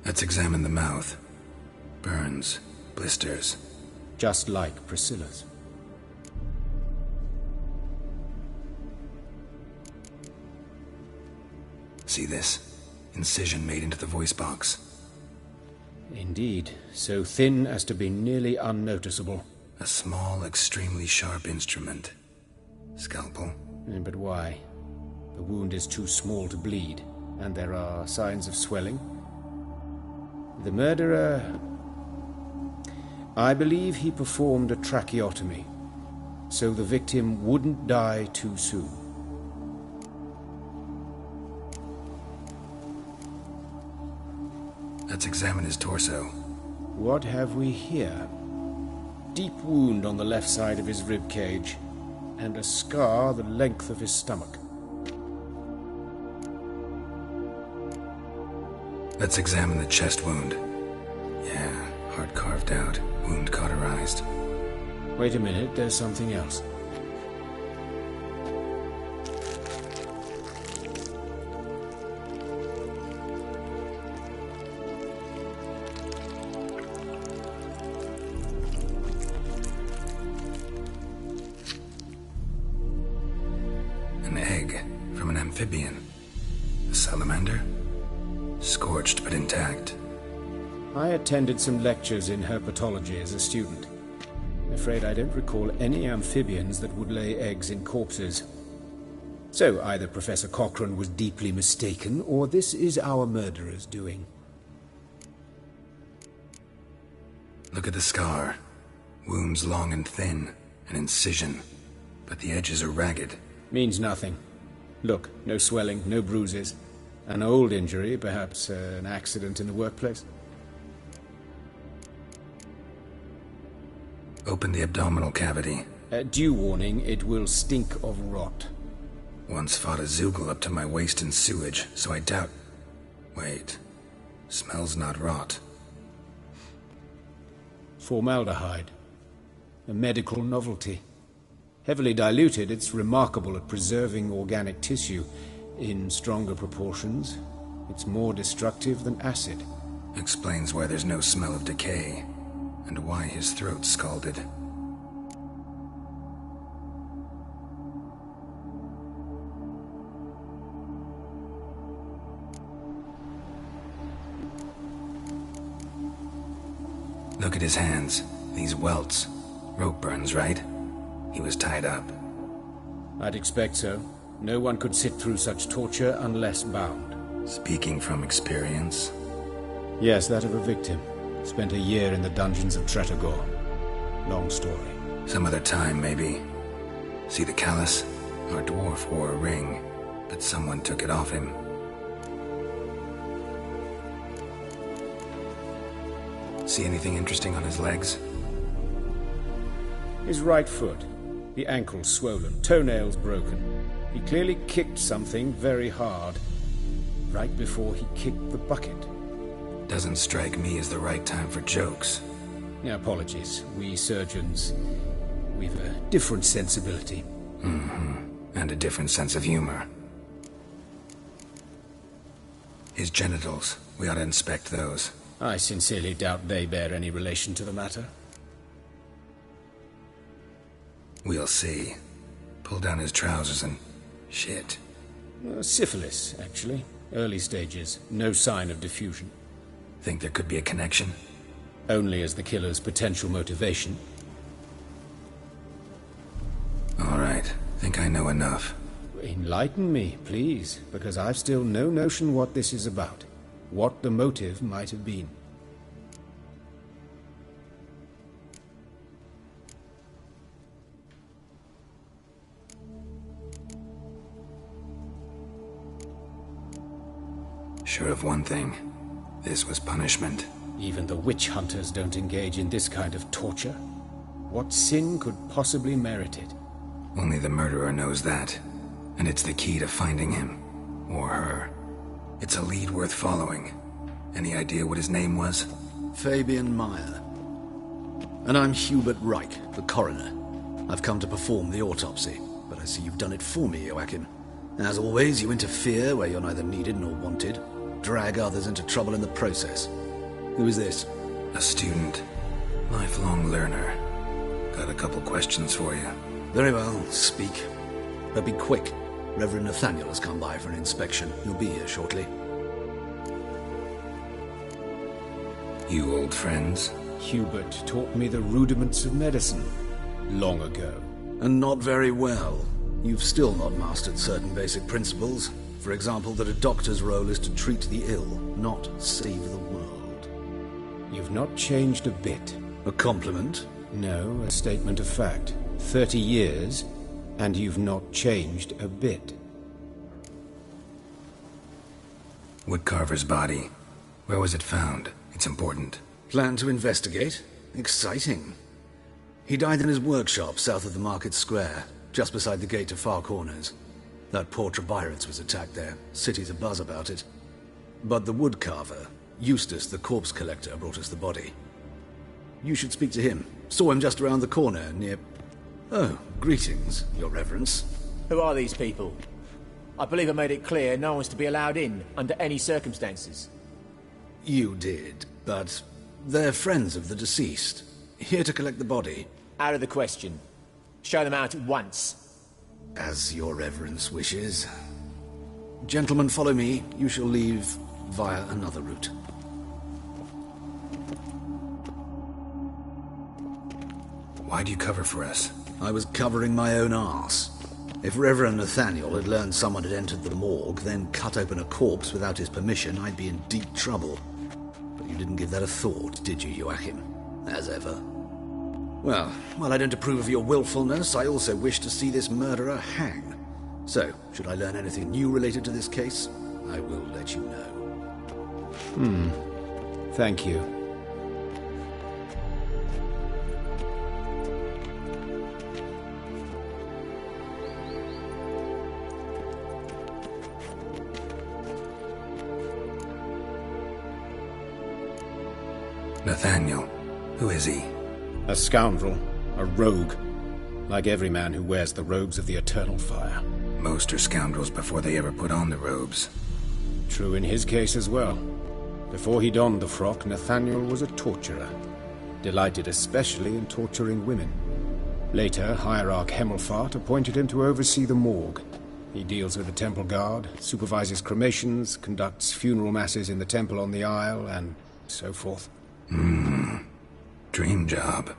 Let's examine the mouth. Burns, blisters. Just like Priscilla's. See this? Incision made into the voice box. Indeed, so thin as to be nearly unnoticeable. A small, extremely sharp instrument. Scalpel? But why? The wound is too small to bleed, and there are signs of swelling. The murderer... I believe he performed a tracheotomy, so the victim wouldn't die too soon. Let's examine his torso. What have we here? Deep wound on the left side of his rib cage, and a scar the length of his stomach. Let's examine the chest wound. Yeah, heart carved out, wound cauterized. Wait a minute, there's something else. An egg from an amphibian. A salamander? Scorched but intact. I attended some lectures in herpetology as a student. I'm afraid I don't recall any amphibians that would lay eggs in corpses. So either Professor Cochrane was deeply mistaken, or this is our murderer's doing. Look at the scar. Wounds long and thin, an incision. But the edges are ragged. Means nothing. Look, no swelling, no bruises. An old injury, perhaps an accident in the workplace. Open the abdominal cavity. Due warning, it will stink of rot. Once fought a Zoogle up to my waist in sewage, so I doubt... Wait. Smells not rot. Formaldehyde. A medical novelty. Heavily diluted, it's remarkable at preserving organic tissue. In stronger proportions, it's more destructive than acid. Explains why there's no smell of decay, and why his throat's scalded. Look at his hands. These welts. Rope burns, right? He was tied up. I'd expect so. No one could sit through such torture unless bound. Speaking from experience? Yes, that of a victim. Spent a year in the dungeons of Tretogor. Long story. Some other time, maybe. See the callus? Our dwarf wore a ring, but someone took it off him. See anything interesting on his legs? His right foot. The ankle swollen, toenails broken. He clearly kicked something very hard, right before he kicked the bucket. Doesn't strike me as the right time for jokes. Apologies. We surgeons, we've a different sensibility. Mm-hmm. And a different sense of humor. His genitals, we ought to inspect those. I sincerely doubt they bear any relation to the matter. We'll see. Pull down his trousers and... shit. Syphilis, actually. Early stages. No sign of diffusion. Think there could be a connection? Only as the killer's potential motivation. All right. Think I know enough. Enlighten me, please, because I've still no notion what this is about. What the motive might have been. Sure of one thing. This was punishment. Even the witch hunters don't engage in this kind of torture. What sin could possibly merit it? Only the murderer knows that. And it's the key to finding him. Or her. It's a lead worth following. Any idea what his name was? Fabian Meyer. And I'm Hubert Reich, the coroner. I've come to perform the autopsy, but I see you've done it for me, Joachim. As always, you interfere where you're neither needed nor wanted. Drag others into trouble in the process. Who is this? A student. Lifelong learner. Got a couple questions for you. Very well, speak. But be quick. Reverend Nathaniel has come by for an inspection. He'll be here shortly. You old friends? Hubert taught me the rudiments of medicine. Long ago. And not very well. You've still not mastered certain basic principles. For example, that a doctor's role is to treat the ill, not save the world. You've not changed a bit. A compliment? No, a statement of fact. 30 years, and you've not changed a bit. Woodcarver's body. Where was it found? It's important. Plan to investigate? Exciting. He died in his workshop south of the market square, just beside the gate to Far Corners. That poor Trebirates was attacked there. City's abuzz about it. But the woodcarver, Eustace the corpse collector, brought us the body. You should speak to him. Saw him just around the corner near... Oh, greetings, Your Reverence. Who are these people? I believe I made it clear no one's to be allowed in under any circumstances. You did, but they're friends of the deceased. Here to collect the body. Out of the question. Show them out at once. As Your Reverence wishes. Gentlemen, follow me. You shall leave via another route. Why do you cover for us? I was covering my own arse. If Reverend Nathaniel had learned someone had entered the morgue, then cut open a corpse without his permission, I'd be in deep trouble. But you didn't give that a thought, did you, Joachim? As ever. Well, while I don't approve of your willfulness, I also wish to see this murderer hang. So, should I learn anything new related to this case, I will let you know. Thank you. Nathaniel. Who is he? A scoundrel. A rogue. Like every man who wears the robes of the Eternal Fire. Most are scoundrels before they ever put on the robes. True in his case as well. Before he donned the frock, Nathaniel was a torturer. Delighted especially in torturing women. Later, Hierarch Hemmelfart appointed him to oversee the morgue. He deals with the temple guard, supervises cremations, conducts funeral masses in the temple on the Isle, and so forth. Dream job.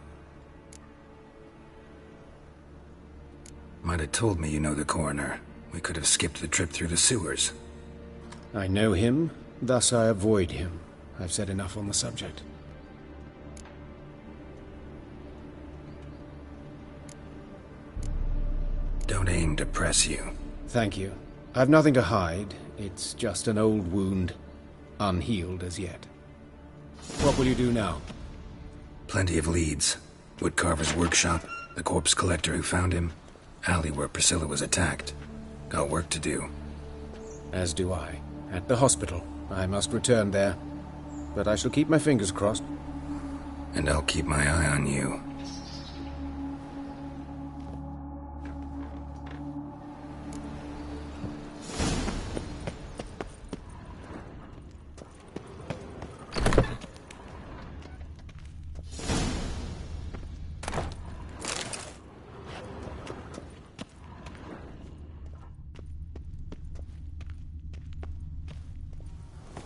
Might have told me you know the coroner. We could have skipped the trip through the sewers. I know him, thus I avoid him. I've said enough on the subject. Don't aim to press you. Thank you. I've nothing to hide. It's just an old wound, unhealed as yet. What will you do now? Plenty of leads. Woodcarver's workshop, the corpse collector who found him, alley where Priscilla was attacked. Got work to do. As do I. At the hospital. I must return there. But I shall keep my fingers crossed. And I'll keep my eye on you.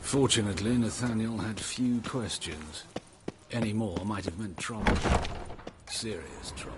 Fortunately, Nathaniel had few questions. Any more might have meant trouble. Serious trouble.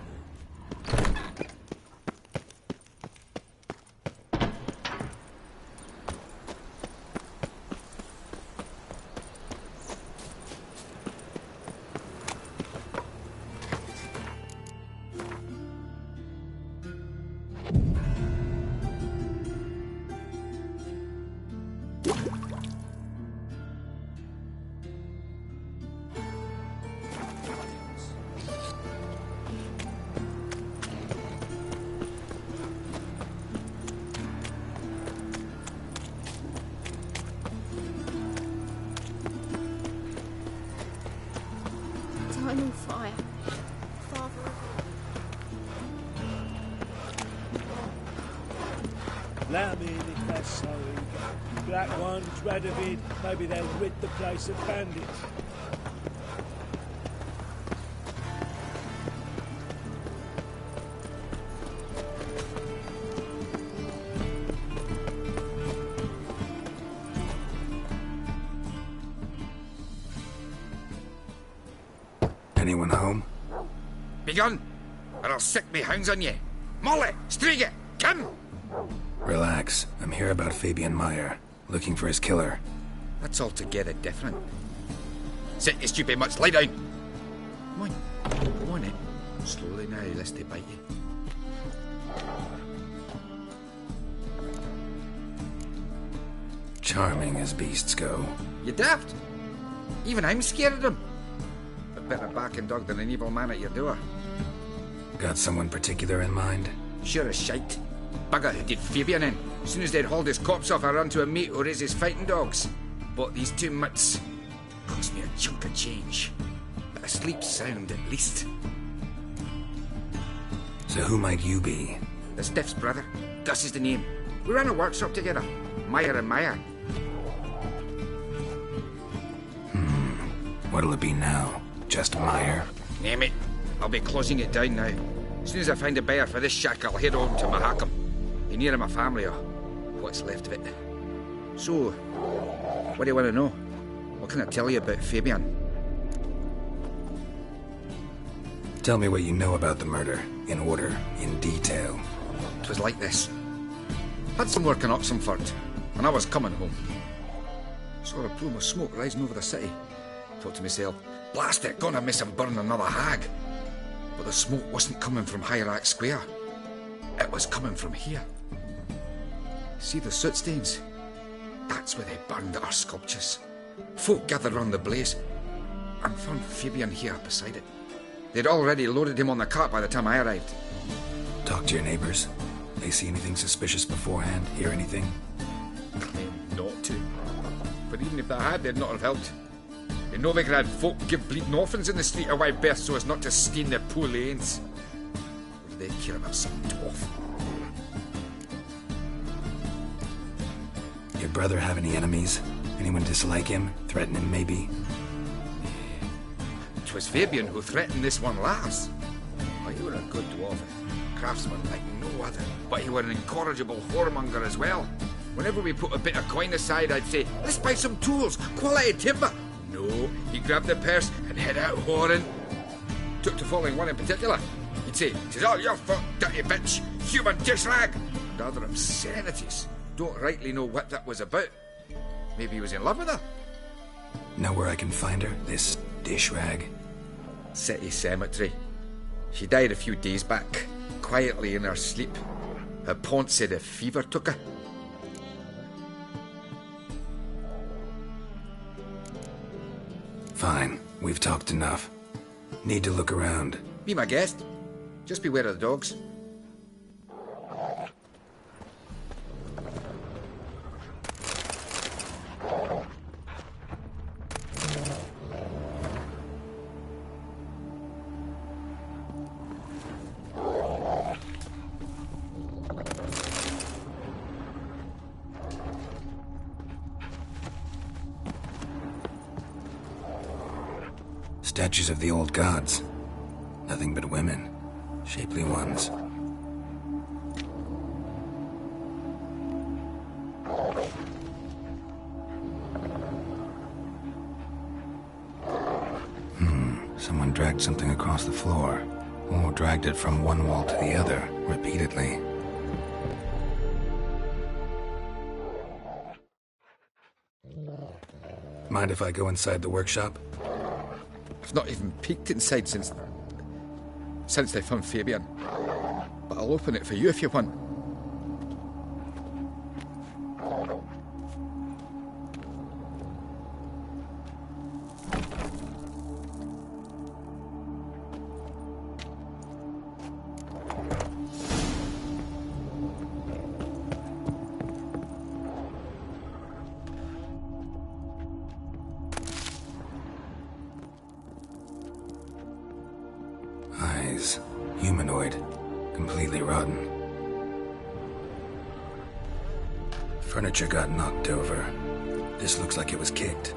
Eternal fire. Father Let me in if they're so eager. Black ones, red of it, maybe they'll rid the place of bandits. Anyone home? Begone, or I'll sick me hounds on you. Molly, Striga, come! Relax. I'm here about Fabian Meyer, looking for his killer. That's altogether different. Sit, you stupid much, lie down. Come on, Slowly now, lest they bite you. Charming as beasts go. You daft? Even I'm scared of them. A better barking dog than an evil man at your door. Got someone particular in mind? Sure as shite. Bugger who did Fabian in. As soon as they'd hauled his corpse off, I run to a mate who raises fighting dogs. bought these 2 mitts. Cost me a chunk of change. But a sleep sound, at least. So who might you be? The Stiff's brother. Gus is the name. We ran a workshop together. Meyer and Meyer. What'll it be now? Just Meyer? Name it. I'll be closing it down now. As soon as I find a buyer for this shack, I'll head on to Mahakam. Be near my family, or what's left of it. So, what do you want to know? What can I tell you about Fabian? Tell me what you know about the murder, in order, in detail. It was like this. Had some work in Oxenford, and I was coming home. Saw a plume of smoke rising over the city. Thought to myself, blast it, gonna miss him burn another hag. But the smoke wasn't coming from Hierarch Square. It was coming from here. See the soot stains? That's where they burned our sculptures. Folk gathered round the blaze, and found Fabian here beside it. They'd already loaded him on the cart by the time I arrived. Talk to your neighbors. They see anything suspicious beforehand? Hear anything? Claim not to. But even if they had, they'd not have helped. In Novigrad, folk give bleeding orphans in the street a wide berth so as not to stain their poor lanes. What do they care about some dwarf? Your brother have any enemies? Anyone dislike him? Threaten him, maybe? 'Twas Fabian who threatened this one last. Oh, he were a good dwarf, craftsman like no other. But he were an incorrigible whoremonger as well. Whenever we put a bit of coin aside, I'd say, let's buy some tools, quality timber. No, he grabbed the purse and head out whoring. Took to following one in particular. He'd say, "'Tis all your fault, dirty bitch, human dish rag," and other obscenities. Don't rightly know what that was about. Maybe he was in love with her. Know where I can find her, this dish rag? City cemetery. She died a few days back, quietly in her sleep. Her pont said a fever took her. Fine, we've talked enough. Need to look around. Be my guest. Just beware of the dogs. Statues of the old gods. Nothing but women. Shapely ones. Someone dragged something across the floor. Or dragged it from one wall to the other, repeatedly. Mind if I go inside the workshop? I've not even peeked inside since they found Fabian. But I'll open it for you if you want. Eyes. Humanoid. Completely rotten. Furniture got knocked over. This looks like it was kicked.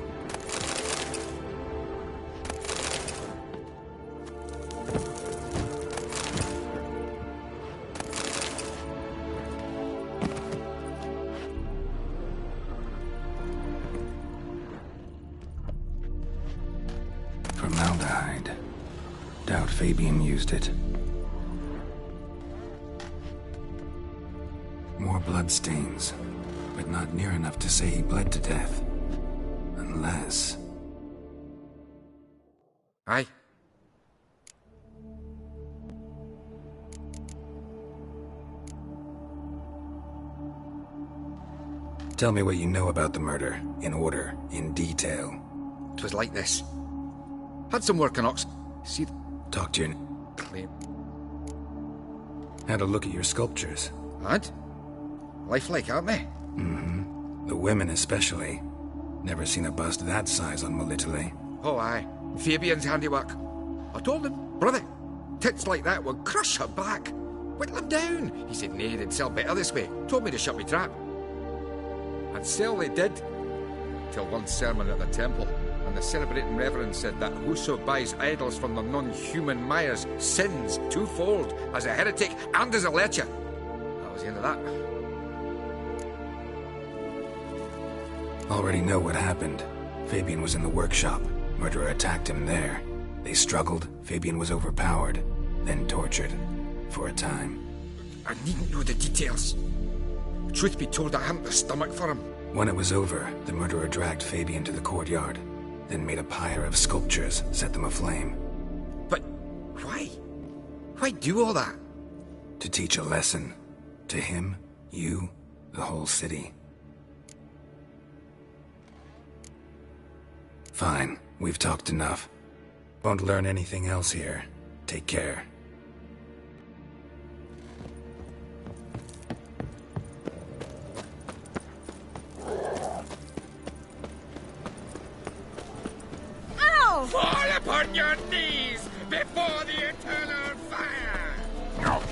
Formaldehyde. Doubt Fabian used it. More bloodstains, but not near enough to say he bled to death. Unless... Aye. Tell me what you know about the murder, in order, in detail. 'Twas like this. Had some work in Ox... See... Talk to your... Claim. Had a look at your sculptures. Had? Lifelike, aren't they? Mm-hmm. The women especially. Never seen a bust that size on Molitale. Oh, aye. Fabian's handiwork. I told him, brother, tits like that would crush her back. Whittle him down. He said, nay, they'd sell better this way. Told me to shut me trap. And sell they did. Till one sermon at the temple. And the celebrating reverend said that whoso buys idols from the non-human Myers sins twofold, as a heretic and as a lecher. That was the end of that. Already know what happened. Fabian was in the workshop. Murderer attacked him there. They struggled. Fabian was overpowered, then tortured. For a time. I needn't know the details. Truth be told, I hadn't the stomach for him. When it was over, the murderer dragged Fabian to the courtyard, then made a pyre of sculptures, set them aflame. But why? Why do all that? To teach a lesson. To him, you, the whole city. Fine, we've talked enough. Won't learn anything else here. Take care. Fall upon your knees before the eternal fire! No.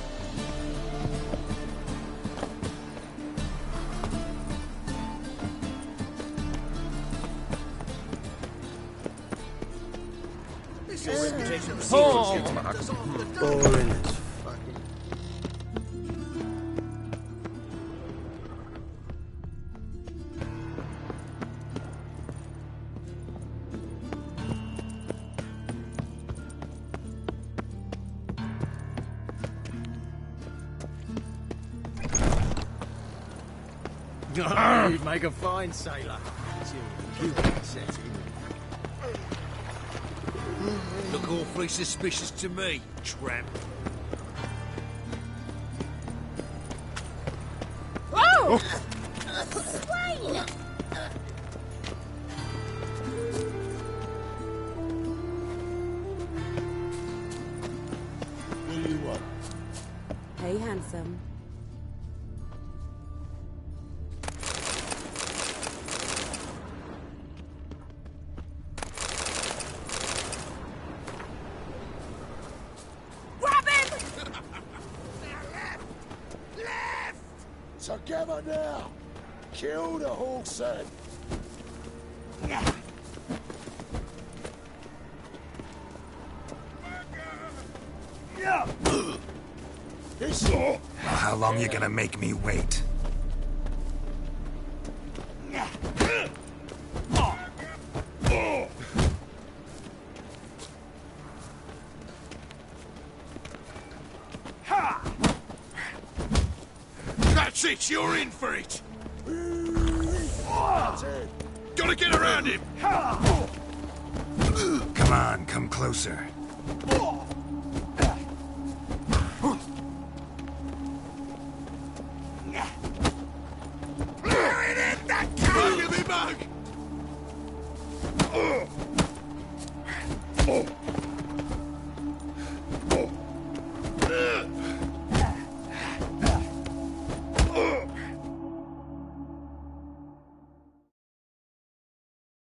This is ridiculous. Boring as fuck. You'd make a fine sailor. Look awfully suspicious to me, tramp. Whoa! What do you want? Hey, handsome. Together now! Kill the whole set! How long you gonna make me wait? That's it, you're in for it! Gotta get around him! Come on, come closer.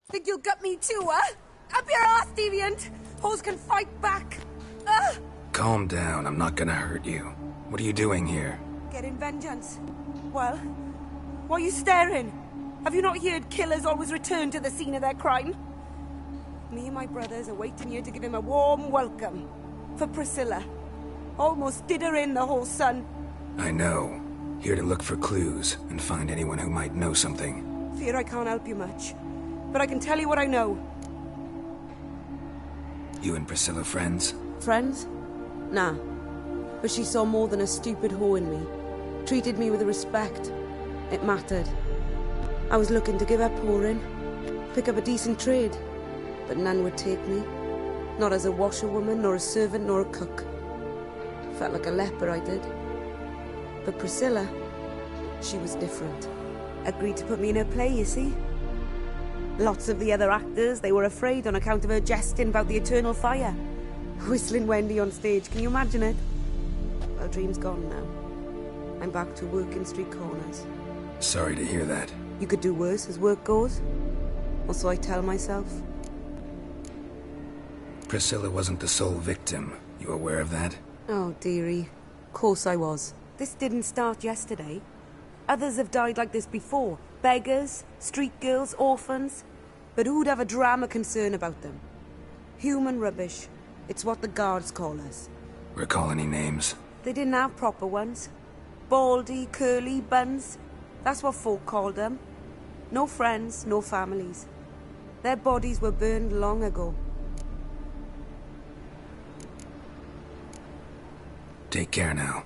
Think you'll gut me too, huh? Up your ass, deviant! Hoes can fight back! Calm down, I'm not gonna hurt you. What are you doing here? Getting vengeance. Well, why are you staring? Have you not heard killers always return to the scene of their crime? Me and my brothers are waiting here to give him a warm welcome. For Priscilla. Almost did her in, the whole son. I know. Here to look for clues and find anyone who might know something. Fear I can't help you much. But I can tell you what I know. You and Priscilla friends? Friends? Nah. But she saw more than a stupid whore in me. Treated me with respect. It mattered. I was looking to give her pouring. Pick up a decent trade. But none would take me. Not as a washerwoman, nor a servant, nor a cook. Felt like a leper, I did. But Priscilla, she was different. Agreed to put me in her play, you see? Lots of the other actors, they were afraid on account of her jesting about the eternal fire. Whistling Wendy on stage, can you imagine it? Well, dream's gone now. I'm back to working street corners. Sorry to hear that. You could do worse as work goes. Or so I tell myself. Priscilla wasn't the sole victim. You aware of that? Oh, dearie. Of course I was. This didn't start yesterday. Others have died like this before. Beggars, street girls, orphans. But who'd have a drama concern about them? Human rubbish. It's what the guards call us. Recall any names? They didn't have proper ones. Baldy, curly, buns. That's what folk called them. No friends, no families. Their bodies were burned long ago. Take care now.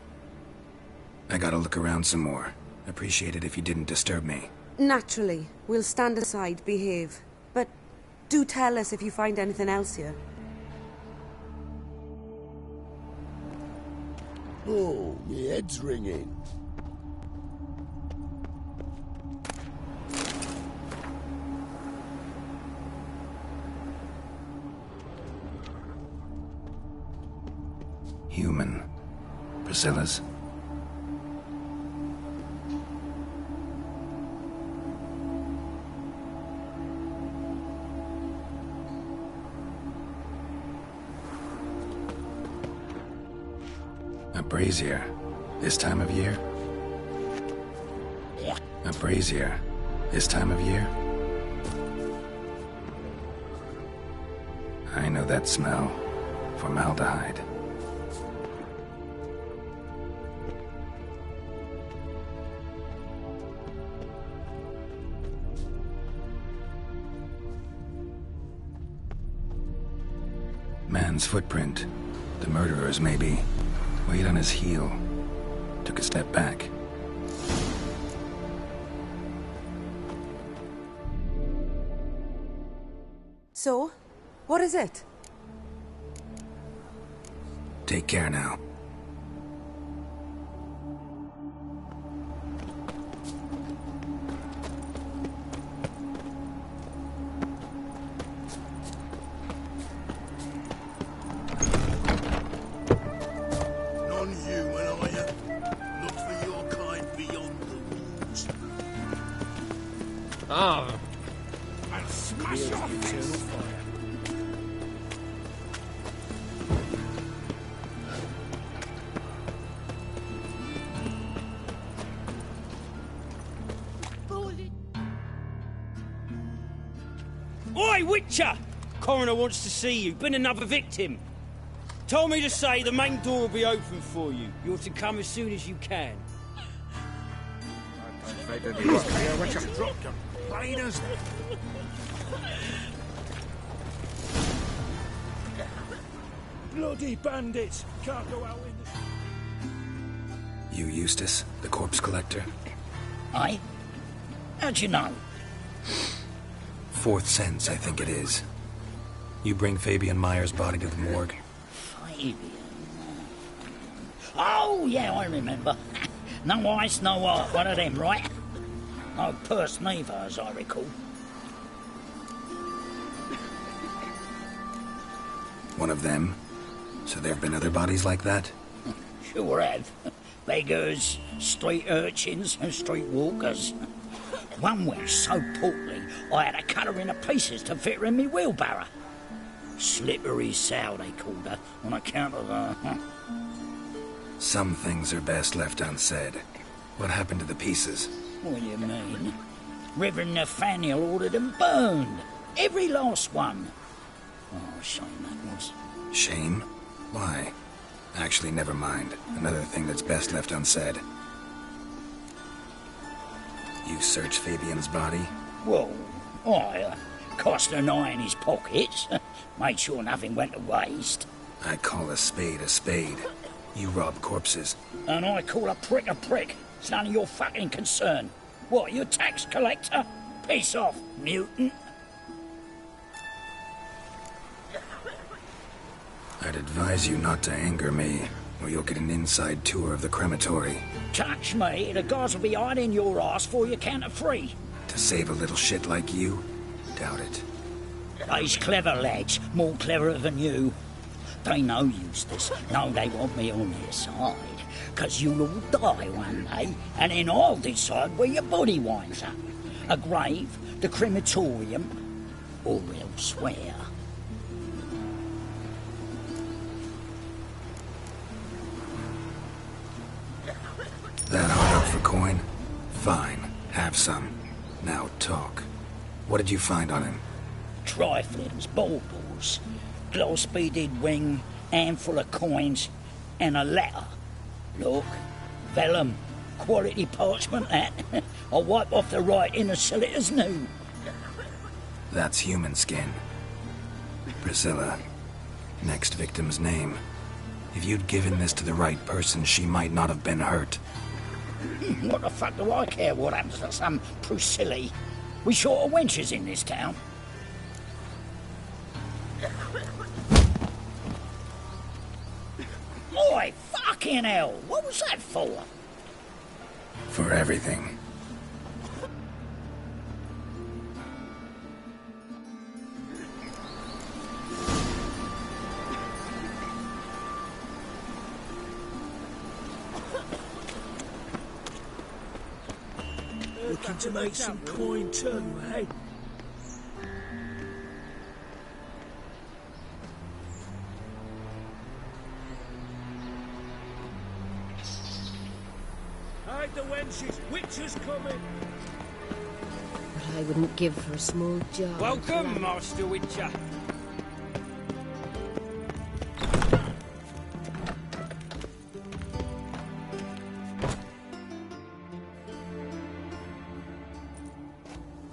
I gotta look around some more. Appreciate it if you didn't disturb me. Naturally. We'll stand aside, behave. But do tell us if you find anything else here. Oh, my head's ringing. Human. Priscilla's. A brazier. This time of year? A brazier. This time of year? I know that smell. Formaldehyde. Man's footprint. The murderer's, maybe. Weight on his heel. Took a step back. So, what is it? Take care now. Non-human, are you? Look for your kind beyond the walls. Ah. I'll smash your face. Oi, Witcher! Coroner wants to see you. Been another victim. Told me to say the main door will be open for you. You're to come as soon as you can. Dropped them. Plainers. Bloody bandits! Can't go out in the... You Eustace, the corpse collector? Aye? How'd you know? Fourth sense, I think it is. You bring Fabian Meyer's body to the morgue? Fabian? Oh, yeah, I remember. No ice, no heart, one of them, right? No purse neither, as I recall. One of them? So there have been other bodies like that? Sure have. Beggars, street urchins, and street walkers. One went so portly, I had to cut her into pieces to fit her in me wheelbarrow. Slippery sow, they called her, on account of her. Some things are best left unsaid. What happened to the pieces? What do you mean? Reverend Nathaniel ordered them burned. Every last one. Oh, shame that was. Shame? Why? Actually, never mind. Another thing that's best left unsaid. You searched Fabian's body? Well, I cast an eye in his pockets. Made sure nothing went to waste. I call a spade a spade. You rob corpses. And I call a prick a prick. It's none of your fucking concern. What, you tax collector? Piss off, mutant. I'd advise you not to anger me, or you'll get an inside tour of the crematory. Touch me, the guards will be hiding your ass for you counter free. To save a little shit like you? Doubt it. They's clever lads, more cleverer than you. They know Eustace, know they want me on their side. 'Cause you'll all die one day, and then I'll decide where your body winds up. A grave, the crematorium, or elsewhere. That hard up for coin? Fine, have some. Now talk. What did you find on him? Triflings, baubles, glass-beaded ring, handful of coins, and a letter. Look, vellum, quality parchment that. I'll wipe off the writing and sell it as new. That's human skin. Priscilla. Next victim's name. If you'd given this to the right person, she might not have been hurt. What the fuck do I care what happens to some Priscilla? We short of wenches in this town. Oi, fucking hell! What was that for? For everything. Looking to make some coin too, eh? Hide the wenches! Witches coming! But I wouldn't give for a small jar. Welcome, Master Witcher.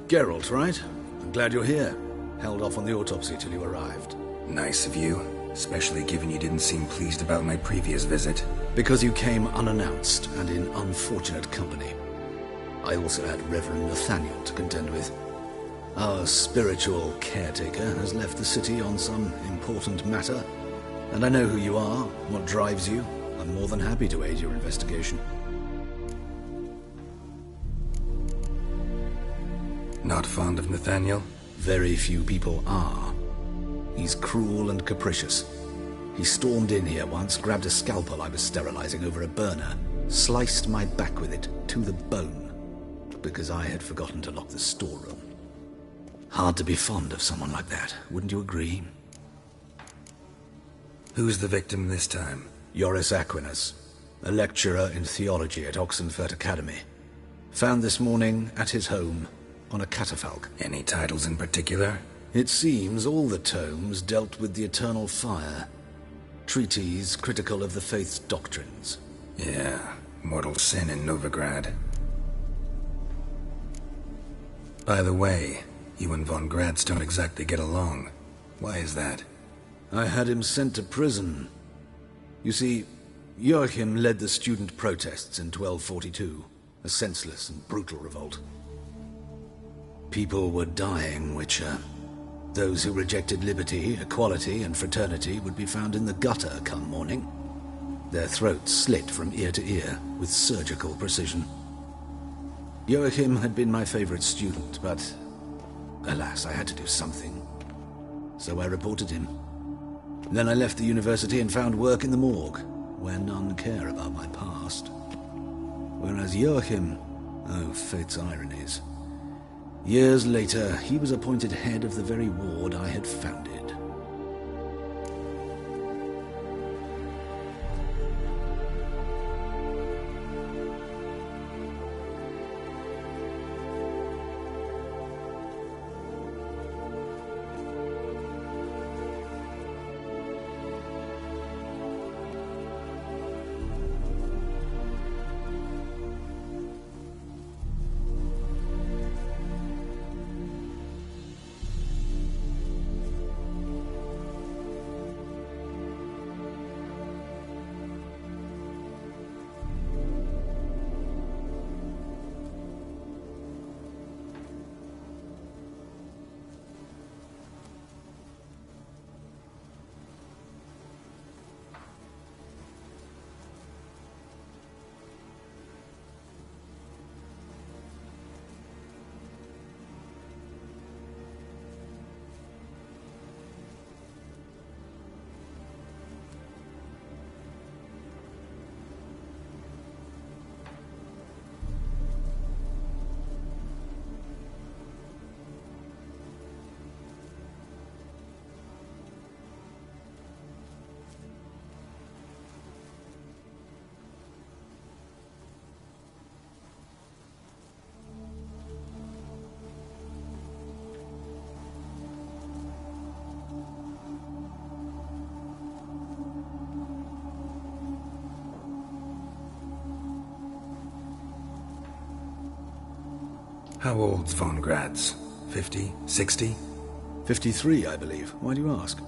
Geralt, right? I'm glad you're here. Held off on the autopsy till you arrived. Nice of you, especially given you didn't seem pleased about my previous visit. Because you came unannounced and in unfortunate company. I also had Reverend Nathaniel to contend with. Our spiritual caretaker has left the city on some important matter, and I know who you are, what drives you. I'm more than happy to aid your investigation. Not fond of Nathaniel? Very few people are. He's cruel and capricious. He stormed in here once, grabbed a scalpel I was sterilizing over a burner, sliced my back with it to the bone, because I had forgotten to lock the storeroom. Hard to be fond of someone like that, wouldn't you agree? Who's the victim this time? Joris Aquinas, a lecturer in theology at Oxenfurt Academy. Found this morning at his home on a catafalque. Any titles in particular? It seems all the tomes dealt with the eternal fire. Treatises critical of the faith's doctrines. Yeah, mortal sin in Novigrad. By the way, you and von Gratz don't exactly get along. Why is that? I had him sent to prison. You see, Joachim led the student protests in 1242, a senseless and brutal revolt. People were dying, Witcher. Those who rejected liberty, equality, and fraternity would be found in the gutter come morning. Their throats slit from ear to ear with surgical precision. Joachim had been my favorite student, but alas, I had to do something. So I reported him. Then I left the university and found work in the morgue, where none care about my past. Whereas Joachim, oh, fate's ironies. Years later, he was appointed head of the very ward I had founded. How old's von Graz? 50? 60? 53, I believe. Why do you ask?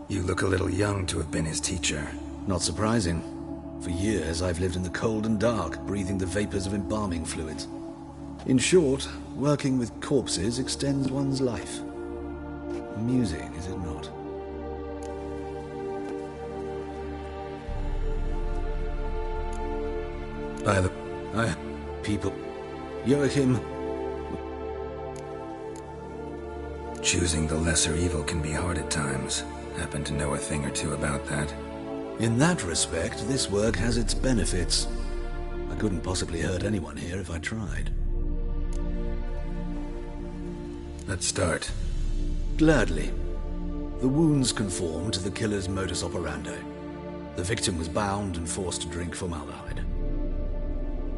You look a little young to have been his teacher. Not surprising. For years, I've lived in the cold and dark, breathing the vapors of embalming fluids. In short, working with corpses extends one's life. Amusing, is it not? People. Joachim. Choosing the lesser evil can be hard at times. Happen to know a thing or two about that. In that respect, this work has its benefits. I couldn't possibly hurt anyone here if I tried. Let's start. Gladly. The wounds conform to the killer's modus operandi. The victim was bound and forced to drink formaldehyde.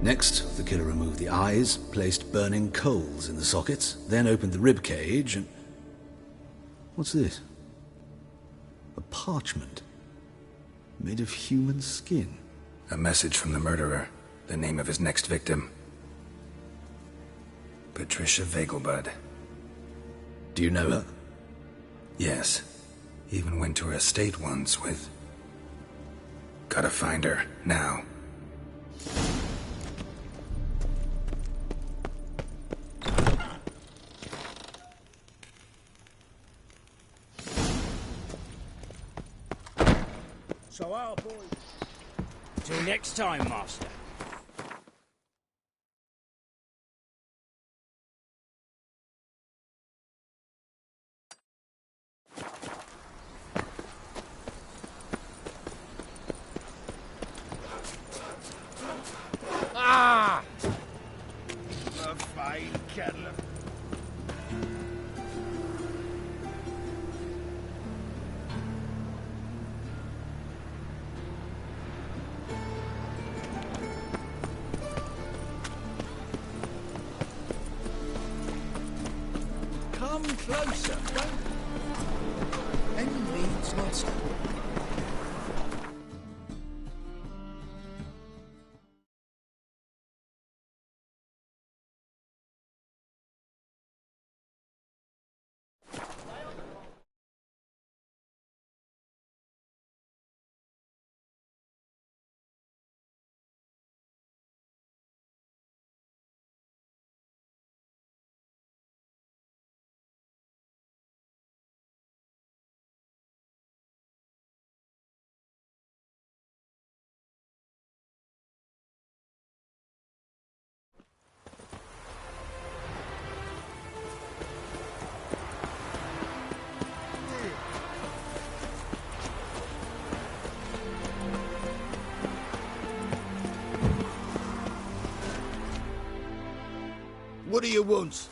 Next, the killer removed the eyes, placed burning coals in the sockets, then opened the rib cage and... What's this? A parchment. Made of human skin. A message from the murderer. The name of his next victim. Patricia Vegelbud. Do you know her? Yes. Even went to her estate once with... Gotta find her, now. So our boy. Till next time, Master. Ah! A fine kettle. Come closer. Any means lost. What do you want?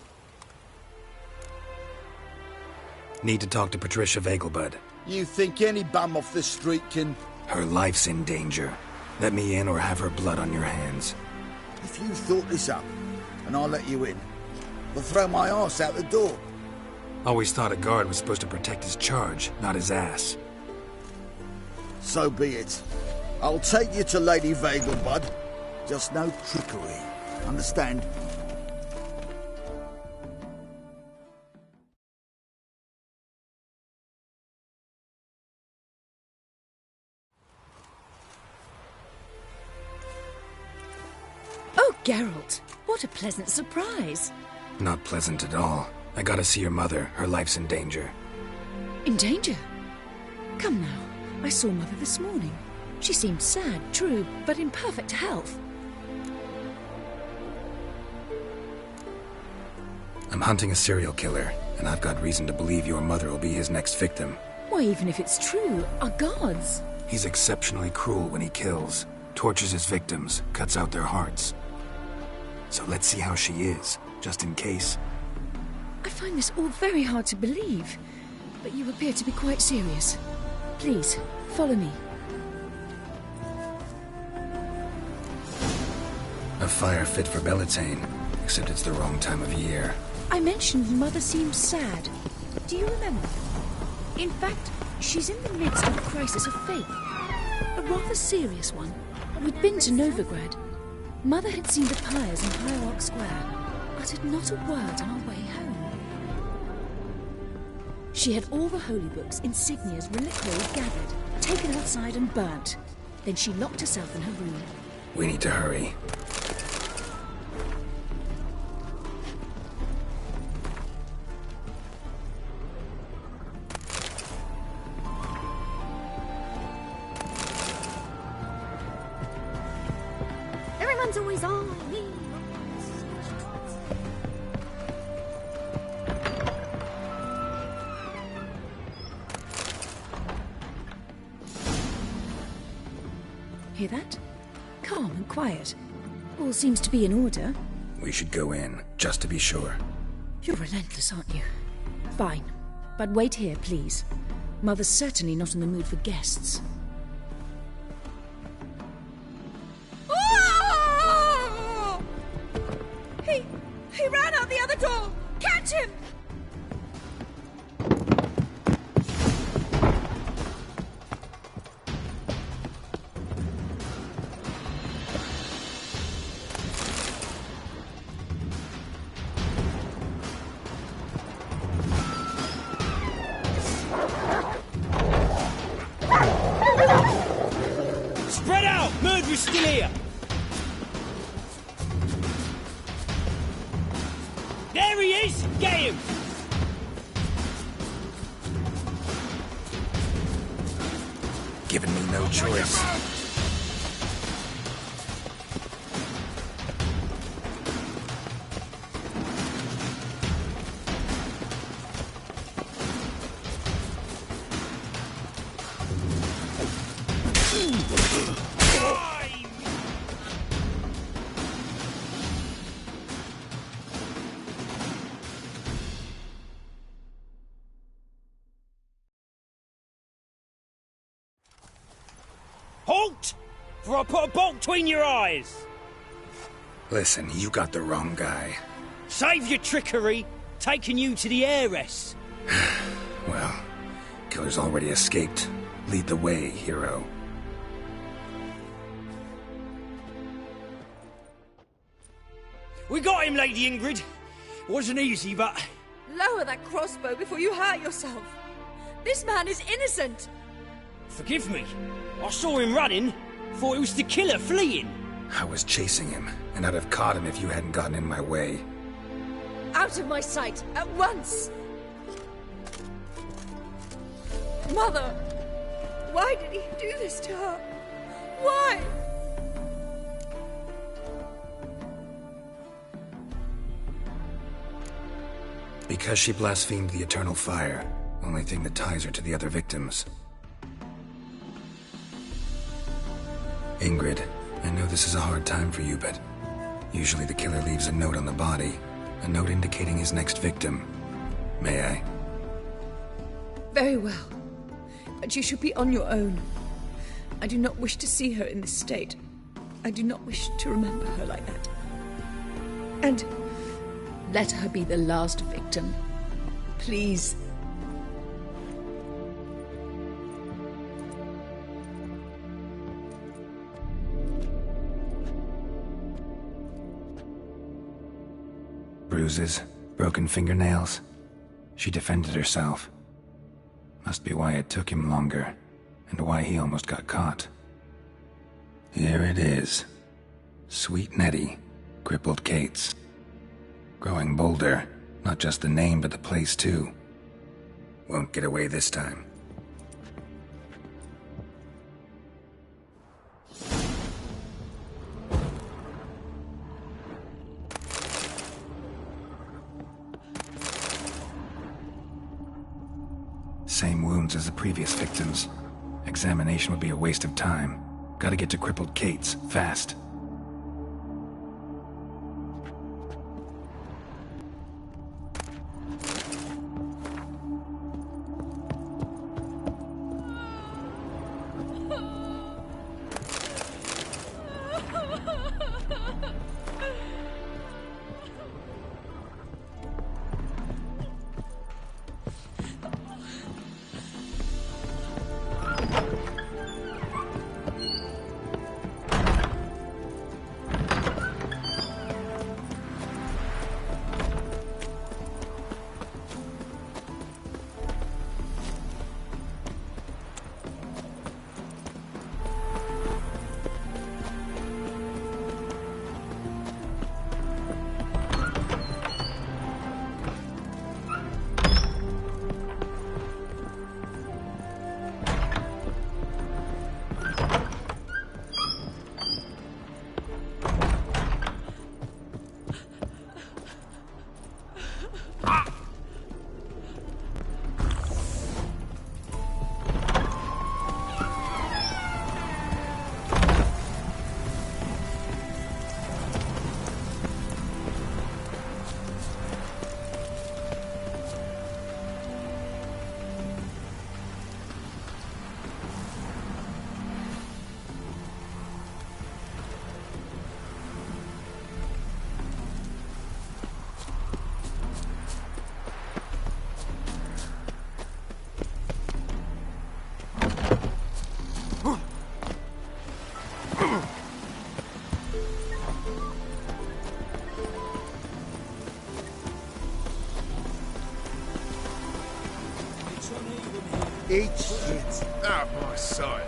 Need to talk to Patricia Vegelbud. You think any bum off the street can... Her life's in danger. Let me in or have her blood on your hands. If you thought this up, and I'll let you in, I'll throw my arse out the door. Always thought a guard was supposed to protect his charge, not his ass. So be it. I'll take you to Lady Vegelbud. Just no trickery. Understand? Oh, Geralt, what a pleasant surprise. Not pleasant at all. I gotta see your mother. Her life's in danger. In danger? Come now. I saw Mother this morning. She seemed sad, true, but in perfect health. I'm hunting a serial killer, and I've got reason to believe your mother will be his next victim. Why, even if it's true, our gods. He's exceptionally cruel when he kills, tortures his victims, cuts out their hearts. So let's see how she is, just in case. I find this all very hard to believe, but you appear to be quite serious. Please, follow me. A fire fit for Bellatane, except it's the wrong time of year. I mentioned Mother seems sad. Do you remember? In fact, she's in the midst of a crisis of faith. A rather serious one. We'd been to Novigrad. Mother had seen the pyres in Hierarch Square. I uttered not a word on our way home. She had all the holy books, insignias, reliquaries gathered, taken outside and burnt. Then she locked herself in her room. We need to hurry. Everyone's always on me. Hear that? Calm and quiet. All seems to be in order. We should go in, just to be sure. You're relentless, aren't you? Fine. But wait here, please. Mother's certainly not in the mood for guests. Oh! He ran out the other door! Catch him! Spread out! Murderer's still here! There he is! Get him! Giving me no choice. Halt! For I put a bolt between your eyes! Listen, you got the wrong guy. Save your trickery, taking you to the heiress. Well, killer's already escaped. Lead the way, hero. We got him, Lady Ingrid. Wasn't easy, but... Lower that crossbow before you hurt yourself. This man is innocent. Forgive me. I saw him running. Thought it was the killer fleeing. I was chasing him, and I'd have caught him if you hadn't gotten in my way. Out of my sight, at once! Mother! Why did he do this to her? Why? Because she blasphemed the eternal fire. Only thing that ties her to the other victims. Ingrid, I know this is a hard time for you, but usually the killer leaves a note on the body. A note indicating his next victim. May I? Very well. But you should be on your own. I do not wish to see her in this state. I do not wish to remember her like that. And let her be the last victim. Please. Bruises, broken fingernails. She defended herself. Must be why it took him longer, and why he almost got caught. Here it is. Sweet Nettie, crippled Kate's. Growing bolder, not just the name but the place too. Won't get away this time. Same wounds as the previous victims. Examination would be a waste of time. Gotta get to crippled Kate's, fast. Eat shit out of my sight.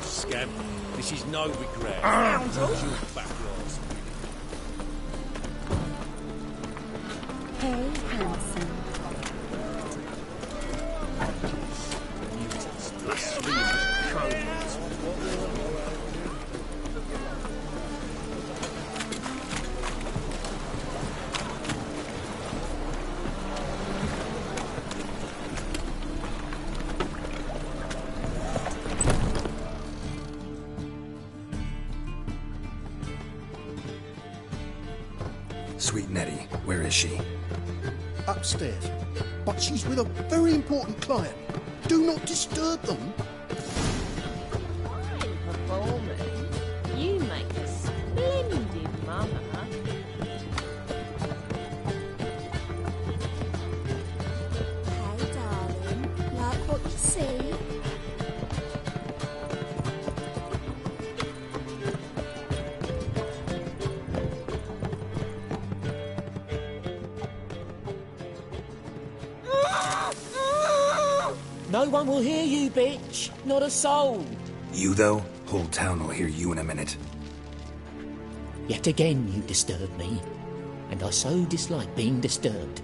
Scamp. This is no regret. Hey, handsome. Sweet Nettie, where is she? Upstairs. But she's with a very important client. Do not disturb them. Fine performance. You make a splendid mama. Hey, darling. Like what you see? No one will hear you, bitch. Not a soul. You, though? Whole town will hear you in a minute. Yet again you disturb me, and I so dislike being disturbed.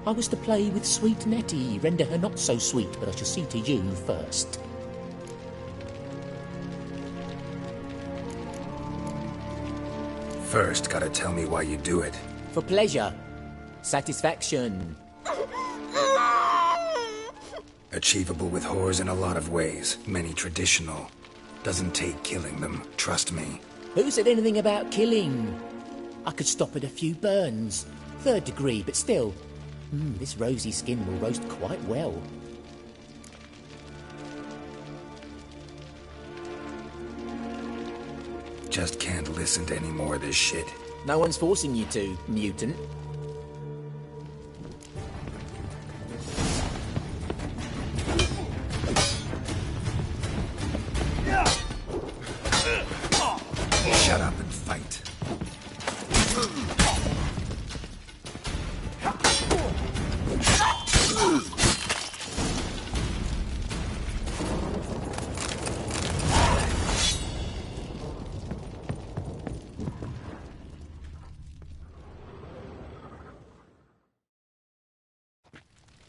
I was to play with sweet Nettie, render her not so sweet, but I shall see to you first. First, gotta tell me why you do it. For pleasure. Satisfaction. Achievable with whores in a lot of ways, many traditional. Doesn't take killing them, trust me. Who said anything about killing? I could stop at a few burns. 3rd degree, but still. This rosy skin will roast quite well. Just can't listen to any more of this shit. No one's forcing you to, mutant. Shut up and fight.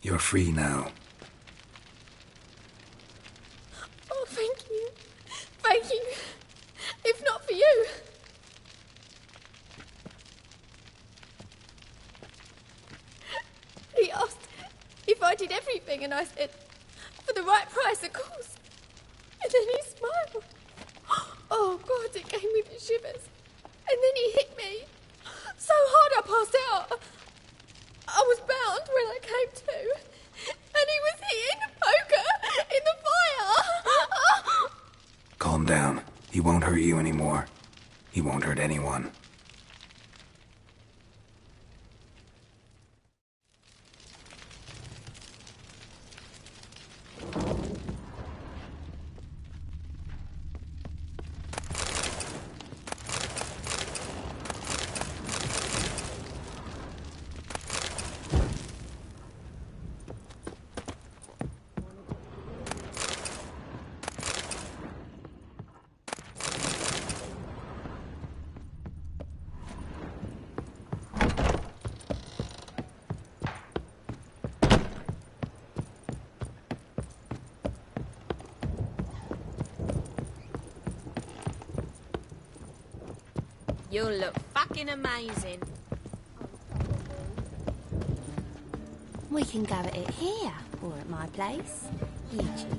You're free now. Oh, thank you. Thank you. If not for you. He asked if I did everything, and I said, for the right price, of course. And then he smiled. Oh, God, it gave me the shivers. And then he hit me so hard I passed out. I was bound when I came to, and he was hitting the poker in the fire. Calm down. He won't hurt you anymore. He won't hurt anyone. You'll look fucking amazing. We can go at it here, or at my place. You choose.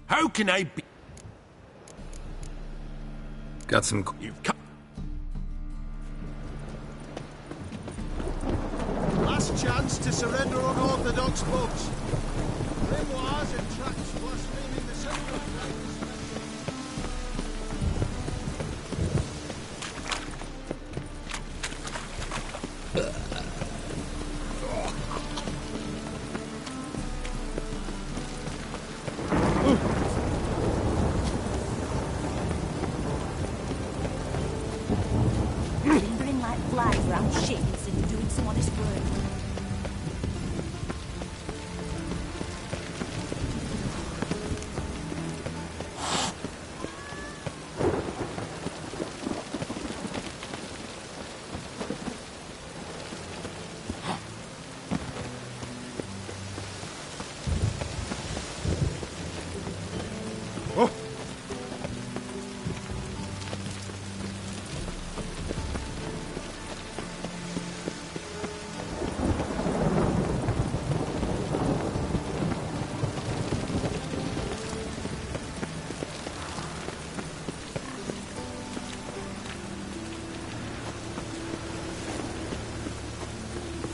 How can I be? Got some. You've come. Last chance to surrender unorthodox books. Grimoires and tracts blaspheming the sacred rites. Lingering like flies round shit instead of doing some honest work.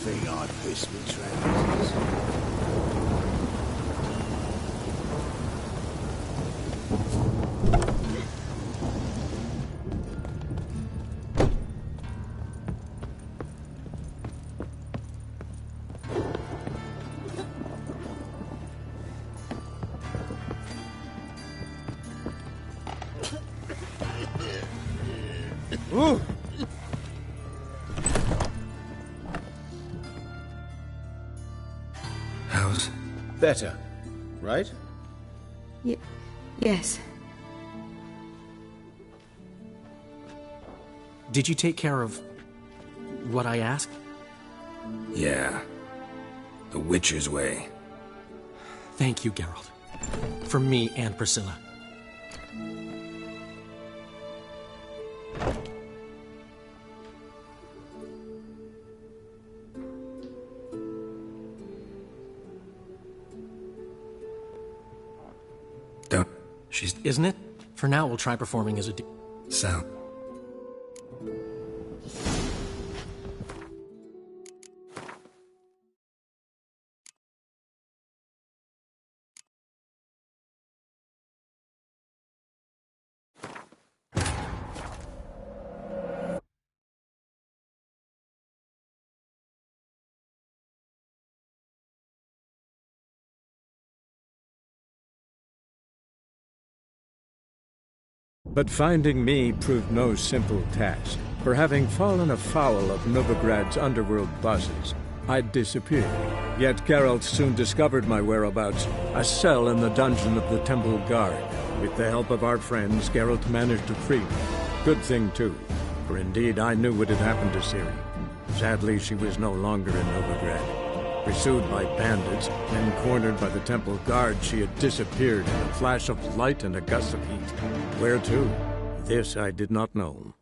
Think I pissed me trousers. Ooh. How's... Better, right? Yes. Did you take care of what I asked? Yeah. The Witcher's way. Thank you, Geralt. From me and Priscilla. Don't... She's... Isn't it? For now, we'll try performing as a... Sound. But finding me proved no simple task, for having fallen afoul of Novigrad's underworld bosses, I'd disappeared. Yet Geralt soon discovered my whereabouts, a cell in the dungeon of the Temple Guard. With the help of our friends, Geralt managed to free me. Good thing, too, for indeed I knew what had happened to Ciri. Sadly, she was no longer in Novigrad. Pursued by bandits, then cornered by the Temple Guard, she had disappeared in a flash of light and a gust of heat. Where to? This I did not know.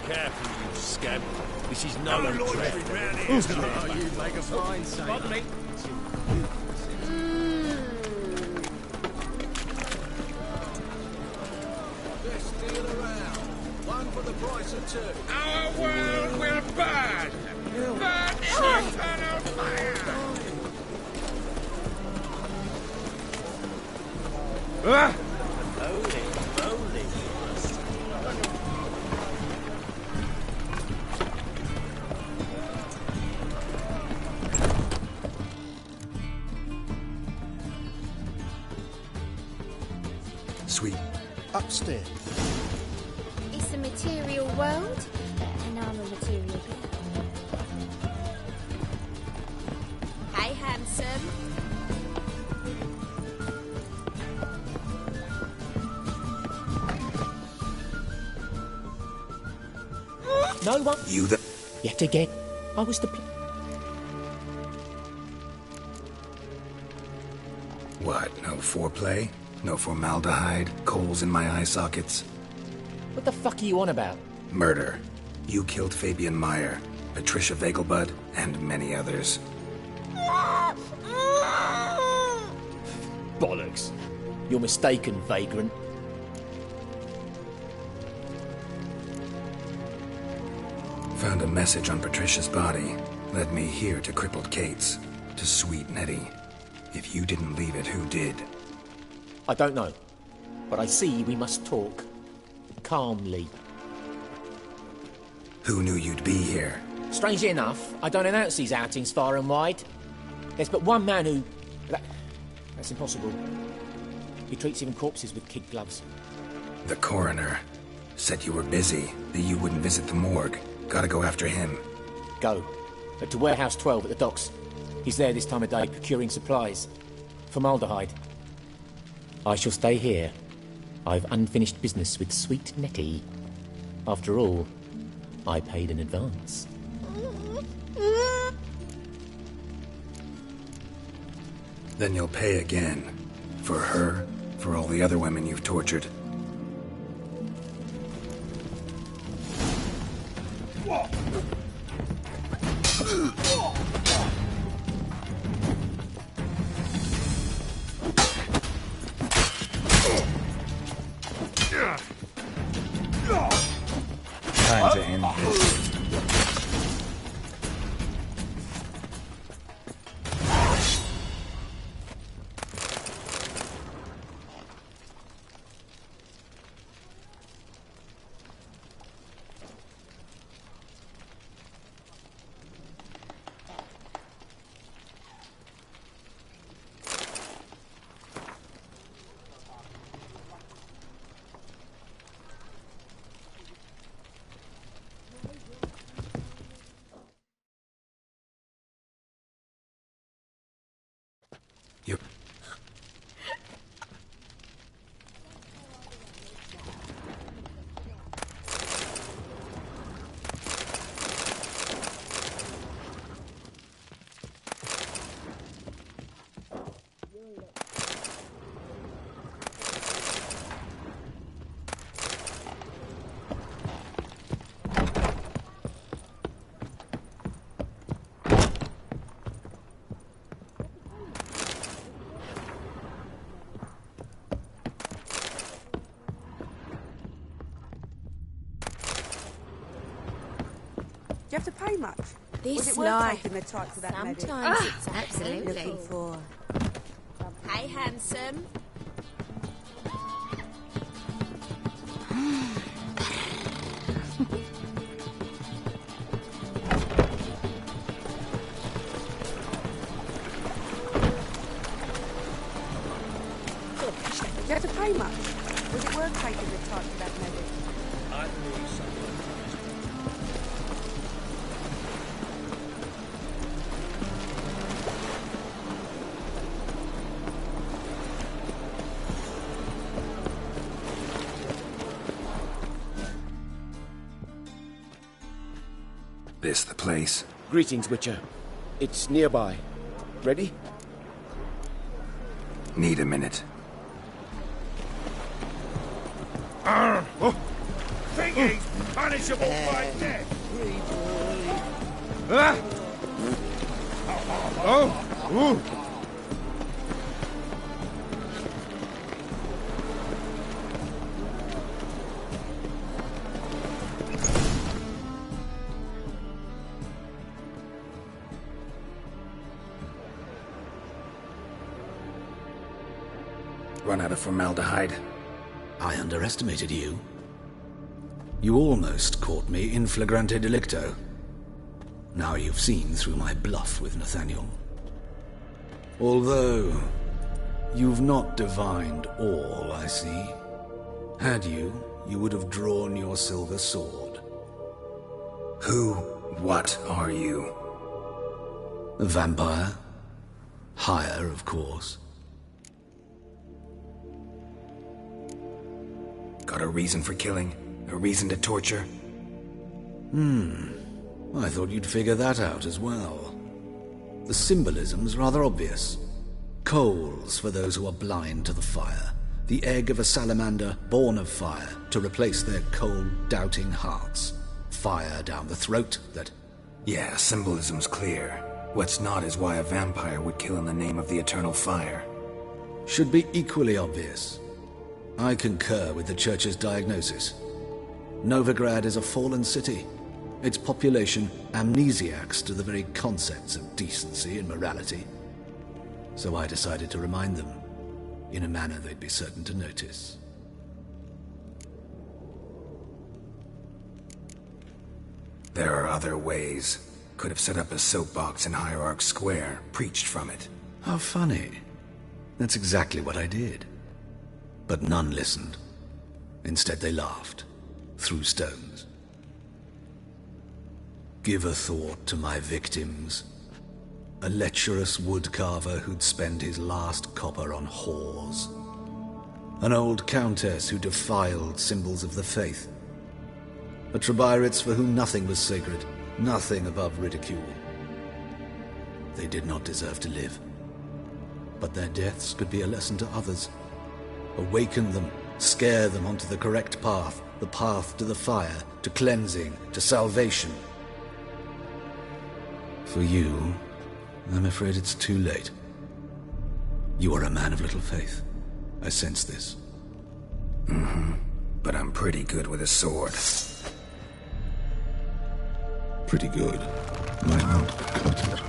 Careful, you scab. This is no loitering round here. Oh, you make a fine sailor. Pardon me. Best deal around. One for the price of two. Our world will burn! Burn in eternal fire! Ah! Holy moly. Sweet. Upstairs. It's a material world, and I'm a material girl. Hey, handsome. No one. You the... Yet again, I was the... What, no foreplay? No formaldehyde? Coals in my eye sockets? What the fuck are you on about? Murder. You killed Fabian Meyer, Patricia Vegelbud, and many others. Bollocks. You're mistaken, vagrant. Found a message on Patricia's body. Led me here to crippled Kate's. To sweet Nettie. If you didn't leave it, who did? I don't know. But I see we must talk. Calmly. Who knew you'd be here? Strangely enough, I don't announce these outings far and wide. There's but one man who... That's impossible. He treats even corpses with kid gloves. The coroner. Said you were busy, that you wouldn't visit the morgue. Gotta go after him. Go. To Warehouse 12 at the docks. He's there this time of day, procuring supplies. Formaldehyde. I shall stay here. I've unfinished business with sweet Nettie. After all, I paid in advance. Then you'll pay again. For her, for all the other women you've tortured. Time to end this. Do you have to pay much? This Was it worth life. taking the type to that medic? Sometimes it's absolutely. Looking for... Hey, handsome. Do you have to pay much? Was it worth taking the type to that medic? I knew something. This the place? Greetings, Witcher. It's nearby. Ready? Need a minute. Fabian think he's punishable by death? Oh! Ooh! Run out of formaldehyde. I underestimated you. You almost caught me in flagrante delicto. Now you've seen through my bluff with Nathaniel. Although, you've not divined all, I see. Had you, you would have drawn your silver sword. What are you? A vampire. Higher, of course. Got a reason for killing? A reason to torture? I thought you'd figure that out as well. The symbolism's rather obvious. Coals for those who are blind to the fire. The egg of a salamander born of fire to replace their cold-doubting hearts. Fire down the throat that... Yeah, symbolism's clear. What's not is why a vampire would kill in the name of the eternal fire. Should be equally obvious. I concur with the Church's diagnosis. Novigrad is a fallen city. Its population amnesiacs to the very concepts of decency and morality. So I decided to remind them, in a manner they'd be certain to notice. There are other ways. Could have set up a soapbox in Hierarch Square, preached from it. How funny. That's exactly what I did. But none listened. Instead they laughed, threw stones. Give a thought to my victims. A lecherous woodcarver who'd spend his last copper on whores. An old countess who defiled symbols of the faith. A Trebyrites for whom nothing was sacred, nothing above ridicule. They did not deserve to live. But their deaths could be a lesson to others. Awaken them, scare them onto the correct path, the path to the fire, to cleansing, to salvation. For you, I'm afraid it's too late. You are a man of little faith. I sense this. But I'm pretty good with a sword. Pretty good. Might not cut it.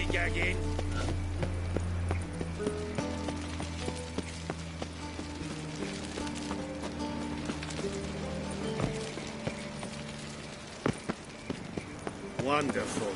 lollygagging. Wonderful.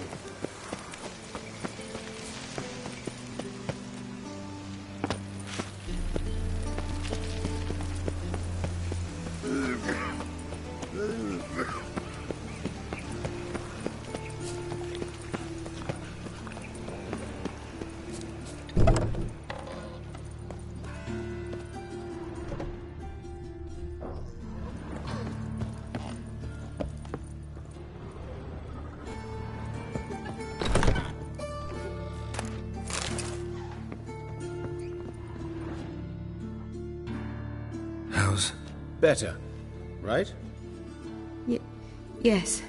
How's... Better, right? Yes.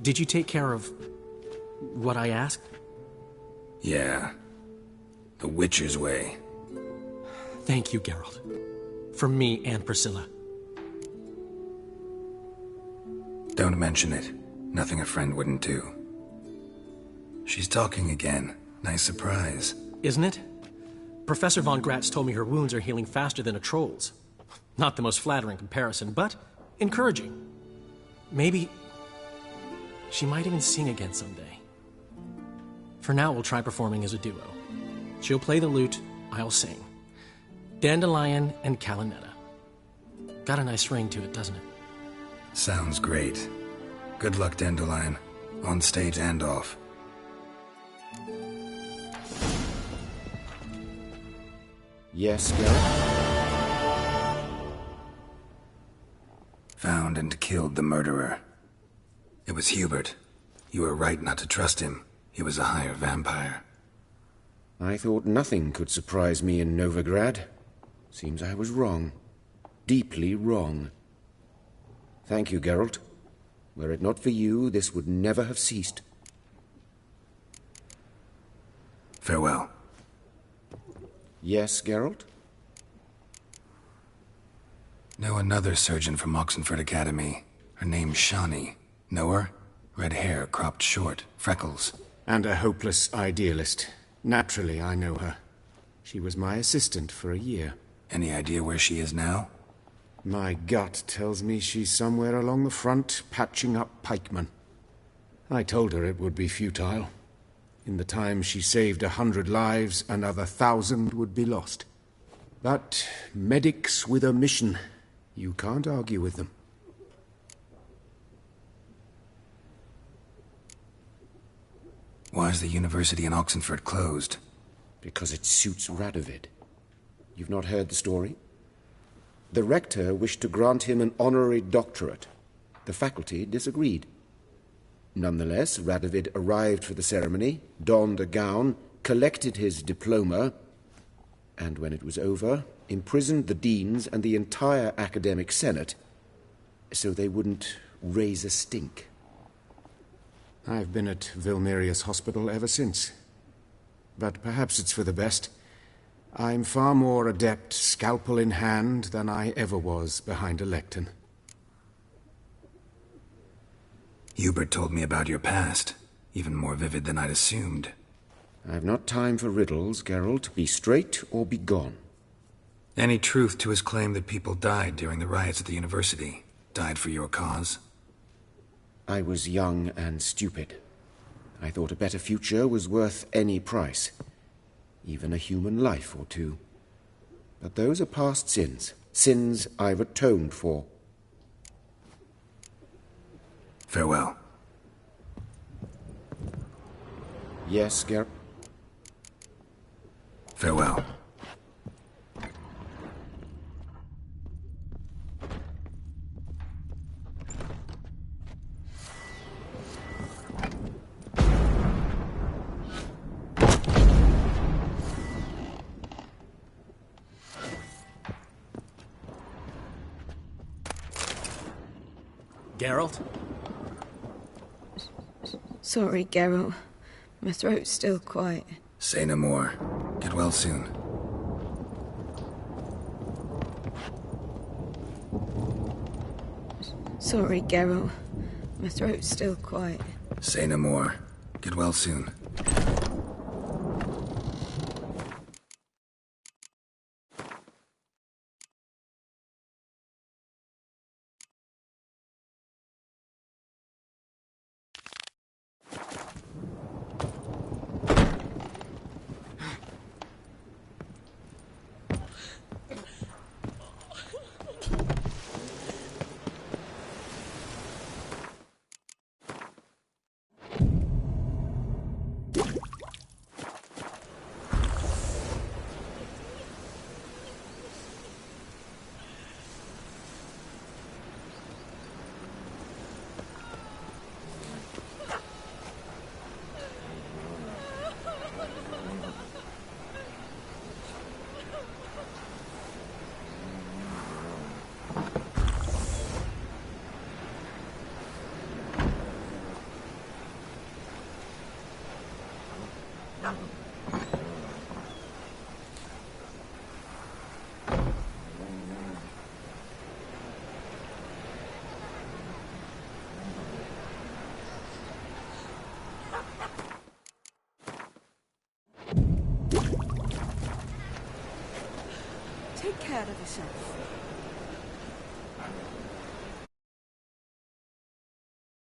Did you take care of what I asked? Yeah. The Witcher's way. Thank you, Geralt. From me and Priscilla. Don't mention it. Nothing a friend wouldn't do. She's talking again. Nice surprise. Isn't it? Professor von Gratz told me her wounds are healing faster than a troll's. Not the most flattering comparison, but encouraging. Maybe she might even sing again someday. For now, we'll try performing as a duo. She'll play the lute, I'll sing. Dandelion and Calinetta. Got a nice ring to it, doesn't it? Sounds great. Good luck, Dandelion. On stage and off. Yes, Geralt? Found and killed the murderer. It was Hubert. You were right not to trust him. He was a higher vampire. I thought nothing could surprise me in Novigrad. Seems I was wrong. Deeply wrong. Thank you, Geralt. Were it not for you, this would never have ceased. Farewell. Yes, Geralt? Know another surgeon from Oxenford Academy. Her name's Shawnee. Know her? Red hair, cropped short, freckles. And a hopeless idealist. Naturally, I know her. She was my assistant for a year. Any idea where she is now? My gut tells me she's somewhere along the front, patching up pikemen. I told her it would be futile. In the time she saved 100 lives, another 1,000 would be lost. But medics with a mission, you can't argue with them. Why is the university in Oxenford closed? Because it suits Radovid. You've not heard the story? The rector wished to grant him an honorary doctorate. The faculty disagreed. Nonetheless, Radovid arrived for the ceremony, donned a gown, collected his diploma, and when it was over, imprisoned the deans and the entire academic senate so they wouldn't raise a stink. I've been at Vilmerius Hospital ever since. But perhaps it's for the best. I'm far more adept, scalpel in hand, than I ever was behind a lectern. Hubert told me about your past. Even more vivid than I'd assumed. I've not time for riddles, Geralt. Be straight or be gone. Any truth to his claim that people died during the riots at the university? Died for your cause? I was young and stupid. I thought a better future was worth any price. Even a human life or two. But those are past sins. Sins I've atoned for. Farewell. Yes, Geralt? Farewell. Geralt? Sorry, Geralt. My throat's still quiet. Say no more. Get well soon. Sorry, Geralt. My throat's still quite... Say no more. Get well soon. Take care of yourself.